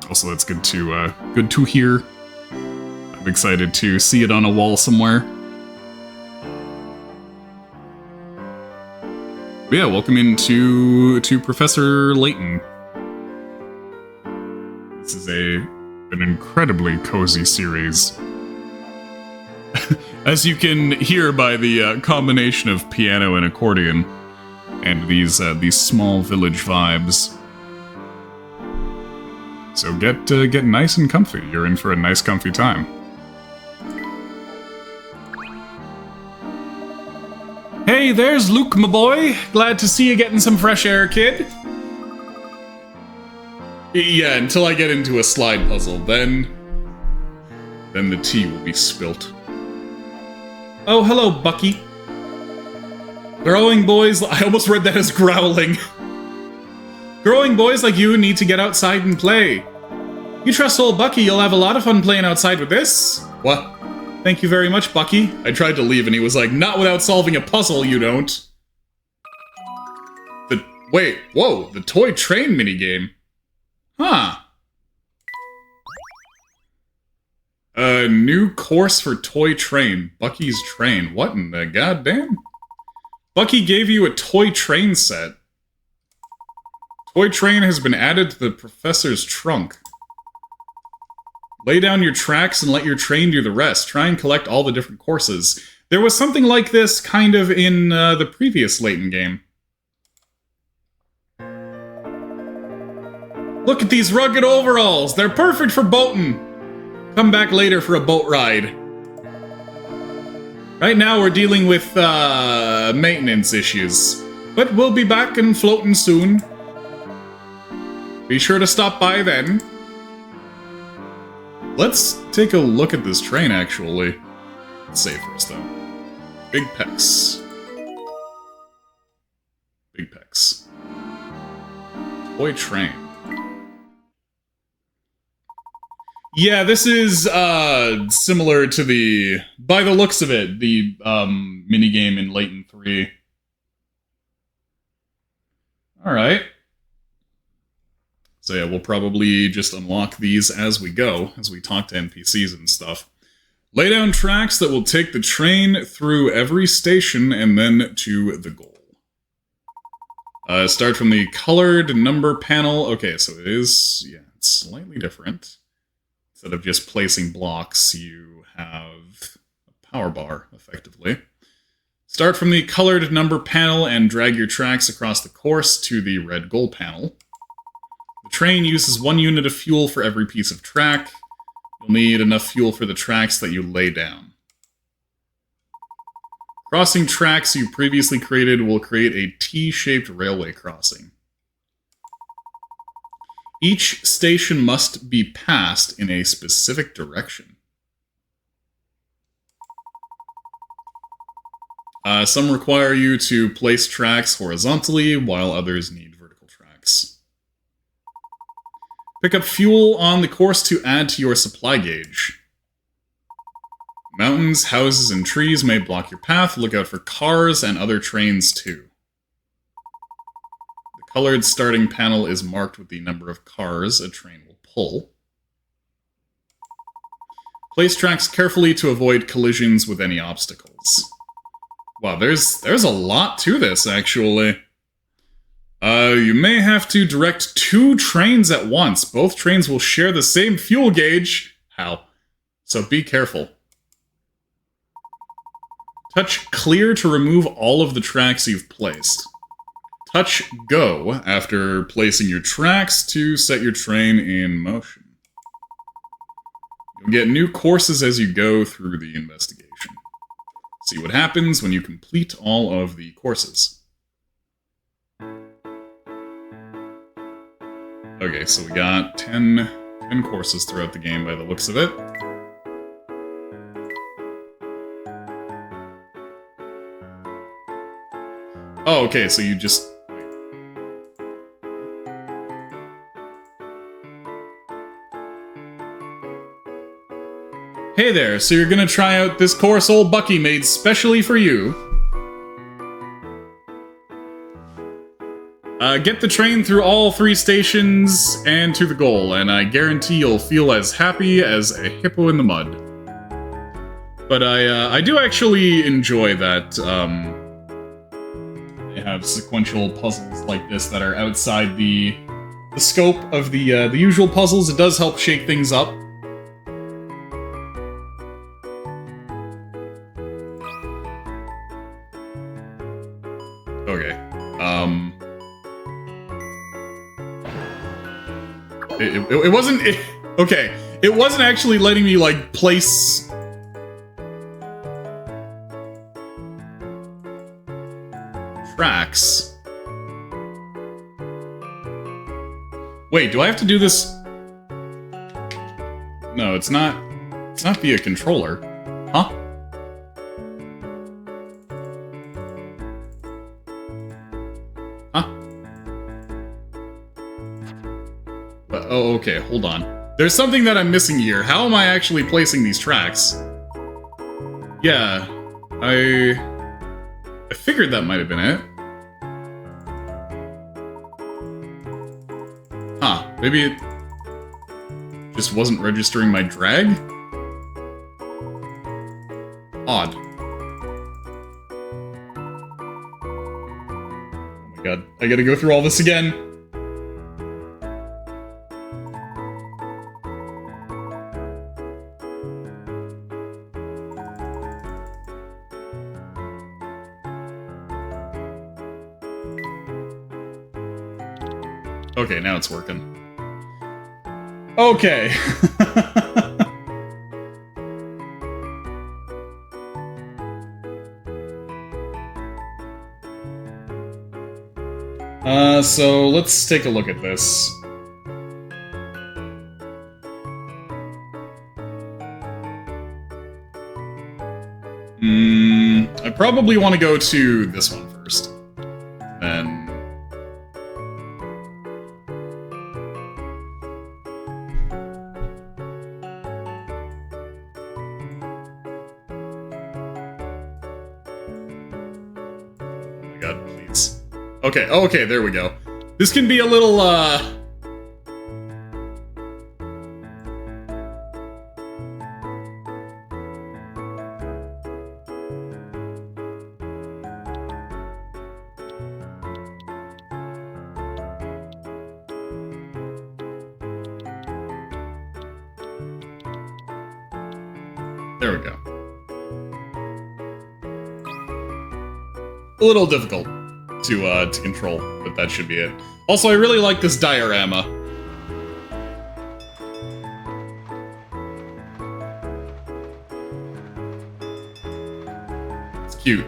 Also, that's good to hear. I'm excited to see it on a wall somewhere. But yeah, welcome into Professor Layton. This is an incredibly cozy series. As you can hear by the combination of piano and accordion, and these small village vibes. So get nice and comfy. You're in for a nice, comfy time. Hey, there's Luke, my boy. Glad to see you getting some fresh air, kid. Yeah, until I get into a slide puzzle, then the tea will be spilt. Oh, hello, Bucky. Growing boys... I almost read that as growling. Growing boys like you need to get outside and play. You trust old Bucky, you'll have a lot of fun playing outside with this. What? Thank you very much, Bucky. I tried to leave and he was like, not without solving a puzzle, you don't. Wait, whoa, the toy train minigame. Huh. A new course for toy train. Bucky's train. What in the goddamn? Bucky gave you a toy train set. Toy train has been added to the professor's trunk. Lay down your tracks and let your train do the rest. Try and collect all the different courses. There was something like this kind of in the previous Layton game. Look at these rugged overalls. They're perfect for boating. Come back later for a boat ride. Right now we're dealing with maintenance issues. But we'll be back and floating soon. Be sure to stop by then. Let's take a look at this train, actually. Let's save first, though. Big pecs. Big pecs. Toy train. Yeah, this is similar to the, by the looks of it, the minigame in Layton 3. Alright. So yeah, we'll probably just unlock these as we go, as we talk to NPCs and stuff. Lay down tracks that will take the train through every station and then to the goal. Start from the colored number panel. Okay, so it is, yeah, it's slightly different. Instead of just placing blocks, you have a power bar, effectively. Start from the colored number panel and drag your tracks across the course to the red goal panel. The train uses 1 unit of fuel for every piece of track. You'll need enough fuel for the tracks that you lay down. Crossing tracks you previously created will create a T-shaped railway crossing. Each station must be passed in a specific direction. Some require you to place tracks horizontally, while others need vertical tracks. Pick up fuel on the course to add to your supply gauge. Mountains, houses, and trees may block your path. Look out for cars and other trains, too. The colored starting panel is marked with the number of cars a train will pull. Place tracks carefully to avoid collisions with any obstacles. Wow, there's a lot to this, actually. You may have to direct 2 trains at once. Both trains will share the same fuel gauge. How? So be careful. Touch clear to remove all of the tracks you've placed. Touch go after placing your tracks to set your train in motion. You'll get new courses as you go through the investigation. See what happens when you complete all of the courses. Okay, so we got 10 courses throughout the game by the looks of it. Oh, okay, so you just... Hey there, so you're gonna try out this course old Bucky made specially for you. Get the train through all 3 stations and to the goal, and I guarantee you'll feel as happy as a hippo in the mud. But I do actually enjoy that, they have sequential puzzles like this that are outside the scope of the usual puzzles. It does help shake things up. Okay. It wasn't... okay. It wasn't actually letting me, like, place... tracks. Wait, do I have to do this? No, it's not... It's not via controller. Huh? Huh? Oh, okay, hold on. There's something that I'm missing here. How am I actually placing these tracks? Yeah, I figured that might have been it. Huh, maybe it just wasn't registering my drag? Odd. Oh my god, I gotta go through all this again. Okay, now it's working. Okay. So let's take a look at this. I probably want to go to this one first. Then... Okay, okay, there we go. This can be a little, There we go. A little difficult to control, but that should be it. Also, I really like this diorama. It's cute.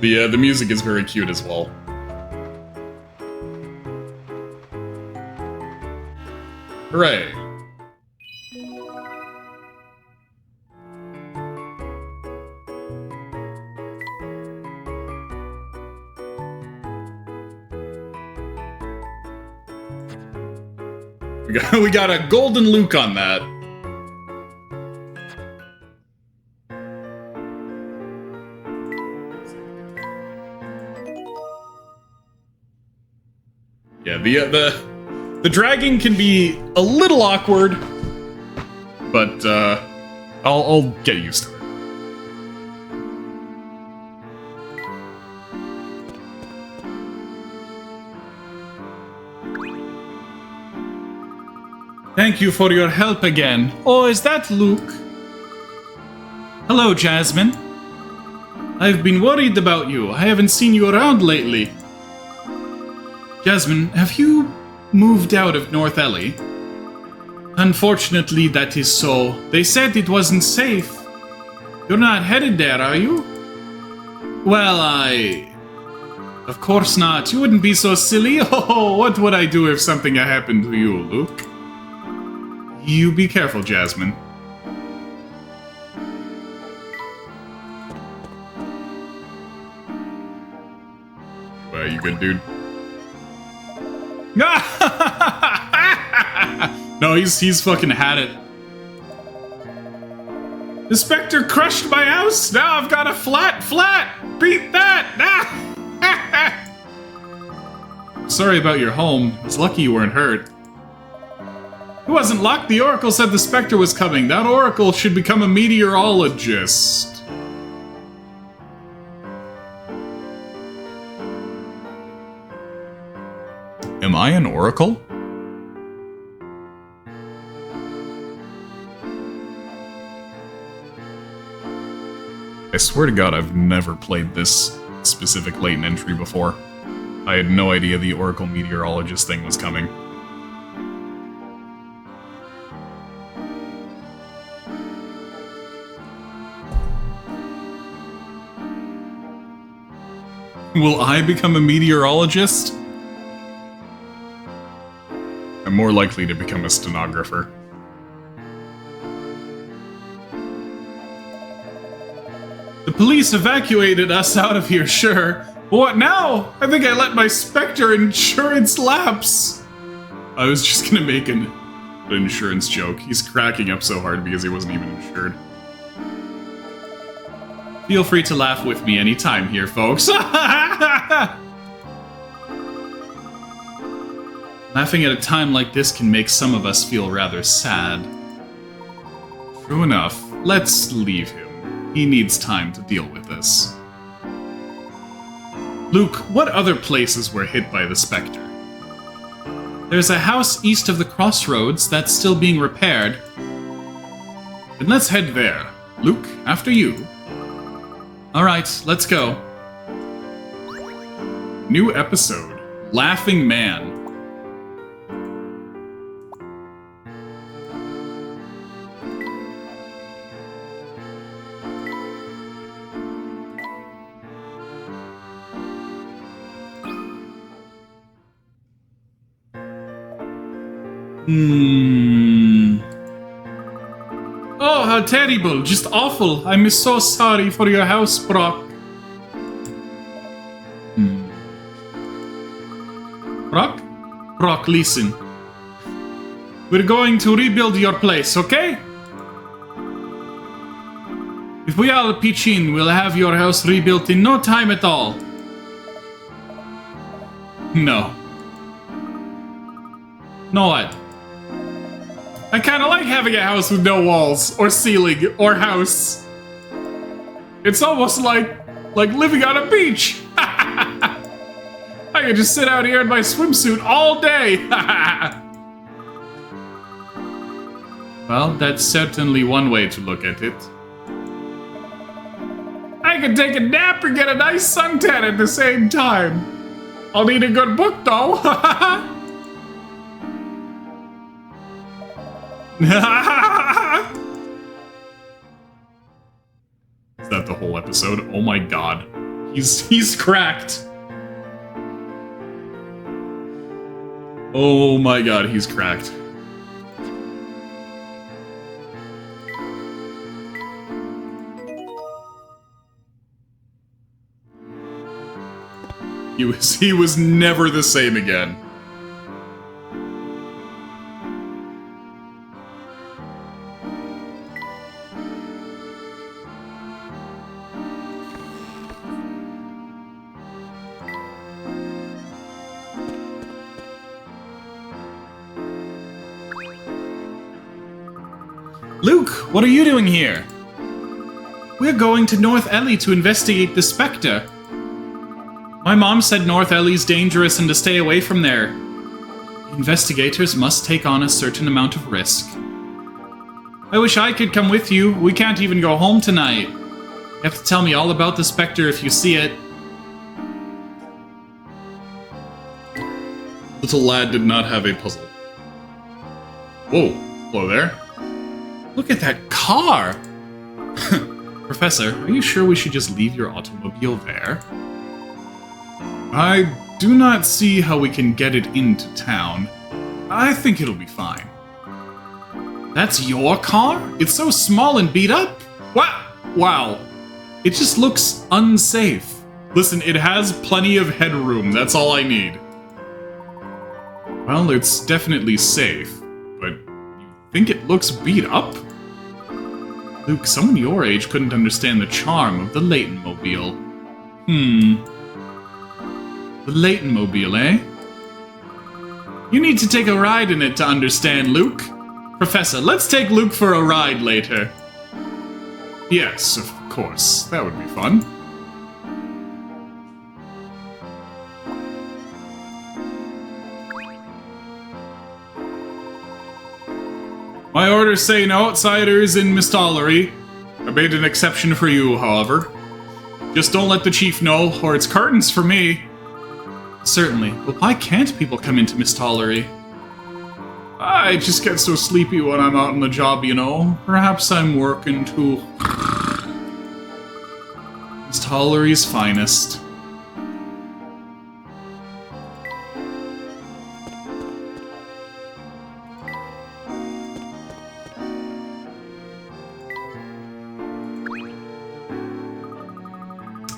The music is very cute as well. Hooray! We got a golden Luke on that. Yeah, the dragging can be a little awkward, but I'll get used to it. Thank you for your help again. Oh, is that Luke? Hello, Jasmine. I've been worried about you. I haven't seen you around lately. Jasmine, have you moved out of North Ellie? Unfortunately, that is so. They said it wasn't safe. You're not headed there, are you? Well, Of course not. You wouldn't be so silly. Oh, what would I do if something had happened to you, Luke? You be careful, Jasmine. Well, you good, dude? No, he's fucking had it. The Spectre crushed my house. Now I've got a flat. Beat that. Sorry about your home. It's lucky you weren't hurt. It wasn't luck. The Oracle said the Spectre was coming. That Oracle should become a meteorologist. Am I an Oracle? I swear to God, I've never played this specific Layton entry before. I had no idea the Oracle Meteorologist thing was coming. Will I become a meteorologist? I'm more likely to become a stenographer. The police evacuated us out of here, sure. But what now? I think I let my Spectre insurance lapse. I was just gonna make an insurance joke. He's cracking up so hard because he wasn't even insured. Feel free to laugh with me anytime here, folks. Laughing at a time like this can make some of us feel rather sad. True enough. Let's leave him. He needs time to deal with this. Luke, what other places were hit by the Spectre? There's a house east of the crossroads that's still being repaired. Then let's head there. Luke, after you. Alright, let's go. New episode, Laughing Man. Oh, how terrible. Just awful. I'm so sorry for your house, Brock. Brock? Brock, listen. We're going to rebuild your place, okay? If we all pitch in, we'll have your house rebuilt in no time at all. No. Know what? I kinda like having a house with no walls, or ceiling, or house. It's almost like living on a beach. I could just sit out here in my swimsuit all day. Well, that's certainly one way to look at it. can take a nap and get a nice suntan at the same time. I'll need a good book, though. Is that the whole episode? Oh my god. He's cracked. Oh my god, he's cracked. He was never the same again. Luke, what are you doing here? We're going to North Ellie to investigate the Spectre. My mom said North Ellie's dangerous and to stay away from there. Investigators must take on a certain amount of risk. I wish I could come with you. We can't even go home tonight. You have to tell me all about the Spectre if you see it. Little lad did not have a puzzle. Whoa, hello there. Look at that car! Professor, are you sure we should just leave your automobile there? I do not see how we can get it into town. I think it'll be fine. That's your car? It's so small and beat up? Wow. It just looks unsafe. Listen, it has plenty of headroom, that's all I need. Well, it's definitely safe, but you think it looks beat up? Luke, someone your age couldn't understand the charm of the Layton mobile. The Layton mobile, eh? You need to take a ride in it to understand, Luke. Professor, let's take Luke for a ride later. Yes, of course. That would be fun. My orders say no outsiders in Mistollery. I made an exception for you, however. Just don't let the chief know, or it's curtains for me. Certainly, but why can't people come into Mistollery? I just get so sleepy when I'm out on the job, you know. Perhaps I'm working too. Mistollery's finest.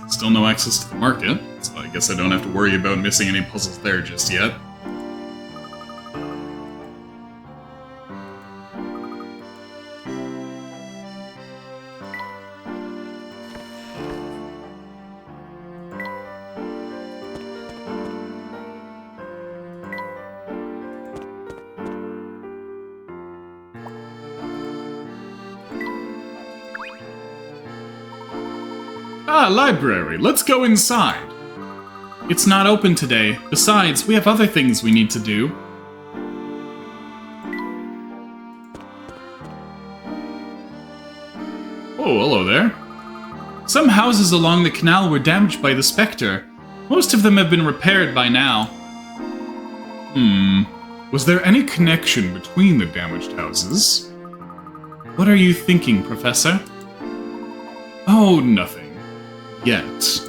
Still no access to the market, so I guess I don't have to worry about missing any puzzles there just yet. Ah, library. Let's go inside. It's not open today. Besides, we have other things we need to do. Oh, hello there. Some houses along the canal were damaged by the Spectre. Most of them have been repaired by now. Was there any connection between the damaged houses? What are you thinking, Professor? Oh, nothing. Yet.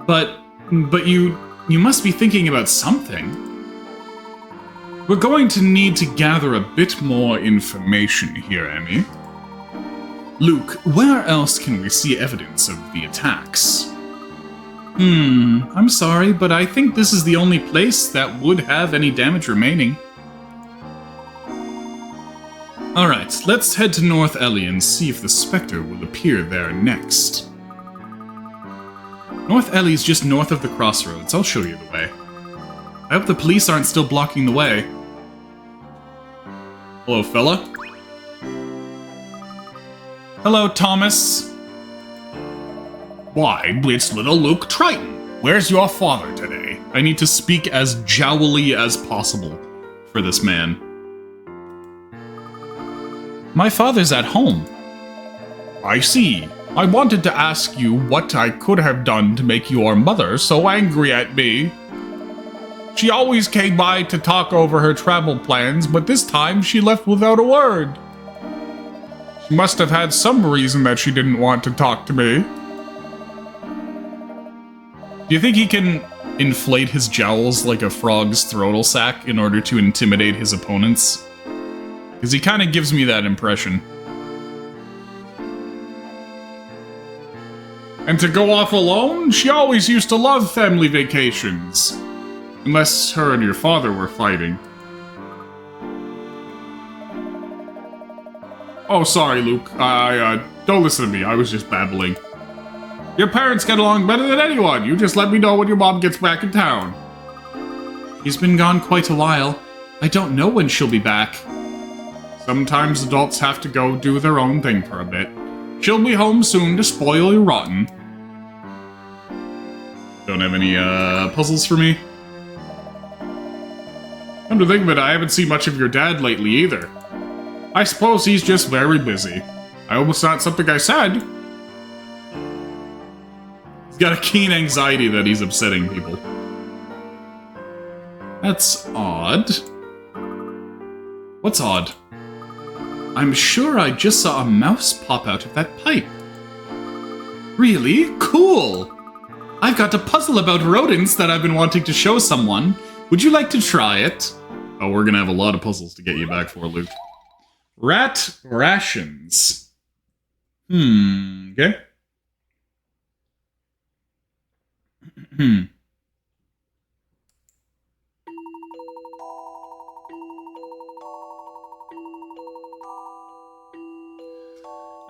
But you must be thinking about something. We're going to need to gather a bit more information here, Emmy. Luke, where else can we see evidence of the attacks? I'm sorry, but I think this is the only place that would have any damage remaining. Alright, let's head to North Ellie and see if the Spectre will appear there next. North Ellie's just north of the crossroads. I'll show you the way. I hope the police aren't still blocking the way. Hello, fella. Hello, Thomas. Why, it's little Luke Triton. Where's your father today? I need to speak as jowly as possible for this man. My father's at home. I see. I wanted to ask you what I could have done to make your mother so angry at me. She always came by to talk over her travel plans, but this time she left without a word. She must have had some reason that she didn't want to talk to me. Do you think he can inflate his jowls like a frog's throttle sack in order to intimidate his opponents? Because he kind of gives me that impression. And to go off alone? She always used to love family vacations. Unless her and your father were fighting. Oh, sorry, Luke. Don't listen to me. I was just babbling. Your parents get along better than anyone. You just let me know when your mom gets back in town. She's been gone quite a while. I don't know when she'll be back. Sometimes adults have to go do their own thing for a bit. She'll be home soon to spoil you rotten. Don't have any, puzzles for me? Come to think of it, I haven't seen much of your dad lately either. I suppose he's just very busy. I hope it's not something I said. He's got a keen anxiety that he's upsetting people. That's odd. What's odd? I'm sure I just saw a mouse pop out of that pipe. Really? Cool! I've got a puzzle about rodents that I've been wanting to show someone. Would you like to try it? Oh, we're gonna have a lot of puzzles to get you back for, Luke. Rat rations. Okay.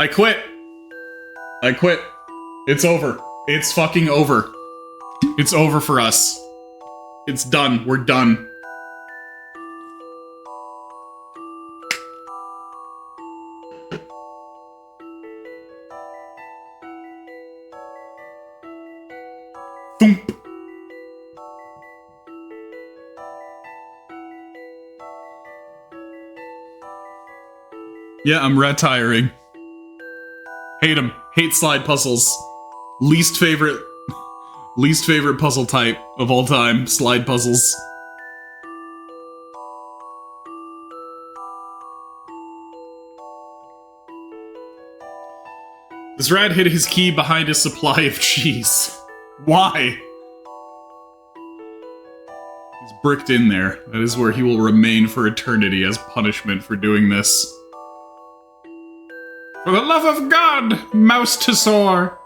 I quit. I quit. It's over. It's fucking over. It's over for us. It's done. We're done. Thump. Yeah, I'm retiring. Hate him. Hate slide puzzles. Least favorite puzzle type of all time. Slide puzzles. This rat hid his key behind his supply of cheese. Why? He's bricked in there. That is where he will remain for eternity as punishment for doing this. For the love of God, mouse to soar!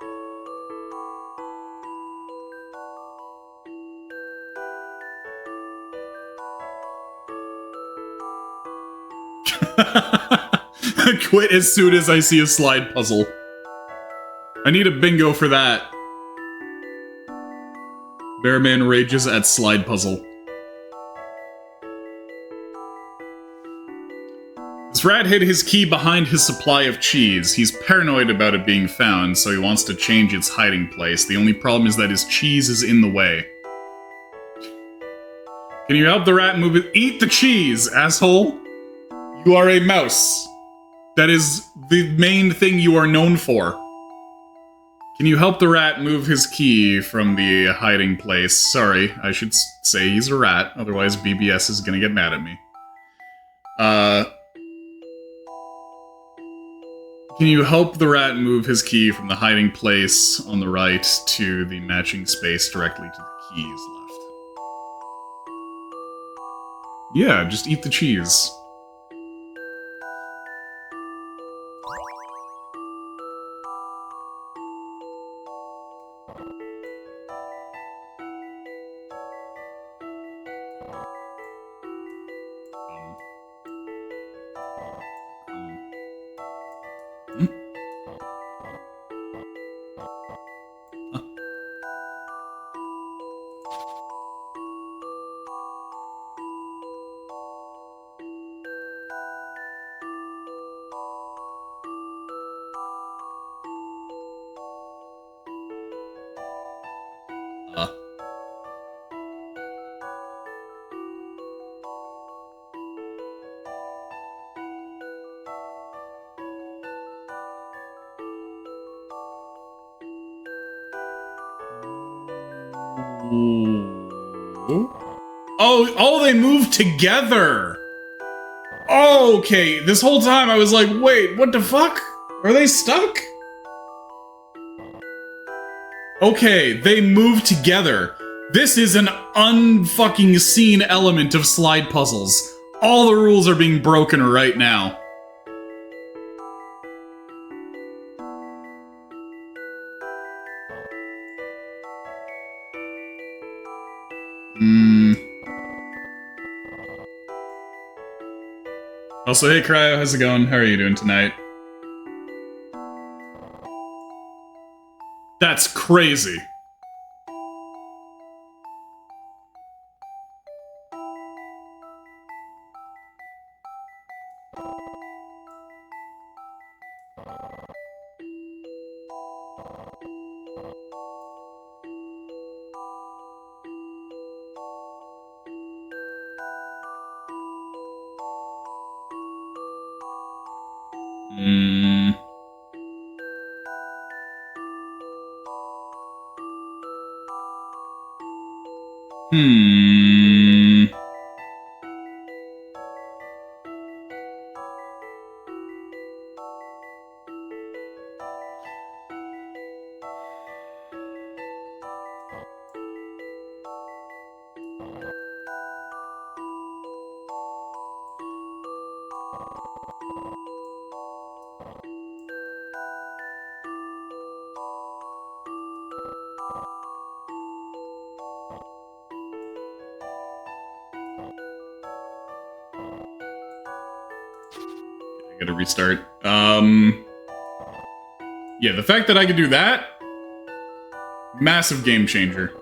I quit as soon as I see a slide puzzle. I need a bingo for that. Bearman rages at slide puzzle. This rat hid his key behind his supply of cheese. He's paranoid about it being found, so he wants to change its hiding place. The only problem is that his cheese is in the way. Can you help the rat move it? Eat the cheese, asshole! You are a mouse. That is the main thing you are known for. Can you help the rat move his key from the hiding place? Sorry, I should say he's a rat, otherwise BBS is gonna get mad at me. Can you help the rat move his key from the hiding place on the right to the matching space directly to the keys left? Yeah, just eat the cheese. Oh, they moved together! Okay, this whole time I was like, wait, what the fuck? Are they stuck? Okay, they moved together. This is an unfucking seen element of slide puzzles. All the rules are being broken right now. Also, hey Cryo, how's it going? How are you doing tonight? That's crazy. I gotta restart. Yeah, the fact that I could do that, massive game changer.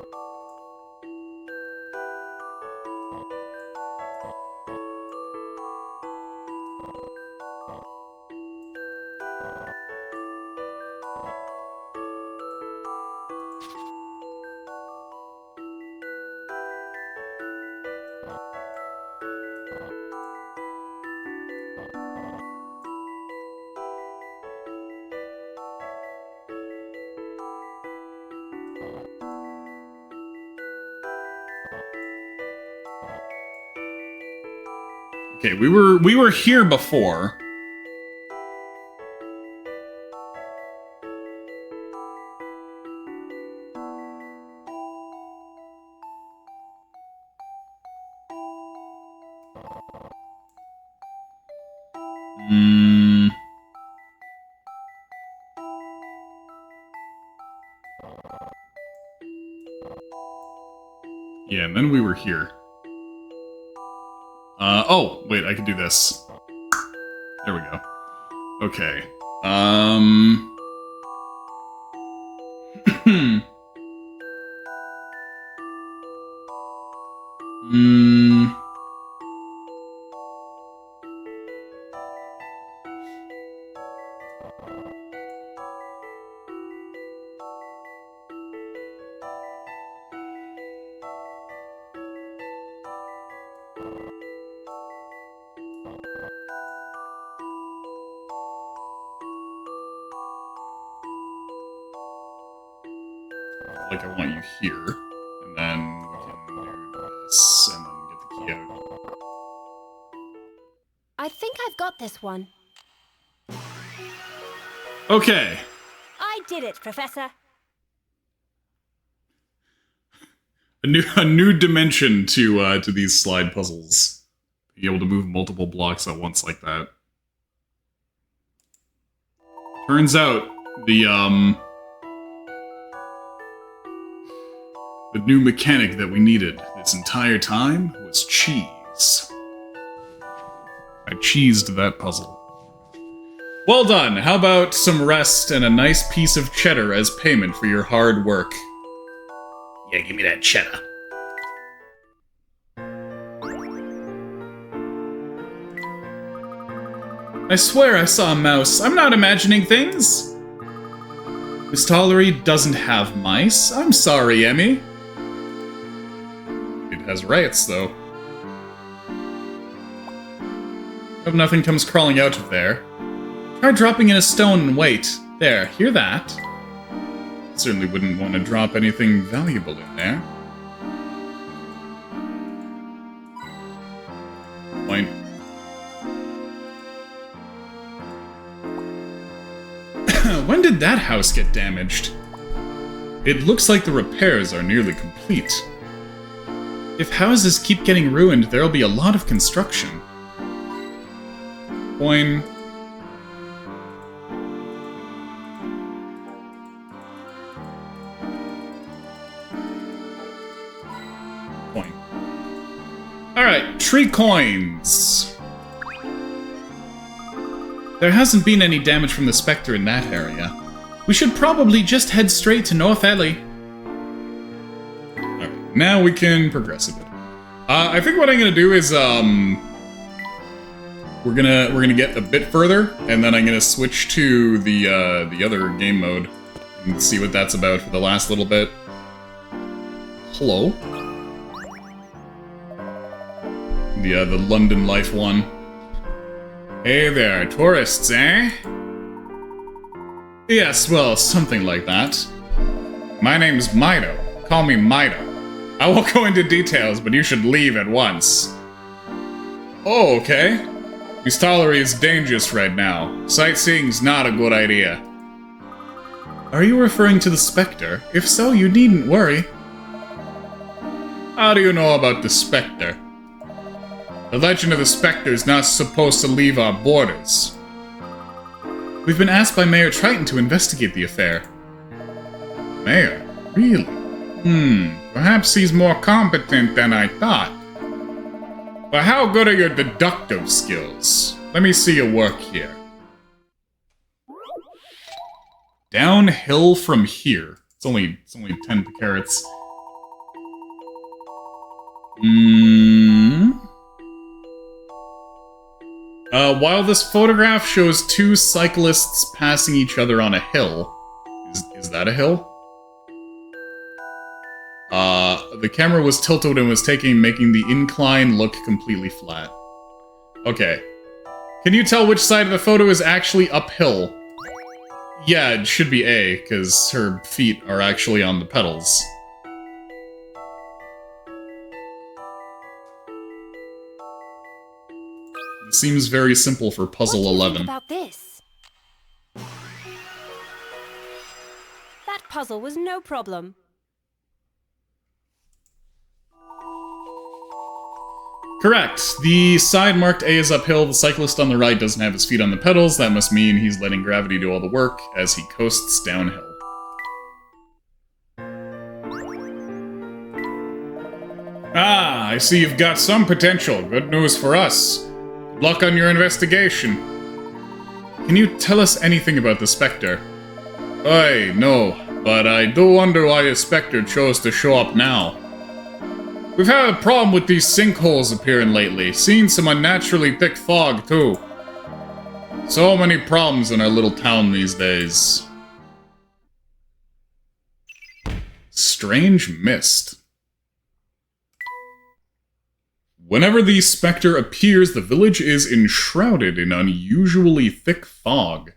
Okay, we were here before. Yeah, and then we were here. Oh, wait, I can do this. There we go. Okay. Like, I want you here, and then we can do this, and then get the key out. I think I've got this one. Okay. I did it, Professor. A new dimension to these slide puzzles. Be able to move multiple blocks at once like that. Turns out the new mechanic that we needed this entire time was cheese. I cheesed that puzzle. Well done. How about some rest and a nice piece of cheddar as payment for your hard work? Yeah, give me that cheddar. I swear I saw a mouse. I'm not imagining things. Miss Tollery doesn't have mice. I'm sorry, Emmy. It has rats, though. Hope nothing comes crawling out of there. Try dropping in a stone and wait. There, hear that? Certainly wouldn't want to drop anything valuable in there. when did that house get damaged? It looks like the repairs are nearly complete. If houses keep getting ruined, there'll be a lot of construction. Coin. Coin. Alright, tree coins. There hasn't been any damage from the Spectre in that area. We should probably just head straight to North Alley. Alright, now we can progress a bit. I think what I'm gonna do is, we're gonna get a bit further, and then I'm gonna switch to the other game mode and see what that's about for the last little bit. Hello. The London Life one. Hey there, tourists, eh? Yes, well, something like that. My name's Mido. Call me Mido. I won't go into details, but you should leave at once. Oh, okay. This Tollery is dangerous right now. Sightseeing's not a good idea. Are you referring to the Spectre? If so, you needn't worry. How do you know about the Spectre? The legend of the Spectre is not supposed to leave our borders. We've been asked by Mayor Triton to investigate the affair. Mayor? Really? Perhaps he's more competent than I thought. But how good are your deductive skills? Let me see your work here. Downhill from here. It's only 10 carats. While this photograph shows two cyclists passing each other on a hill. Is that a hill? The camera was tilted and was making the incline look completely flat. Okay. Can you tell which side of the photo is actually uphill? Yeah, it should be A, because her feet are actually on the pedals. It seems very simple for puzzle 11. What do you think about this? That puzzle was no problem. Correct. The side marked A is uphill. The cyclist on the right doesn't have his feet on the pedals. That must mean he's letting gravity do all the work as he coasts downhill. Ah, I see you've got some potential. Good news for us. Good luck on your investigation. Can you tell us anything about the Spectre? Aye, no, but I do wonder why the Spectre chose to show up now. We've had a problem with these sinkholes appearing lately. Seen some unnaturally thick fog, too. So many problems in our little town these days. Strange mist. Whenever the Spectre appears, the village is enshrouded in unusually thick fog.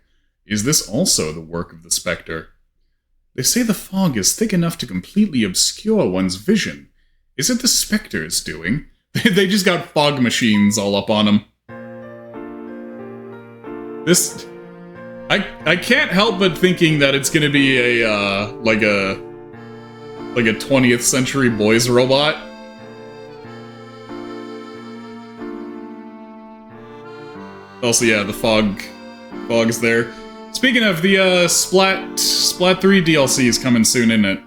Is this also the work of the Spectre? They say the fog is thick enough to completely obscure one's vision. Is it the Spectre's doing? They just got fog machines all up on them. This... I can't help but thinking that it's gonna be a, like a 20th century boys robot. Also, yeah, the fog's there. Speaking of, the, Splat 3 DLC is coming soon, isn't it?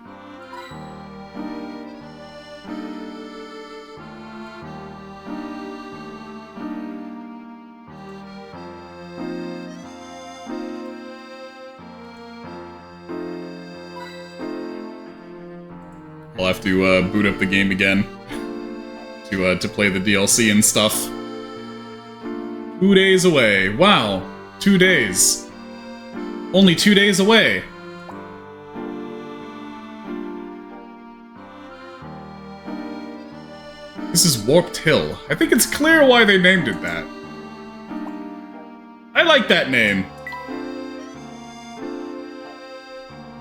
I'll have to, boot up the game again to play the DLC and stuff. 2 days away. Wow. 2 days. Only 2 days away. This is Warped Hill. I think it's clear why they named it that. I like that name.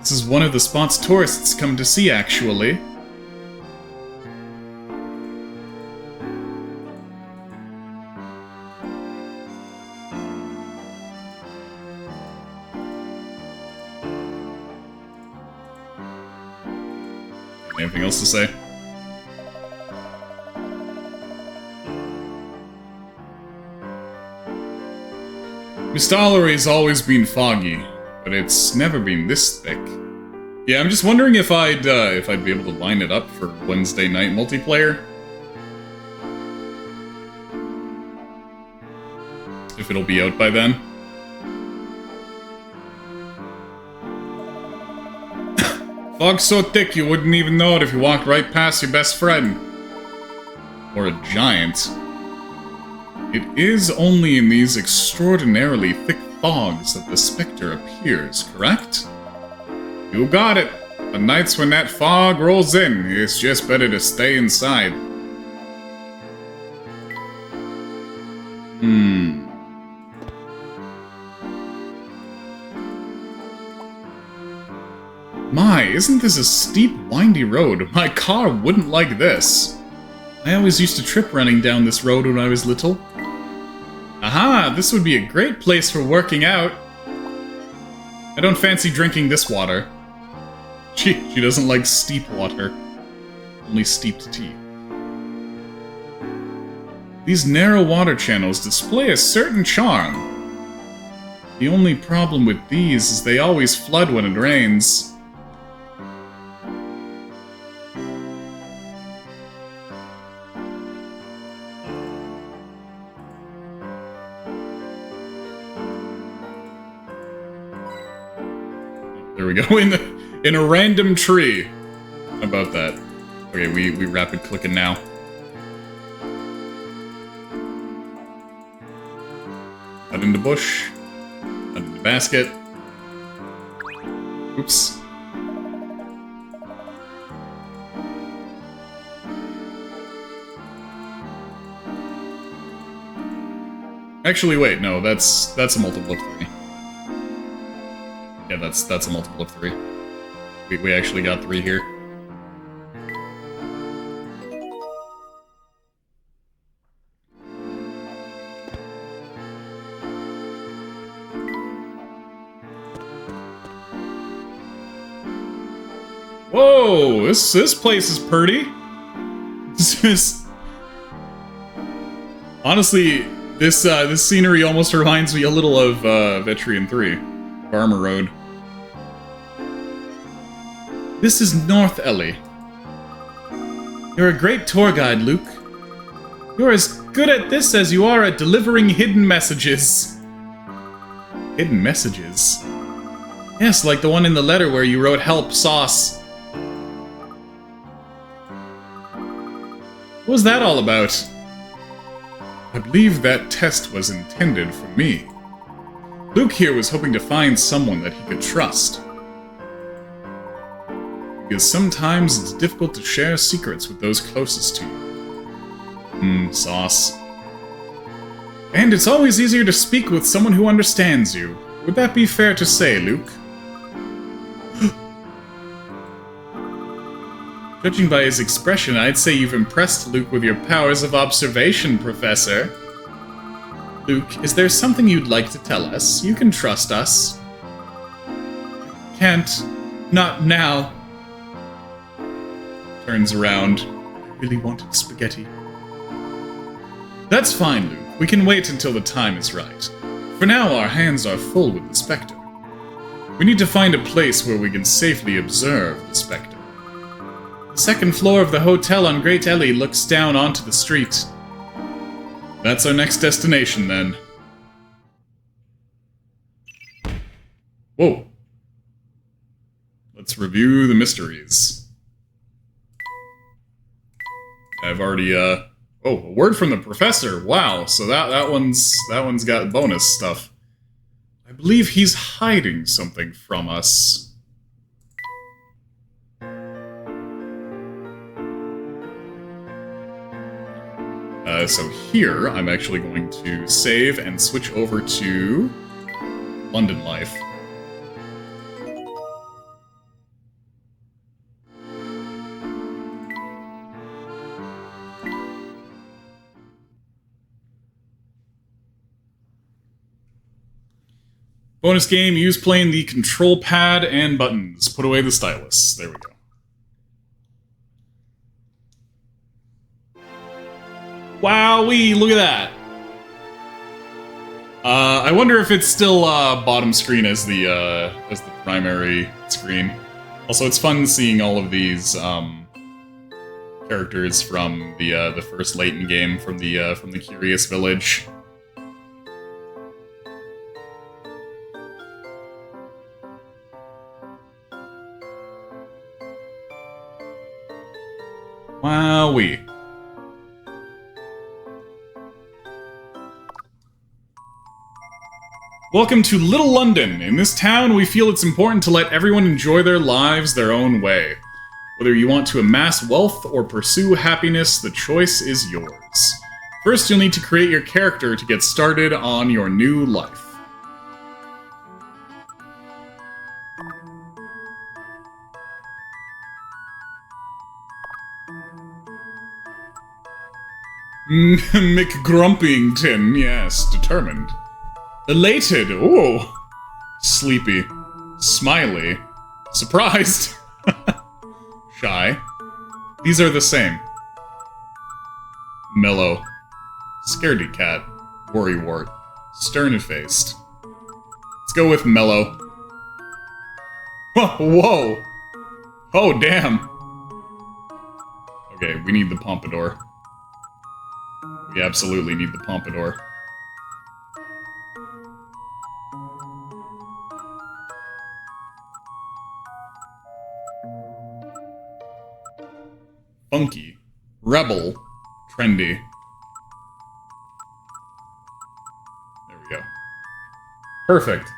This is one of the spots tourists come to see, actually. Anything else to say? Mistollery's always been foggy, but it's never been this thick. Yeah, I'm just wondering if I'd be able to line it up for Wednesday night multiplayer. If it'll be out by then. Fog's so thick you wouldn't even know it if you walked right past your best friend. Or a giant. It is only in these extraordinarily thick fogs that the Spectre appears, correct? You got it. But nights when that fog rolls in, it's just better to stay inside. My, isn't this a steep, windy road? My car wouldn't like this. I always used to trip running down this road when I was little. Aha, this would be a great place for working out. I don't fancy drinking this water. She doesn't like steep water. Only steeped tea. These narrow water channels display a certain charm. The only problem with these is they always flood when it rains. There we go, in a random tree. How about that? Okay, we rapid clicking now. Out in the bush. Out in the basket. Oops. Actually, wait, no, that's a multiple of 3. Yeah, that's a multiple of 3. We actually got 3 here. Whoa, this place is pretty. Honestly, this scenery almost reminds me a little of Vetrian 3, Farmer Road. This is North Ellie. You're a great tour guide, Luke. You're as good at this as you are at delivering hidden messages. Hidden messages? Yes, like the one in the letter where you wrote "Help, Sauce." What was that all about? I believe that test was intended for me. Luke here was hoping to find someone that he could trust. Because sometimes it's difficult to share secrets with those closest to you. Sauce. And it's always easier to speak with someone who understands you. Would that be fair to say, Luke? Judging by his expression, I'd say you've impressed Luke with your powers of observation, Professor. Luke, is there something you'd like to tell us? You can trust us. Can't. Not now. Turns around. I really wanted spaghetti. That's fine, Luke. We can wait until the time is right. For now, our hands are full with the Spectre. We need to find a place where we can safely observe the Spectre. The second floor of the hotel on Great Ellie looks down onto the street. That's our next destination, then. Whoa. Let's review the mysteries. I've already, oh, a word from the professor. Wow, so that one's got bonus stuff. I believe he's hiding something from us. So here, I'm actually going to save and switch over to London Life. Bonus game, use playing the control pad and buttons. Put away the stylus. There we go. Wowee, look at that. I wonder if it's still bottom screen as the primary screen. Also, it's fun seeing all of these characters from the first Layton game from the Curious Village. Wowee. Welcome to Little London. In this town, we feel it's important to let everyone enjoy their lives their own way. Whether you want to amass wealth or pursue happiness, the choice is yours. First, you'll need to create your character to get started on your new life. McGrumpington, yes, determined. Elated, ooh. Sleepy. Smiley. Surprised. Shy. These are the same. Mellow. Scaredy cat. Worrywart. Stern-faced. Let's go with mellow. Whoa! Oh, damn! Okay, we need the pompadour. We absolutely need the pompadour. Funky. Rebel. Trendy. There we go. Perfect.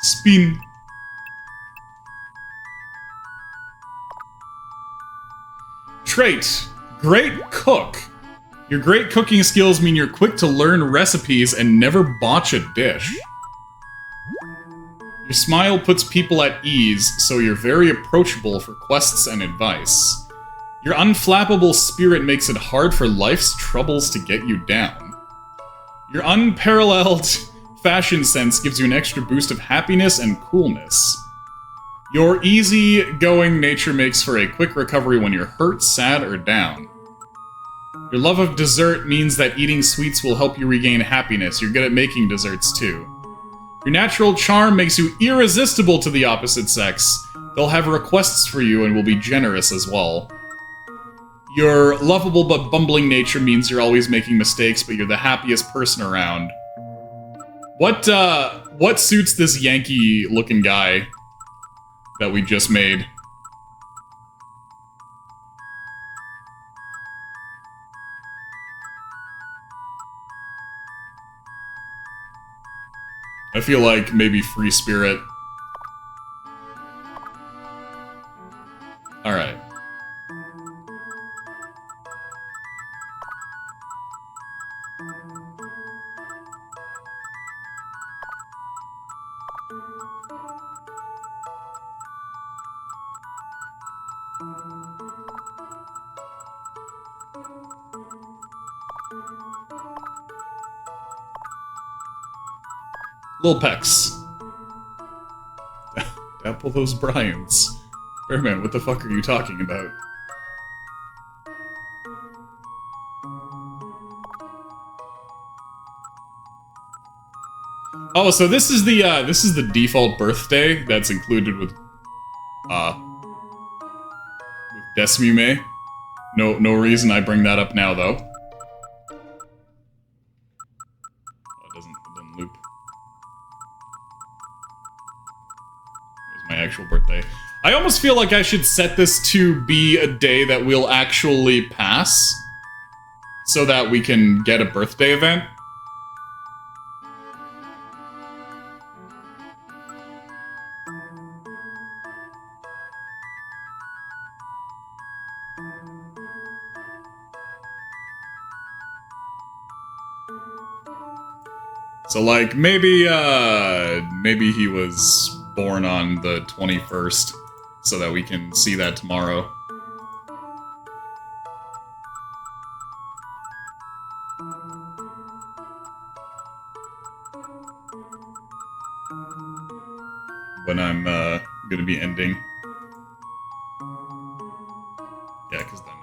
Spin. Trait. Great cook. Your great cooking skills mean you're quick to learn recipes and never botch a dish. Your smile puts people at ease, so you're very approachable for quests and advice. Your unflappable spirit makes it hard for life's troubles to get you down. Your unparalleled fashion sense gives you an extra boost of happiness and coolness. Your easy-going nature makes for a quick recovery when you're hurt, sad, or down. Your love of dessert means that eating sweets will help you regain happiness. You're good at making desserts, too. Your natural charm makes you irresistible to the opposite sex. They'll have requests for you and will be generous as well. Your lovable but bumbling nature means you're always making mistakes, but you're the happiest person around. What suits this Yankee-looking guy that we just made? I feel like maybe Free Spirit. Alright. Lil Pex. Dapple those Bryans. Bearman, what the fuck are you talking about? Oh, so this is the default birthday that's included with Desmume. No reason I bring that up now though. It doesn't loop. Here's my actual birthday. I almost feel like I should set this to be a day that we'll actually pass, so that we can get a birthday event. So, like, maybe he was born on the 21st, so that we can see that tomorrow. When I'm, gonna be ending. Yeah, because then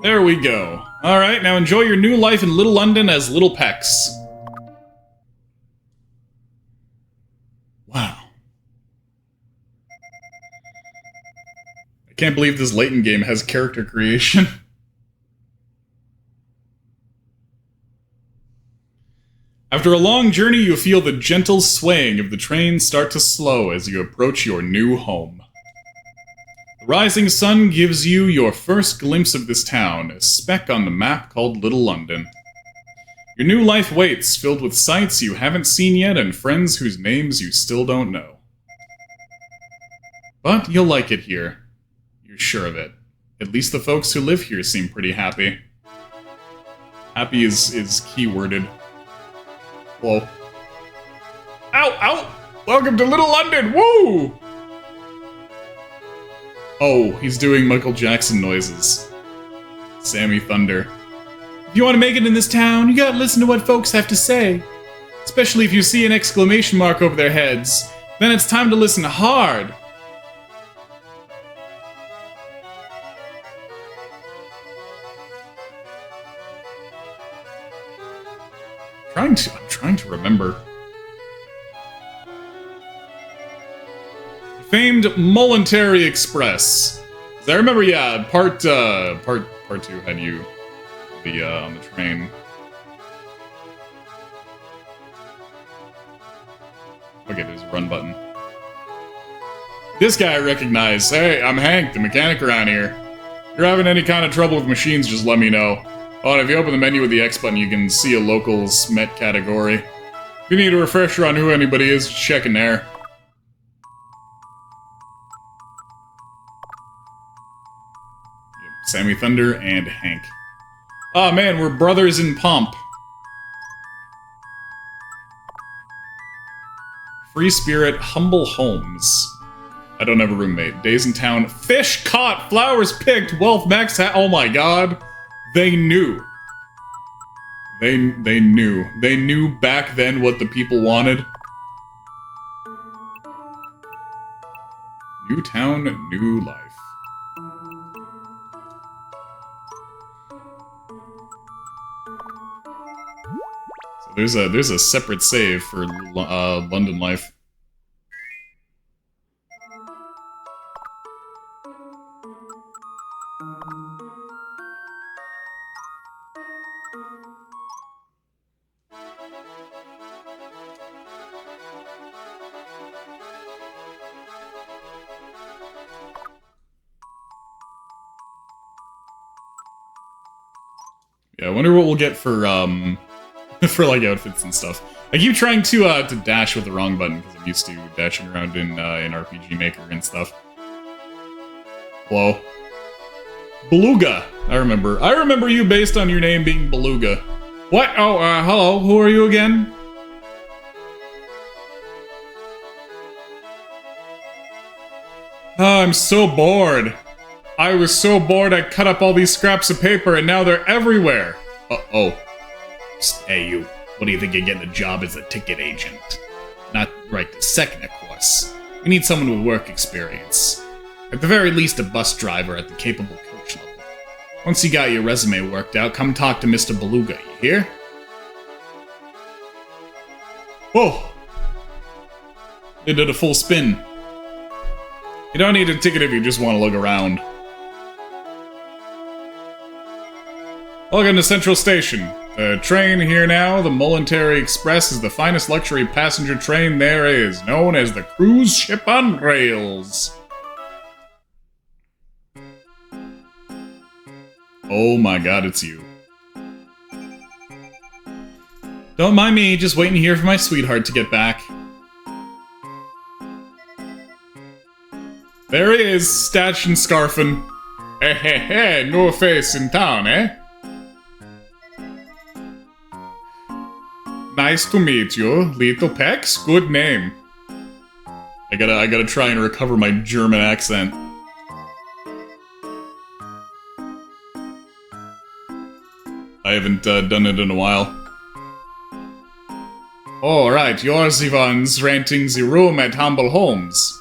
There we go. Alright, now enjoy your new life in Little London as Little Pex. Wow. I can't believe this Layton game has character creation. After a long journey, you feel the gentle swaying of the train start to slow as you approach your new home. The rising sun gives you your first glimpse of this town, a speck on the map called Little London. Your new life waits, filled with sights you haven't seen yet and friends whose names you still don't know. But you'll like it here. You're sure of it. At least the folks who live here seem pretty happy. Happy is keyworded. Whoa. Ow! Ow! Welcome to Little London! Woo! Oh, he's doing Michael Jackson noises. Sammy Thunder. If you want to make it in this town, you gotta listen to what folks have to say. Especially if you see an exclamation mark over their heads. Then it's time to listen hard. I'm trying to remember. Famed Momentary Express. As I remember, yeah, part 2 had you on the train. Okay, there's a run button. This guy I recognize. Hey, I'm Hank, the mechanic around here. If you're having any kind of trouble with machines, just let me know. Oh, and if you open the menu with the X button, you can see a local SMET category. If you need a refresher on who anybody is, just check in there. Yep, Sammy Thunder and Hank. Oh man, we're brothers in pomp. Free Spirit, Humble Homes. I don't have a roommate. Days in town. Fish caught, flowers picked, wealth max. Oh my god. They knew. They knew. They knew back then what the people wanted. New town, new life. So there's a separate save for London life. Yeah, I wonder what we'll get for for like outfits and stuff. I keep trying to dash with the wrong button because I'm used to dashing around in RPG Maker and stuff. Hello, Beluga. I remember you based on your name being Beluga. What? Oh, hello. Who are you again? Oh, I'm so bored. I was so bored I cut up all these scraps of paper and now they're everywhere. Uh-oh. Hey, you. What do you think you're getting a job as a ticket agent? Not right this second, of course. We need someone with work experience. At the very least, a bus driver at the capable coach level. Once you got your resume worked out, come talk to Mr. Beluga, you hear? Whoa! They did a full spin. You don't need a ticket if you just want to look around. Welcome to Central Station. The train here now, the Momentary Express, is the finest luxury passenger train there is, known as the cruise ship on rails. Oh my god, it's you. Don't mind me, just waiting here for my sweetheart to get back. There he is, statch and scarfin'. Hey, no face in town, eh? Nice to meet you, Little Pex. Good name. I gotta try and recover my German accent. I haven't done it in a while. Oh, right, you're the ones renting the room at Humble Homes.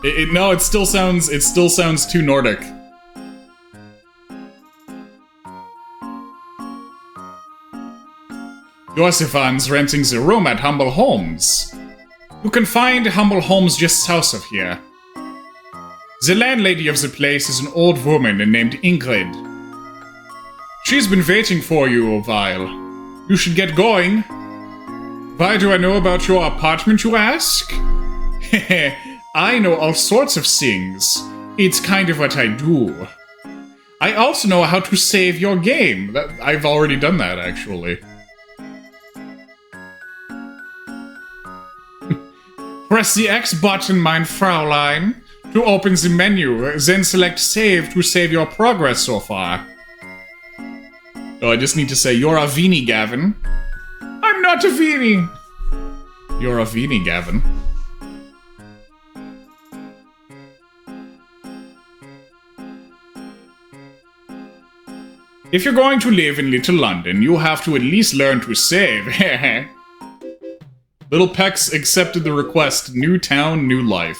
No, it still sounds too Nordic. Yosifan's renting the room at Humble Homes. You can find Humble Homes just south of here. The landlady of the place is an old woman named Ingrid. She's been waiting for you a while. You should get going. Why do I know about your apartment, you ask? I know all sorts of things. It's kind of what I do. I also know how to save your game. I've already done that, actually. Press the X button, mein Fraulein, to open the menu, then select Save to save your progress so far. Oh, I just need to say, you're a weenie, Gavin. I'm not a weenie. You're a weenie, Gavin. If you're going to live in Little London, you have to at least learn to save. Little Pex accepted the request. New town, new life.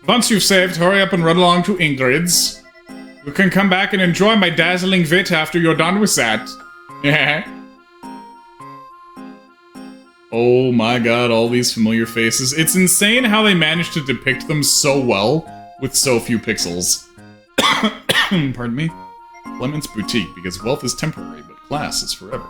Once you've saved, hurry up and run along to Ingrid's. You can come back and enjoy my dazzling wit after you're done with that. Oh my god, all these familiar faces. It's insane how they managed to depict them so well with so few pixels. Pardon me? Clement's Boutique, because wealth is temporary, but class is forever.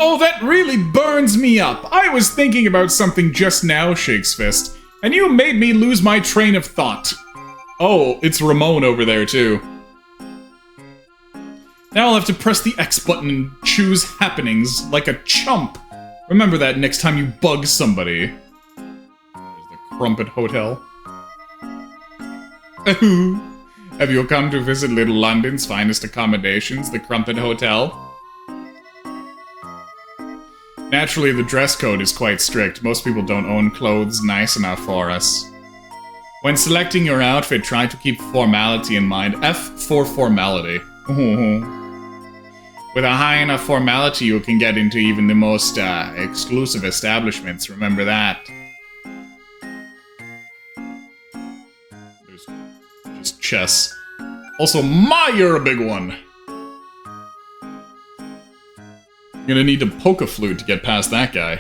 Oh, that really burns me up! I was thinking about something just now, Shakesfist, and you made me lose my train of thought. Oh, it's Ramon over there, too. Now I'll have to press the X button and choose happenings like a chump. Remember that next time you bug somebody. There's the Crumpet Hotel. Have you come to visit Little London's finest accommodations, the Crumpet Hotel? Naturally, the dress code is quite strict. Most people don't own clothes nice enough for us. When selecting your outfit, try to keep formality in mind. F for formality. With a high enough formality, you can get into even the most exclusive establishments. Remember that. There's just chess. Also, you're a big one. You're gonna need to poke a flute to get past that guy.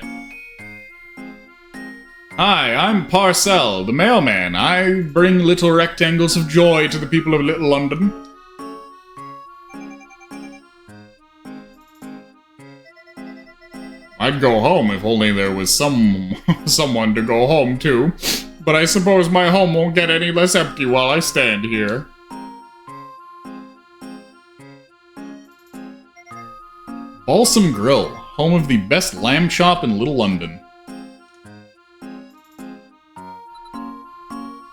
Hi, I'm Parcel, the mailman. I bring little rectangles of joy to the people of Little London. I'd go home if only there was someone to go home to. But I suppose my home won't get any less empty while I stand here. Balsam Grill, home of the best lamb chop in Little London.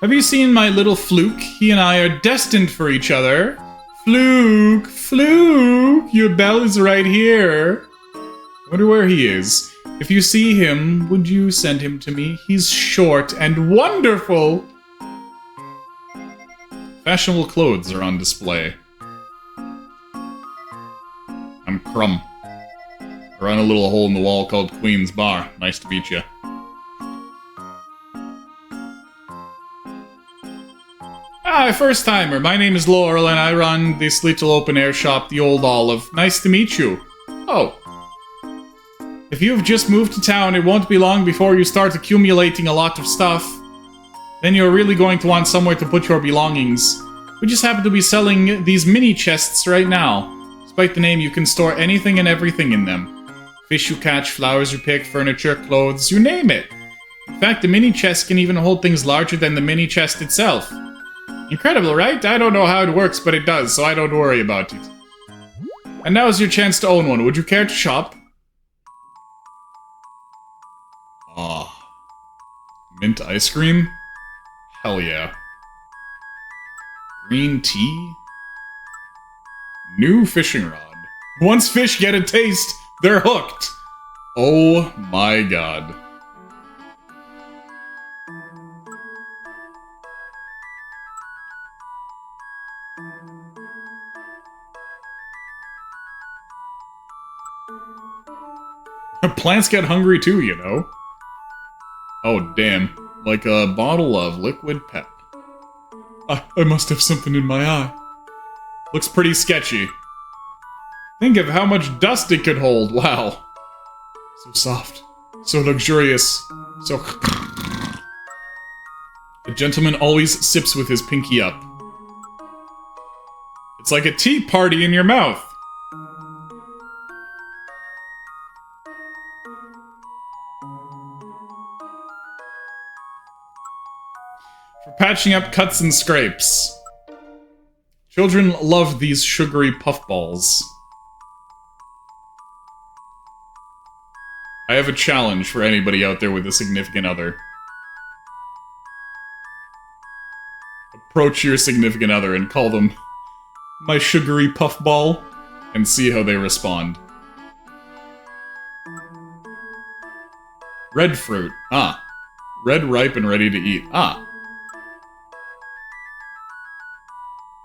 Have you seen my little Fluke? He and I are destined for each other. Fluke, Fluke, your bell is right here. I wonder where he is. If you see him, would you send him to me? He's short and wonderful. Fashionable clothes are on display. I'm Crumb. I run a little hole in the wall called Queen's Bar. Nice to meet you. Hi, first timer. My name is Laurel and I run this little open air shop, the Old Olive. Nice to meet you. Oh. If you've just moved to town, it won't be long before you start accumulating a lot of stuff. Then you're really going to want somewhere to put your belongings. We just happen to be selling these mini chests right now. Despite the name, you can store anything and everything in them. Fish you catch, flowers you pick, furniture, clothes, you name it. In fact, the mini chest can even hold things larger than the mini chest itself. Incredible, right? I don't know how it works, but it does, so I don't worry about it. And now's your chance to own one. Would you care to shop? Ah. Mint ice cream? Hell yeah. Green tea? New fishing rod. Once fish get a taste, they're hooked. Oh my god. plants get hungry too, you know. Oh, damn. Like a bottle of liquid pep. I must have something in my eye. Looks pretty sketchy. Think of how much dust it could hold. Wow. So soft. So luxurious. So... The gentleman always sips with his pinky up. It's like a tea party in your mouth. For patching up cuts and scrapes. Children love these sugary puffballs. I have a challenge for anybody out there with a significant other. Approach your significant other and call them my sugary puffball and see how they respond. Red fruit. Ah. Red, ripe, and ready to eat. Ah.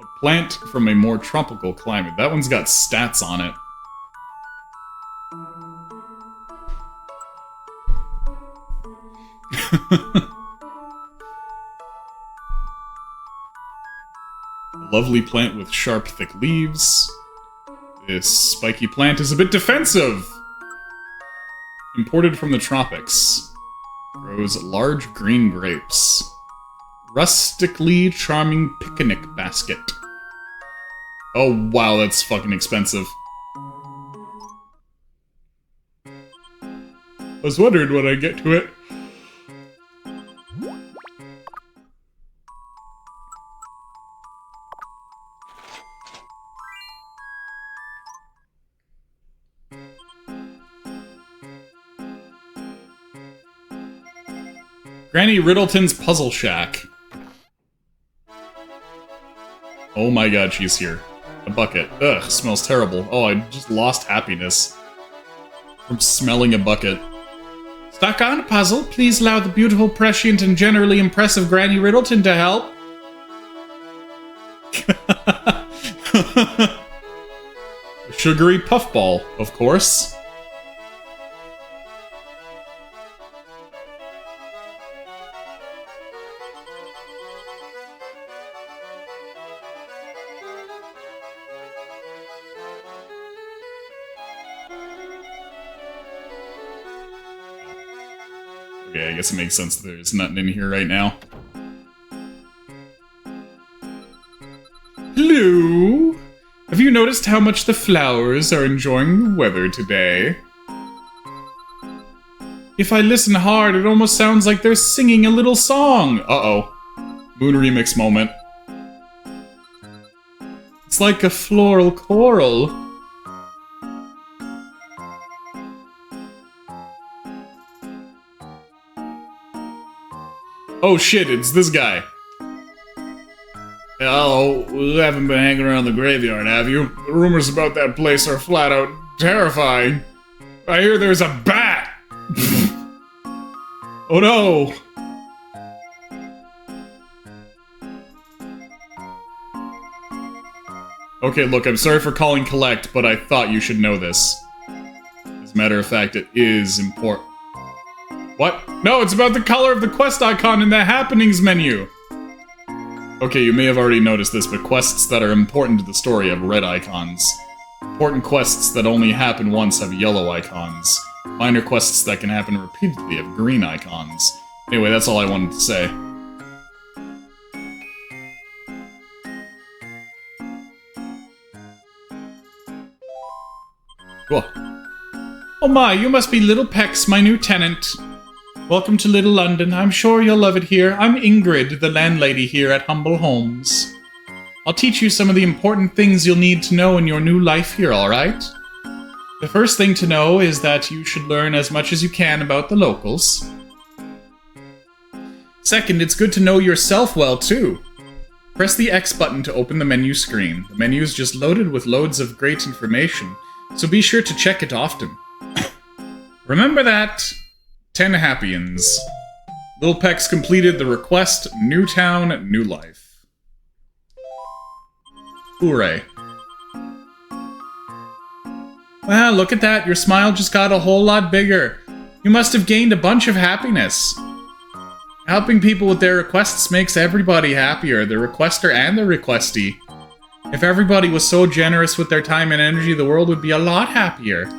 A plant from a more tropical climate. That one's got stats on it. A lovely plant with sharp, thick leaves. This spiky plant is a bit defensive. Imported from the tropics. Grows large green grapes. Rustically charming picnic basket. Oh wow, that's fucking expensive. I was wondering when I get to it. Granny Riddleton's Puzzle Shack. Oh my god, she's here. A bucket. Ugh, smells terrible. Oh, I just lost happiness from smelling a bucket. Stuck on a puzzle? Please allow the beautiful, prescient, and generally impressive Granny Riddleton to help. A sugary puffball, of course. Okay, I guess it makes sense that there's nothing in here right now. Hello? Have you noticed how much the flowers are enjoying the weather today? If I listen hard, it almost sounds like they're singing a little song. Uh-oh. Moon remix moment. It's like a floral choral. Oh shit, it's this guy. Hello, you haven't been hanging around the graveyard, have you? The rumors about that place are flat out terrifying. I hear there's a bat! Oh no! Okay, look, I'm sorry for calling collect, but I thought you should know this. As a matter of fact, it is important. What? No, it's about the color of the quest icon in the happenings menu! Okay, you may have already noticed this, but quests that are important to the story have red icons. Important quests that only happen once have yellow icons. Minor quests that can happen repeatedly have green icons. Anyway, that's all I wanted to say. Cool. Oh my, you must be Little Pex, my new tenant. Welcome to Little London. I'm sure you'll love it here. I'm Ingrid, the landlady here at Humble Homes. I'll teach you some of the important things you'll need to know in your new life here, alright? The first thing to know is that you should learn as much as you can about the locals. Second, it's good to know yourself well, too. Press the X button to open the menu screen. The menu is just loaded with loads of great information, so be sure to check it often. Remember that. 10 Happians. Lil Pex completed the request, New Town, New Life. Hooray. Well, look at that. Your smile just got a whole lot bigger. You must have gained a bunch of happiness. Helping people with their requests makes everybody happier, the requester and the requestee. If everybody was so generous with their time and energy, the world would be a lot happier.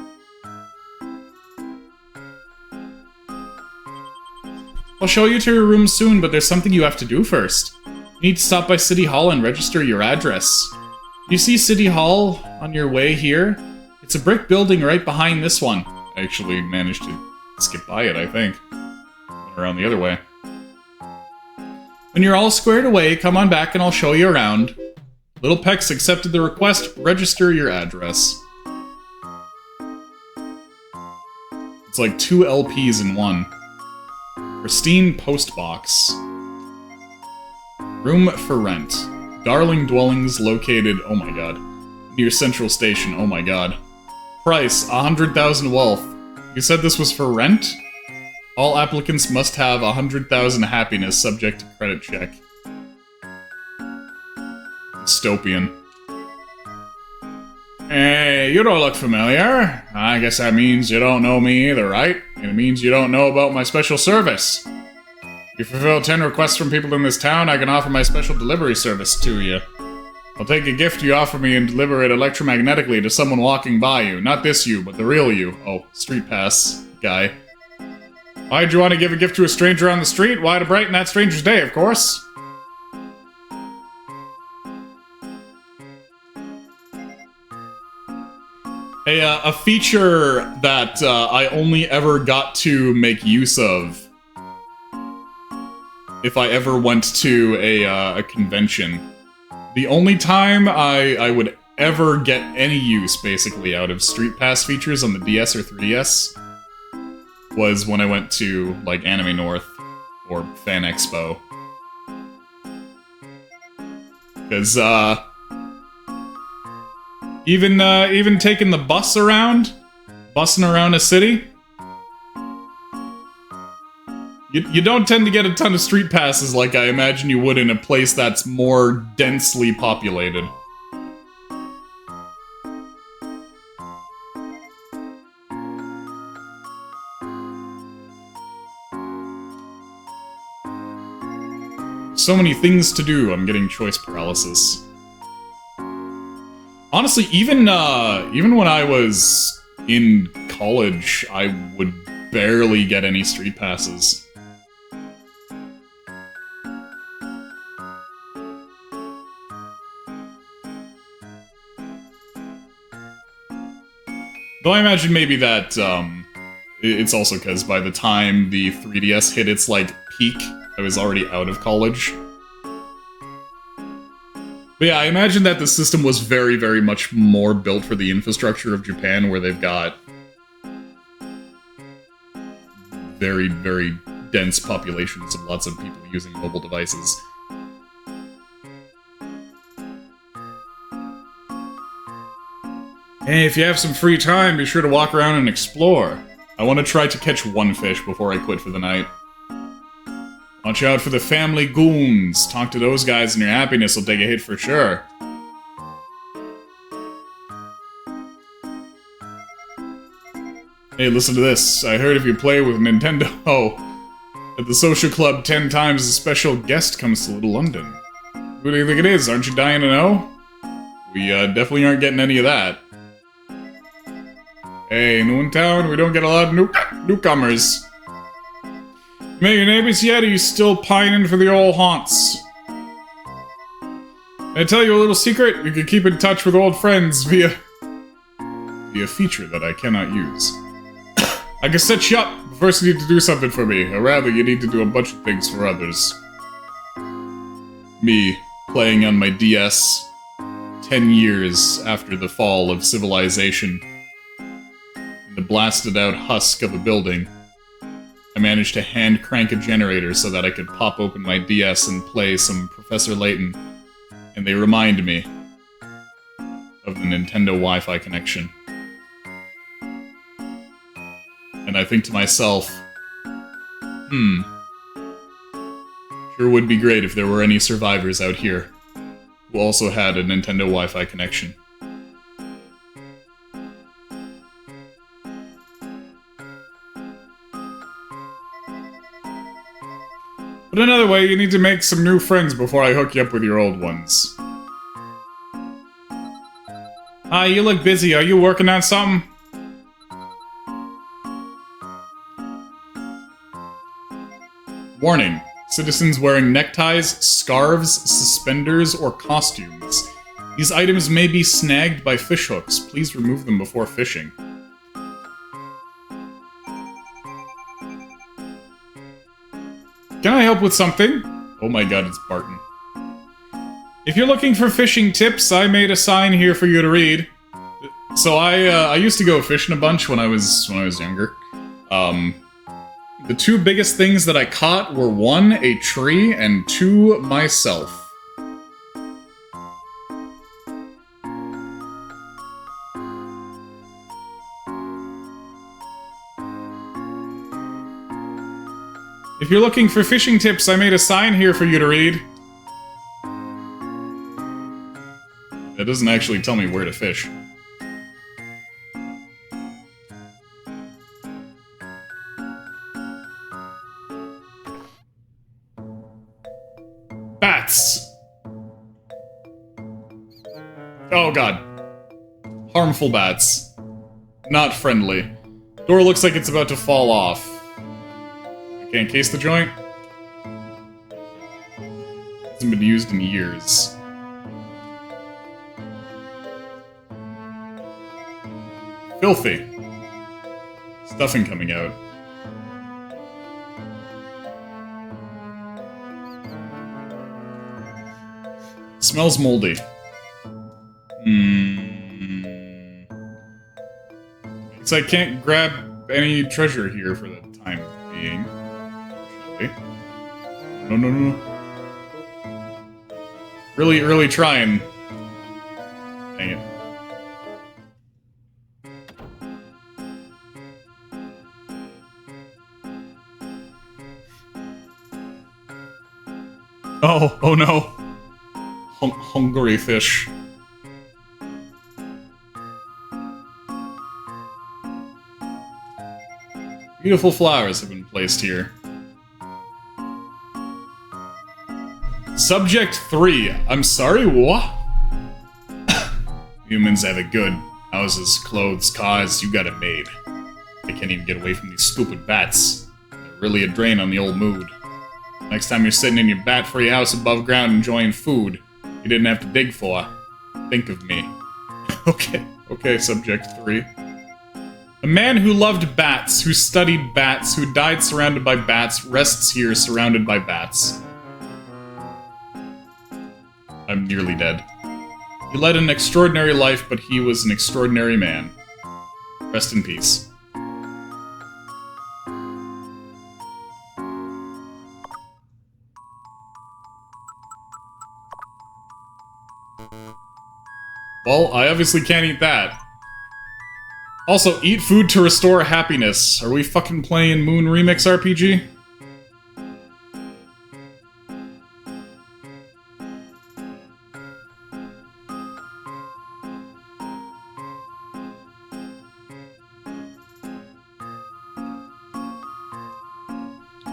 I'll show you to your room soon, but there's something you have to do first. You need to stop by City Hall and register your address. You see City Hall on your way here? It's a brick building right behind this one. I actually managed to skip by it, I think. Went around the other way. When you're all squared away, come on back and I'll show you around. Little Pex accepted the request. Register your address. It's like 2 LPs in one. Pristine post box. Room for rent. Darling dwellings located, oh my god, near Central Station, oh my god. Price, 100,000 wealth. You said this was for rent? All applicants must have 100,000 happiness subject to credit check. Dystopian. Hey, you don't look familiar. I guess that means you don't know me either, right? It means you don't know about my special service. You fulfill 10 requests from people in this town, I can offer my special delivery service to you. I'll take a gift you offer me and deliver it electromagnetically to someone walking by you. Not this you, but the real you. Oh, street pass guy. Why'd you want to give a gift to a stranger on the street? Why, to brighten that stranger's day, of course. A feature that I only ever got to make use of if I ever went to a convention. The only time I would ever get any use, basically, out of Street Pass features on the DS or 3DS was when I went to, like, Anime North or Fan Expo. Because, even taking the bus around, bussing around a city, you don't tend to get a ton of street passes like I imagine you would in a place that's more densely populated. So many things to do, I'm getting choice paralysis. Honestly, even when I was in college, I would barely get any street passes. Though I imagine maybe that, it's also because by the time the 3DS hit its, like, peak, I was already out of college. But yeah, I imagine that the system was very, very much more built for the infrastructure of Japan, where they've got very, very dense populations of lots of people using mobile devices. Hey, if you have some free time, be sure to walk around and explore. I want to try to catch one fish before I quit for the night. Watch out for the family goons. Talk to those guys and your happiness will take a hit for sure. Hey, listen to this. I heard if you play with Nintendo at the social club 10 times, a special guest comes to Little London. Who do you think it is? Aren't you dying to know? We definitely aren't getting any of that. Hey, new in town, we don't get a lot of newcomers. You met your neighbors yet, or are you still pining for the old haunts? Can I tell you a little secret? You can keep in touch with old friends via a feature that I cannot use. I can set you up, but first you need to do something for me, or rather, you need to do a bunch of things for others. Me, playing on my DS 10 years after the fall of civilization. In the blasted out husk of a building, I managed to hand crank a generator so that I could pop open my DS and play some Professor Layton, and they remind me of the Nintendo Wi-Fi connection. And I think to myself, sure would be great if there were any survivors out here who also had a Nintendo Wi-Fi connection. But another way, you need to make some new friends before I hook you up with your old ones. Hi, you look busy. Are you working on something? Warning. Citizens wearing neckties, scarves, suspenders, or costumes. These items may be snagged by fishhooks. Please remove them before fishing. Can I help with something? Oh my god, it's Barton. If you're looking for fishing tips, I made a sign here for you to read. So I used to go fishing a bunch when I was younger. The two biggest things that I caught were 1, a tree, and 2, myself. If you're looking for fishing tips, I made a sign here for you to read. It doesn't actually tell me where to fish. Bats! Oh god. Harmful bats. Not friendly. Door looks like it's about to fall off. Can't case the joint? Hasn't been used in years. Filthy. Stuffing coming out. Smells moldy. So I can't grab any treasure here for the time being. No. Really trying. Dang it. Oh no. Hungry fish. Beautiful flowers have been placed here. Subject 3. I'm sorry, what? Humans have it good. Houses, clothes, cars, you got it made. I can't even get away from these stupid bats. They're really a drain on the old mood. Next time you're sitting in your bat-free house above ground enjoying food you didn't have to dig for, think of me. Okay, subject 3. A man who loved bats, who studied bats, who died surrounded by bats, rests here surrounded by bats. I'm nearly dead. He led an extraordinary life, but he was an extraordinary man. Rest in peace. Well, I obviously can't eat that. Also, eat food to restore happiness. Are we fucking playing Moon Remix RPG?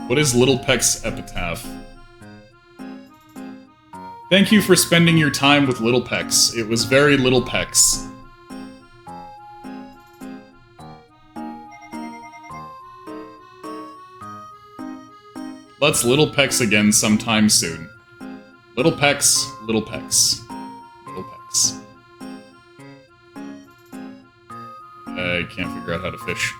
What is Little Peck's epitaph? Thank you for spending your time with Little Pecks. It was very Little Pecks. Let's Little Pecks again sometime soon. Little Pecks, Little Pecks, Little Pecks. I can't figure out how to fish.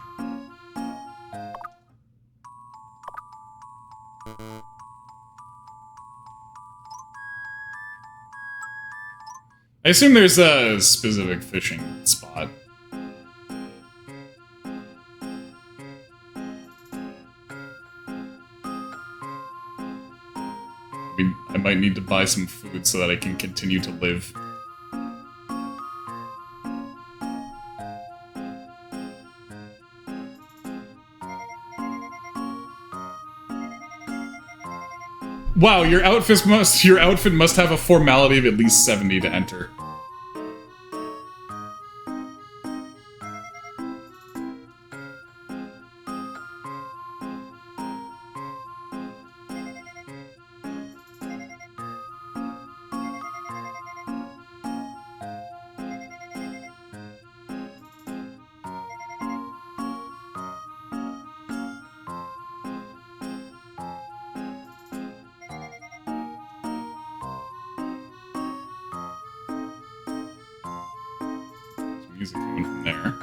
I assume there's a specific fishing spot. I might need to buy some food so that I can continue to live. Wow, your outfit must have a formality of at least 70 to enter. music coming from there.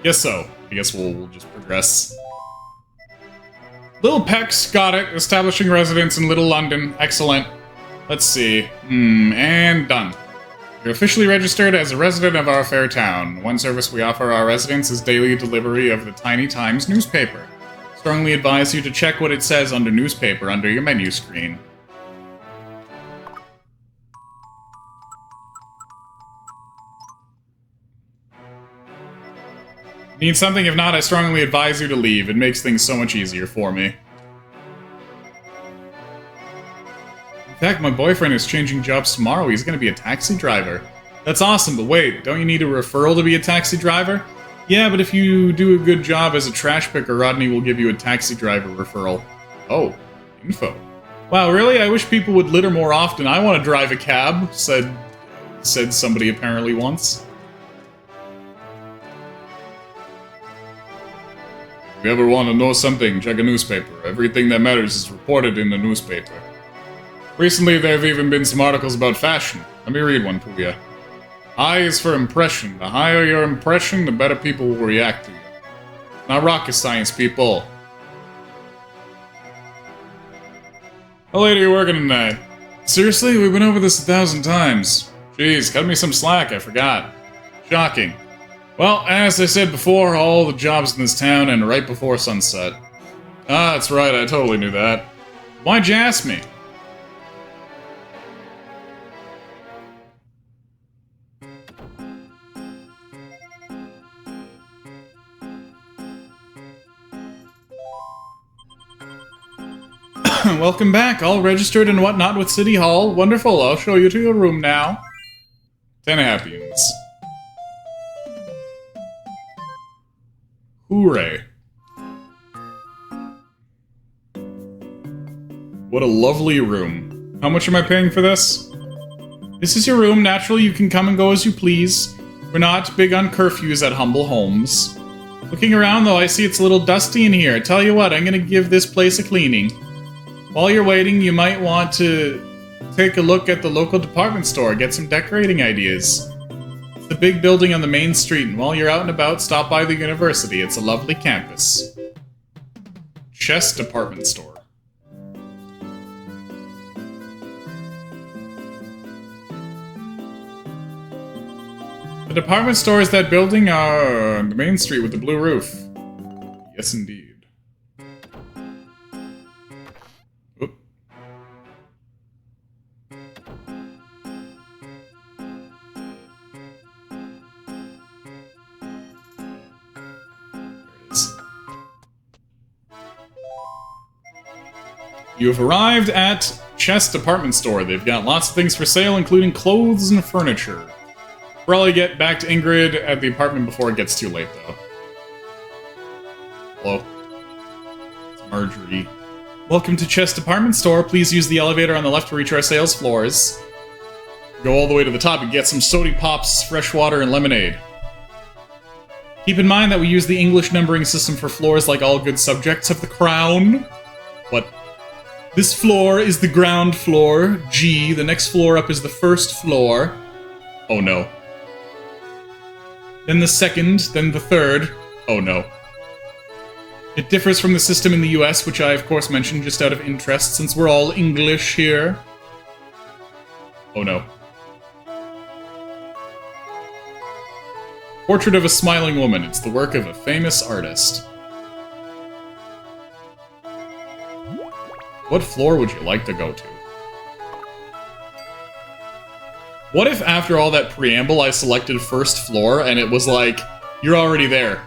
Guess so. I guess we'll just progress. Little Peck's got it. Establishing residence in Little London. Excellent. Let's see. And done. You're officially registered as a resident of our fair town. One service we offer our residents is daily delivery of the Tiny Times newspaper. Strongly advise you to check what it says under newspaper under your menu screen. Need something? If not, I strongly advise you to leave. It makes things so much easier for me. In fact, my boyfriend is changing jobs tomorrow. He's going to be a taxi driver. That's awesome, but wait, don't you need a referral to be a taxi driver? Yeah, but if you do a good job as a trash picker, Rodney will give you a taxi driver referral. Oh, info. Wow, really? I wish people would litter more often. I want to drive a cab, said somebody apparently once. If you ever want to know something, check a newspaper. Everything that matters is reported in the newspaper. Recently, there have even been some articles about fashion. Let me read one to you. I is for impression. The higher your impression, the better people will react to you. Not rocket science, people. How late are you working tonight? Seriously? We've been over this 1,000 times. Jeez, cut me some slack, I forgot. Shocking. Well, as I said before, all the jobs in this town end right before sunset. Ah, that's right, I totally knew that. Why'd you ask me? Welcome back, all registered and whatnot with City Hall. Wonderful, I'll show you to your room now. 10 Appians. Hooray. What a lovely room. How much am I paying for this? This is your room. Naturally, you can come and go as you please. We're not big on curfews at humble homes. Looking around, though, I see it's a little dusty in here. Tell you what, I'm gonna give this place a cleaning. While you're waiting, you might want to take a look at the local department store, get some decorating ideas. It's the big building on the main street, and while you're out and about, stop by the university. It's a lovely campus. Chess department store. The department store is that building on the main street with the blue roof. Yes, indeed. Oop. You have arrived at Chess Department Store. They've got lots of things for sale, including clothes and furniture. Probably get back to Ingrid at the apartment before it gets too late, though. Hello. It's Marjorie. Welcome to Chess Department Store. Please use the elevator on the left to reach our sales floors. Go all the way to the top and get some sody pops, fresh water, and lemonade. Keep in mind that we use the English numbering system for floors like all good subjects of the crown. What? This floor is the ground floor, G. The next floor up is the first floor. Oh no. Then the second, then the third. Oh no. It differs from the system in the US, which I of course mentioned just out of interest, since we're all English here. Oh no. Portrait of a smiling woman. It's the work of a famous artist. What floor would you like to go to? What if after all that preamble I selected first floor and it was like, you're already there?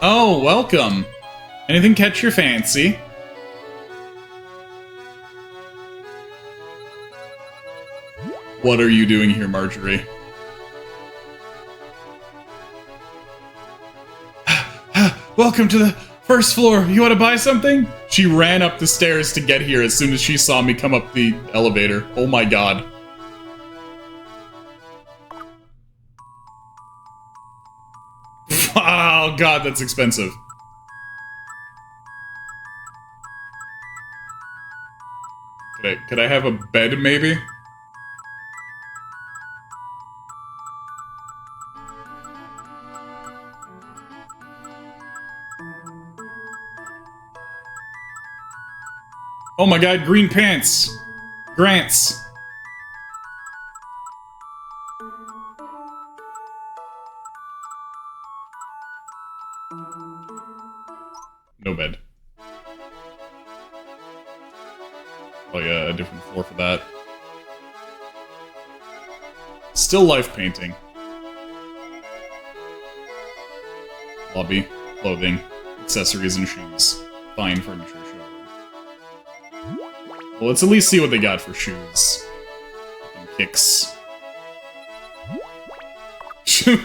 Oh, welcome. Anything catch your fancy? What are you doing here, Marjorie? Welcome to the first floor. You want to buy something? She ran up the stairs to get here as soon as she saw me come up the elevator. Oh my god. god, that's expensive. Could I have a bed, maybe? Oh my god, green pants! Grants! No bed. Oh yeah, a different floor for that. Still life painting. Lobby, clothing, accessories, and shoes. Fine furniture showroom. Well, let's at least see what they got for shoes. And kicks.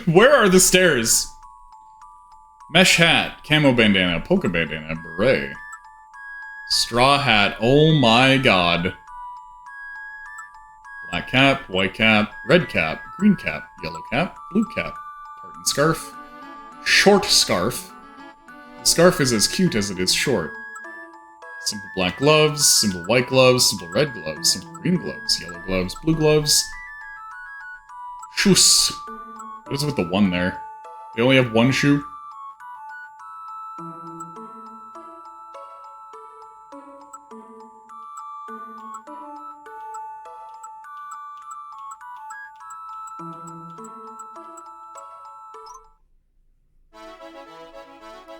Where are the stairs? Mesh hat, camo bandana, polka bandana, beret. Straw hat, oh my god. Black cap, white cap, red cap, green cap, yellow cap, blue cap, tartan scarf, short scarf. The scarf is as cute as it is short. Simple black gloves, simple white gloves, simple red gloves, simple green gloves, yellow gloves, blue gloves. Shoes. What is with the one there? They only have one shoe?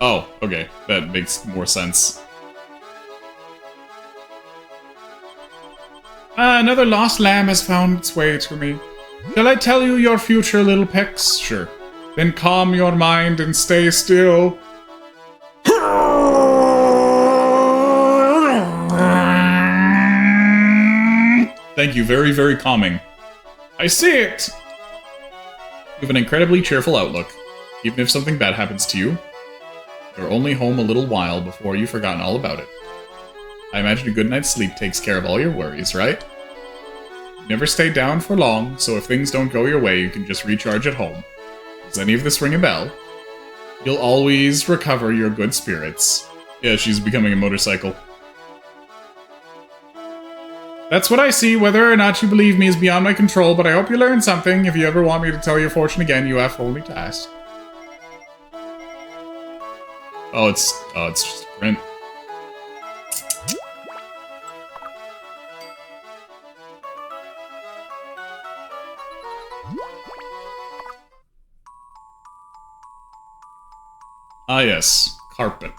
Oh, okay. That makes more sense. Another lost lamb has found its way to me. Shall I tell you your future, little Pex? Sure. Then calm your mind and stay still. Thank you, very, very calming. I see it! You have an incredibly cheerful outlook. Even if something bad happens to you, you're only home a little while before you've forgotten all about it. I imagine a good night's sleep takes care of all your worries, right? You never stay down for long, so if things don't go your way, you can just recharge at home. Does any of this ring a bell? You'll always recover your good spirits. Yeah, she's becoming a motorcycle. That's what I see. Whether or not you believe me is beyond my control, but I hope you learned something. If you ever want me to tell your fortune again, you have only to ask. Oh, it's just a print. Ah, yes. Carpet.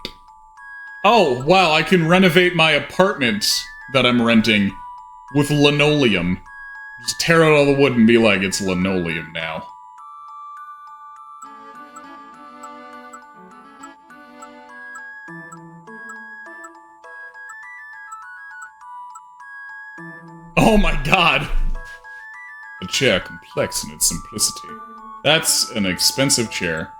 Oh, wow, I can renovate my apartment that I'm renting with linoleum. Just tear out all the wood and be like, it's linoleum now. Oh my god! A chair complex in its simplicity. That's an expensive chair.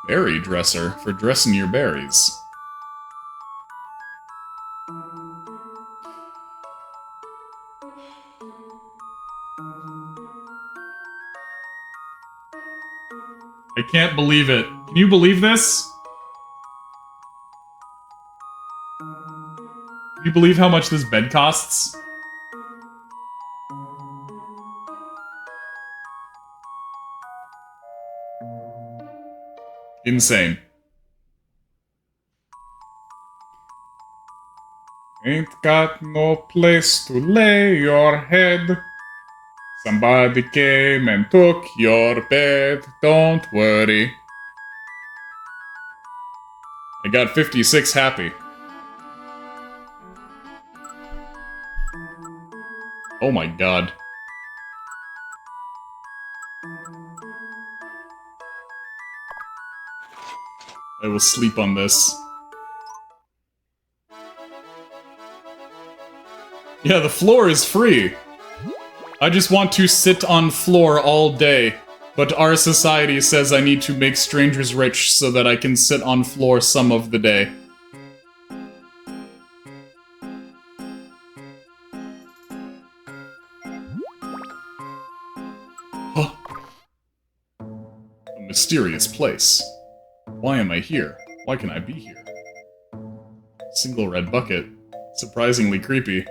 Berry dresser for dressing your berries. I can't believe it. Can you believe this? Can you believe how much this bed costs? Insane. Ain't got no place to lay your head. Somebody came and took your bed. Don't worry. I got 56 happy. Oh my god. I will sleep on this. Yeah, the floor is free. I just want to sit on floor all day, but our society says I need to make strangers rich so that I can sit on floor some of the day. mysterious place. Why am I here? Why can I be here? Single red bucket. Surprisingly creepy.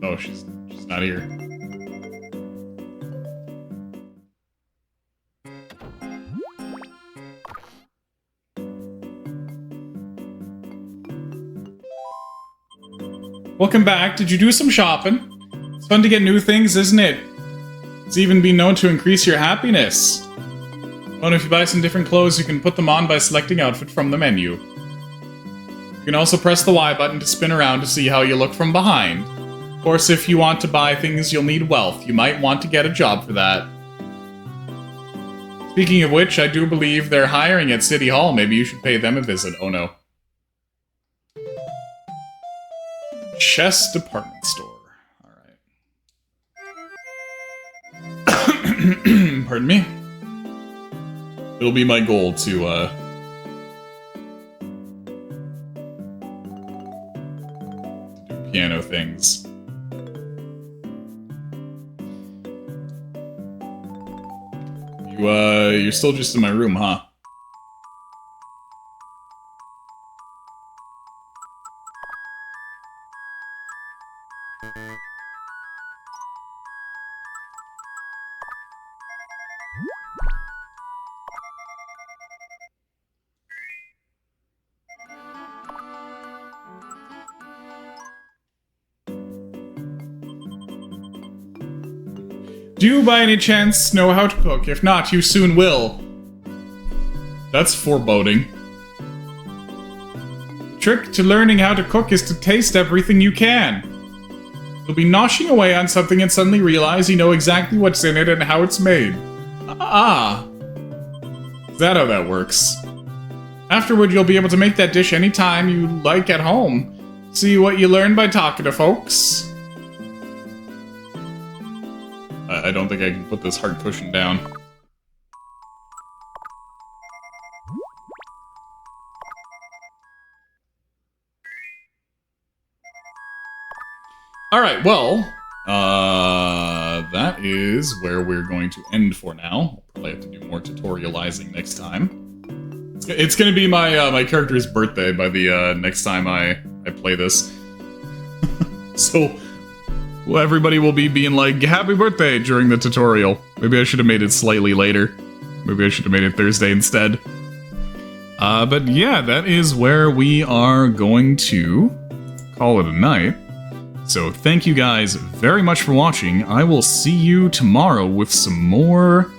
Oh, she's not here. Welcome back. Did you do some shopping? It's fun to get new things, isn't it? It's even been known to increase your happiness. Oh, and if you buy some different clothes, you can put them on by selecting outfit from the menu. You can also press the Y button to spin around to see how you look from behind. Of course, if you want to buy things, you'll need wealth. You might want to get a job for that. Speaking of which, I do believe they're hiring at City Hall. Maybe you should pay them a visit. Oh no. Chess Department Store. Alright. Pardon me. It'll be my goal to, do piano things. You're still just in my room, huh? Do you by any chance know how to cook? If not, you soon will. That's foreboding. The trick to learning how to cook is to taste everything you can. You'll be noshing away on something and suddenly realize you know exactly what's in it and how it's made. Ah. Is that how that works? Afterward, you'll be able to make that dish anytime you like at home. See what you learn by talking to folks. I don't think I can put this hard cushion down. Alright, well, that is where we're going to end for now. I'll probably have to do more tutorializing next time. It's gonna be my my character's birthday by the next time I play this. So... well, everybody will be being like, happy birthday during the tutorial. Maybe I should have made it slightly later. Maybe I should have made it Thursday instead. But yeah, that is where we are going to call it a night. So thank you guys very much for watching. I will see you tomorrow with some more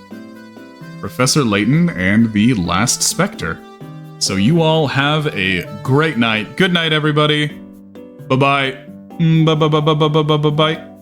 Professor Layton and the Last Spectre. So you all have a great night. Good night, everybody. Bye-bye. Bye-bye-bye-bye-bye-bye-bye.